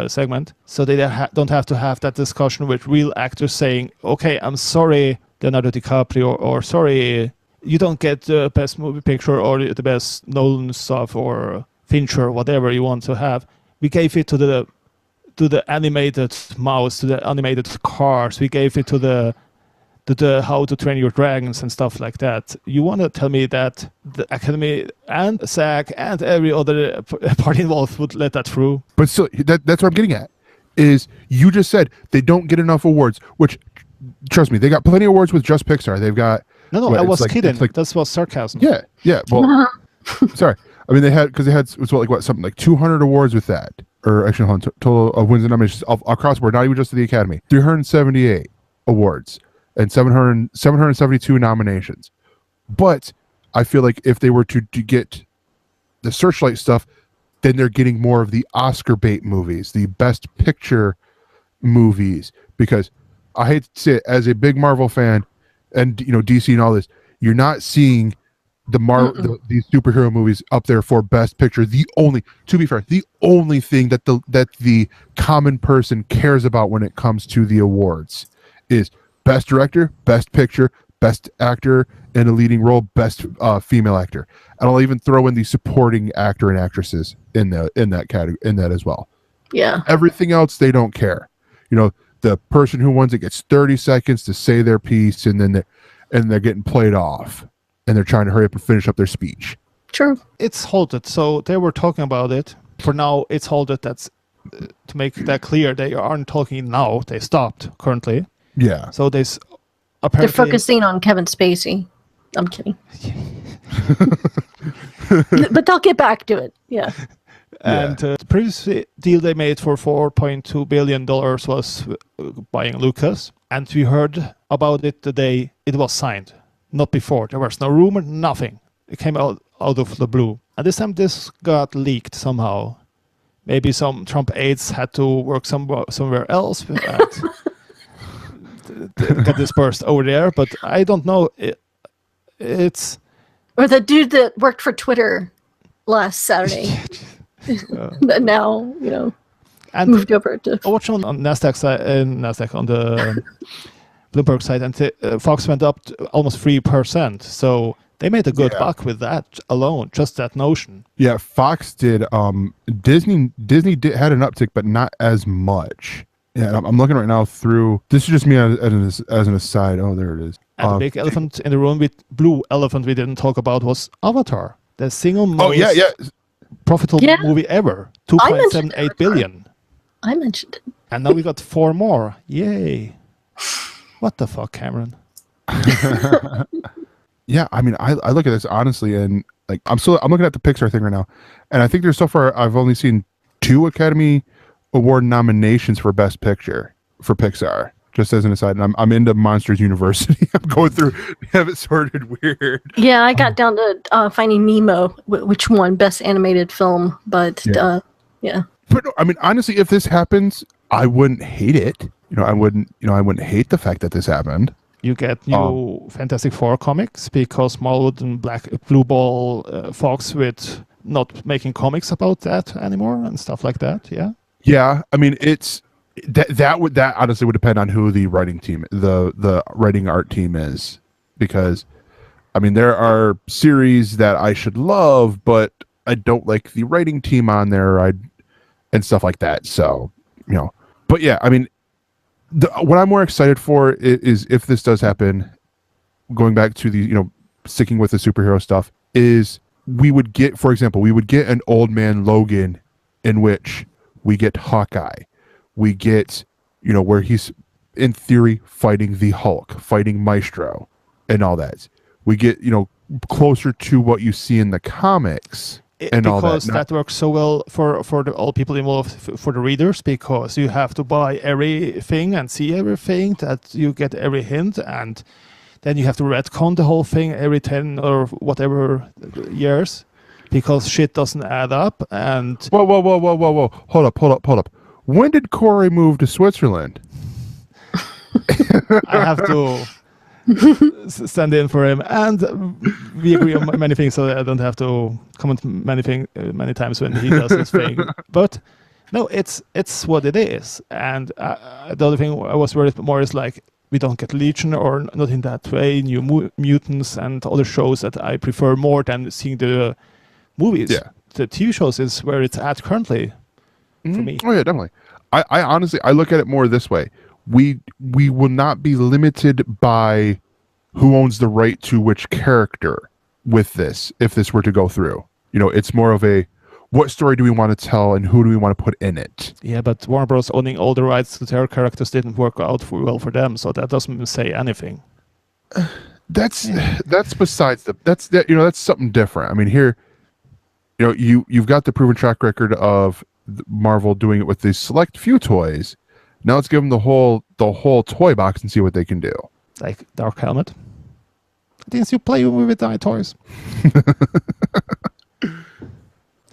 segment, so they don't have to have that discussion with real actors saying, "Okay, I'm sorry, Leonardo DiCaprio," or "Sorry, you don't get the best movie picture or the best Nolan stuff or Fincher, whatever you want to have. We gave it to the animated mouse, to the animated cars. We gave it to the How to Train Your Dragons and stuff like that." You want to tell me that the Academy and SAG and every other party involved would let that through? But still, that's what I'm getting at. is you just said they don't get enough awards, which, trust me, they got plenty of awards with just Pixar. They've got No, I was kidding. That was sarcasm. Yeah. Well, sorry. I mean, they had something like 200 awards with that, or actually, hold on, total of wins and nominations across the board, not even just to the Academy. 378 awards and 772 nominations. But I feel like if they were to get the Searchlight stuff, then they're getting more of the Oscar bait movies, the Best Picture movies, because I hate to say it, as a big Marvel fan, and DC and all this, you're not seeing these superhero movies up there for Best Picture. To be fair, the only thing that the common person cares about when it comes to the awards is Best Director, Best Picture, Best Actor in a leading role, Best Female Actor, and I'll even throw in the supporting actor and actresses in that category, in that as well. Yeah. Everything else they don't care. The person who wins it gets 30 seconds to say their piece, and then they're getting played off, and they're trying to hurry up and finish up their speech. True. It's halted. So they were talking about it. For now, it's halted. That's to make that clear. They aren't talking now. They stopped currently. Yeah. So They're focusing on Kevin Spacey. I'm kidding. But they'll get back to it. Yeah. And the previous deal they made for $4.2 billion was buying Lucas. And we heard about it the day it was signed, not before. There was no rumor, nothing. It came out of the blue. And this time this got leaked somehow. Maybe some Trump aides had to work somewhere else and got dispersed over there. But I don't know. It's... Or the dude that worked for Twitter last Saturday. Now, and moved over to... I watched on NASDAQ on the Bloomberg side, and Fox went up to almost 3%. So they made a good buck with that alone, just that notion. Yeah, Fox did. Disney had an uptick, but not as much. Yeah, I'm looking right now through. This is just me as an aside. Oh, there it is. And the big elephant in the room, blue elephant we didn't talk about, was Avatar. The single most profitable movie ever. $2.78 billion. I mentioned it. And now we got 4 more. Yay. What the fuck, Cameron? Yeah, I mean, I look at this honestly, and like I'm looking at the Pixar thing right now, and I think there's so far I've only seen 2 Academy Award nominations for Best Picture for Pixar. Just as an aside, and I'm into Monsters University. I'm going through, have it sorted weird. Yeah, I got down to Finding Nemo, which won Best Animated Film, but yeah. But no, I mean, honestly, if this happens, I wouldn't hate it. I wouldn't hate the fact that this happened. You get new Fantastic Four comics because Smallwood and Blue Ball Fox with not making comics about that anymore and stuff like that. Yeah. Yeah, I mean, it's. That honestly would depend on who the writing team, the writing art team is, because I mean there are series that I should love, but I don't like the writing team on there, and stuff like that. So but yeah, I mean, what I'm more excited for is if this does happen. Going back to the sticking with the superhero stuff, is we would get, for example, an Old Man Logan, in which we get Hawkeye. We get, where he's, in theory, fighting the Hulk, fighting Maestro, and all that. We get, closer to what you see in the comics and all that. Because that works so well for all people involved, for the readers, because you have to buy everything and see everything, that you get every hint, and then you have to retcon the whole thing every 10 or whatever years, because shit doesn't add up. And Whoa. Hold up. When did Corey move to Switzerland? I have to stand in for him, and we agree on many things, so I don't have to comment many times when he does his thing. But no, it's what it is. And the other thing I was worried more is like we don't get Legion, or not in that way, New Mutants and other shows that I prefer more than seeing the movies. Yeah. The TV shows is where it's at currently. For me. Oh yeah, definitely. I honestly look at it more this way. We will not be limited by who owns the right to which character with this, if this were to go through. It's more of a, what story do we want to tell and who do we want to put in it? Yeah, but Warner Bros. Owning all the rights to their characters didn't work out well for them, so that doesn't say anything. That's besides that's something different. I mean, here, you've got the proven track record of Marvel doing it with these select few toys. Now let's give them the whole toy box and see what they can do. Like Dark Helmet. Didn't you play with my toys?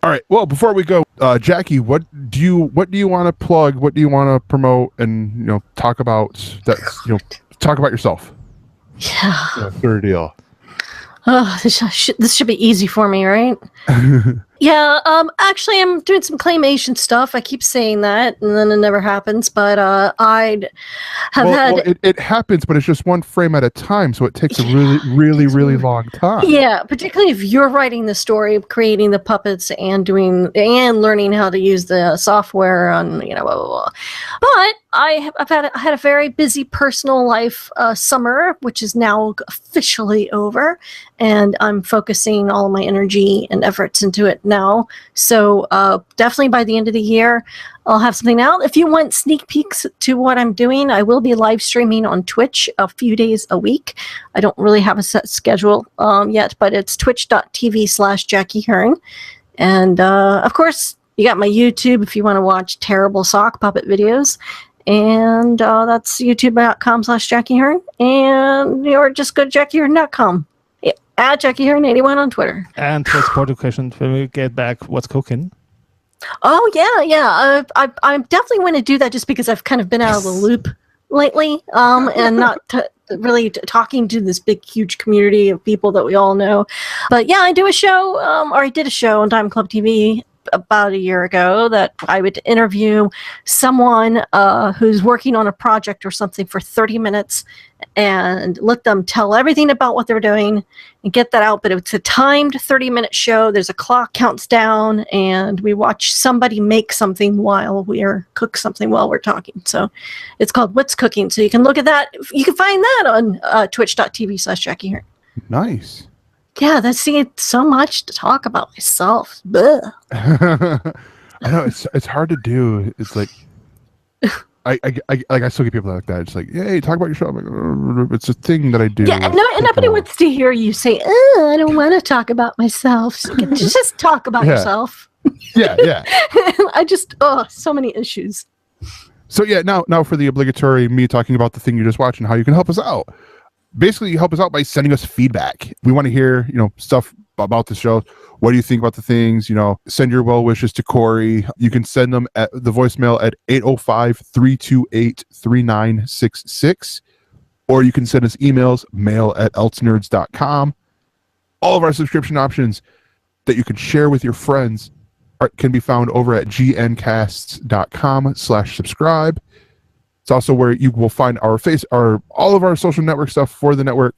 All right. Well, before we go, Jackie, what do you want to plug? What do you want to promote? And talk about that. Talk about yourself. Yeah. Third deal. Oh, this should be easy for me, right? Yeah, actually, I'm doing some claymation stuff. I keep saying that, and then it never happens. But it happens, but it's just one frame at a time, so it takes a really long time. Yeah, particularly if you're writing the story, creating the puppets, and learning how to use the software, and blah, blah, blah. But I had a very busy personal life summer, which is now officially over, and I'm focusing all my energy and efforts into it now. So definitely by the end of the year, I'll have something out. If you want sneak peeks to what I'm doing, I will be live streaming on Twitch a few days a week. I don't really have a set schedule yet, but it's twitch.tv/Jackie Hern. And of course, you got my YouTube if you want to watch terrible sock puppet videos. And that's youtube.com/Jackie Hern. Or just go to JackieHern.com. At Jackie Hern81 on Twitter. And for sport education, when we get back, what's cooking? Oh, yeah. I definitely want to do that just because I've kind of been out of the loop lately and not really talking to this big, huge community of people that we all know. But yeah, I do a show, or I did a show on Diamond Club TV about a year ago that I would interview someone who's working on a project or something for 30 minutes and let them tell everything about what they're doing and get that out. But it's a timed 30-minute show. There's a clock counts down, and we watch somebody make something cook something while we're talking. So it's called What's Cooking. So you can look at that. You can find that on twitch.tv/Jackie Hern. Nice. Yeah, that's so much to talk about myself. Bleh. I know it's hard to do. It's like I still get people like that. It's like, hey, talk about your show. I'm like, it's a thing that I do. Yeah, nobody wants to hear you say, I don't want to talk about myself. Just talk about yourself. Yeah. I just so many issues. So yeah, now for the obligatory me talking about the thing you just watched and how you can help us out. Basically, you help us out by sending us feedback. We want to hear, stuff about the show. What do you think about the things? Send your well wishes to Corey. You can send them at the voicemail at 805-328-3966. Or you can send us emails, mail@ElseNerds.com. All of our subscription options that you can share with your friends can be found over at gncasts.com/subscribe. It's also where you will find all of our social network stuff for the network.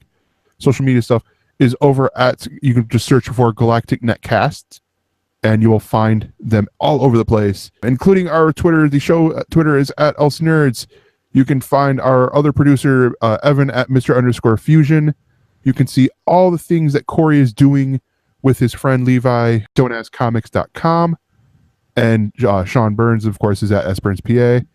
Social media stuff is over at, you can just search for Galactic Netcasts, and you will find them all over the place, including our Twitter. The show Twitter is at ElseNerds. You can find our other producer, Evan, at Mr_Fusion. You can see all the things that Corey is doing with his friend Levi, don'taskcomics.com. And Sean Burns, of course, is at SBurnsPA.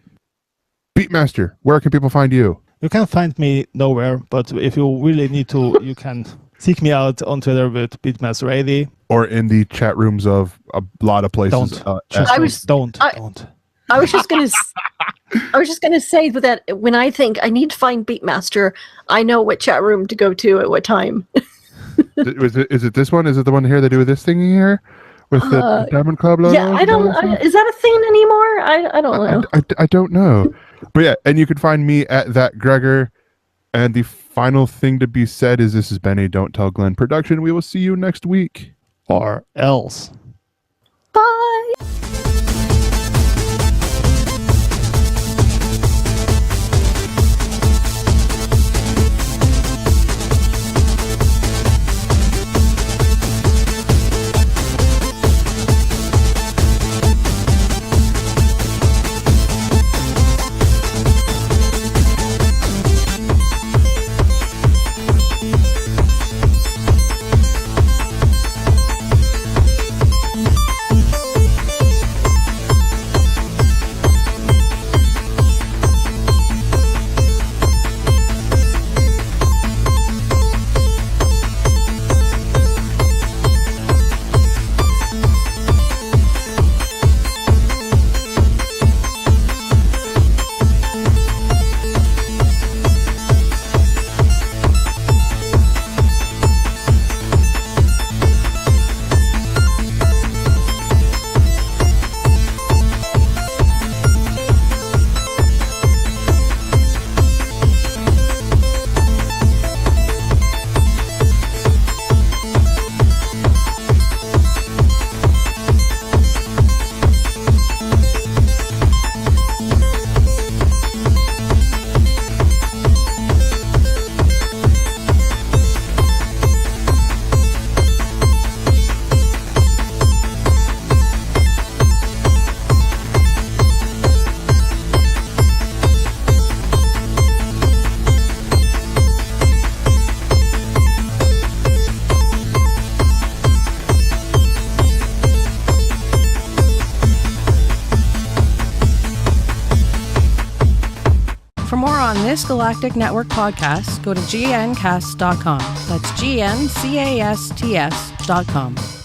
Beatmaster, where can people find you? You can find me nowhere, but if you really need to, you can seek me out on Twitter with Beatmaster80. Or in the chat rooms of a lot of places. Don't. Don't. I was just gonna say that when I think I need to find Beatmaster, I know what chat room to go to at what time. Is it this one? Is it the one here they do this thing here? With the Diamond Club logo? Yeah, is that a thing anymore? I don't know. I don't know. But yeah, and you can find me at that Gregor. And the final thing to be said is this has been a Don't Tell Glenn production. We will see you next week. Or else. Bye. For more on this Galactic Network podcast, go to gncast.com. That's GNCASTS.com.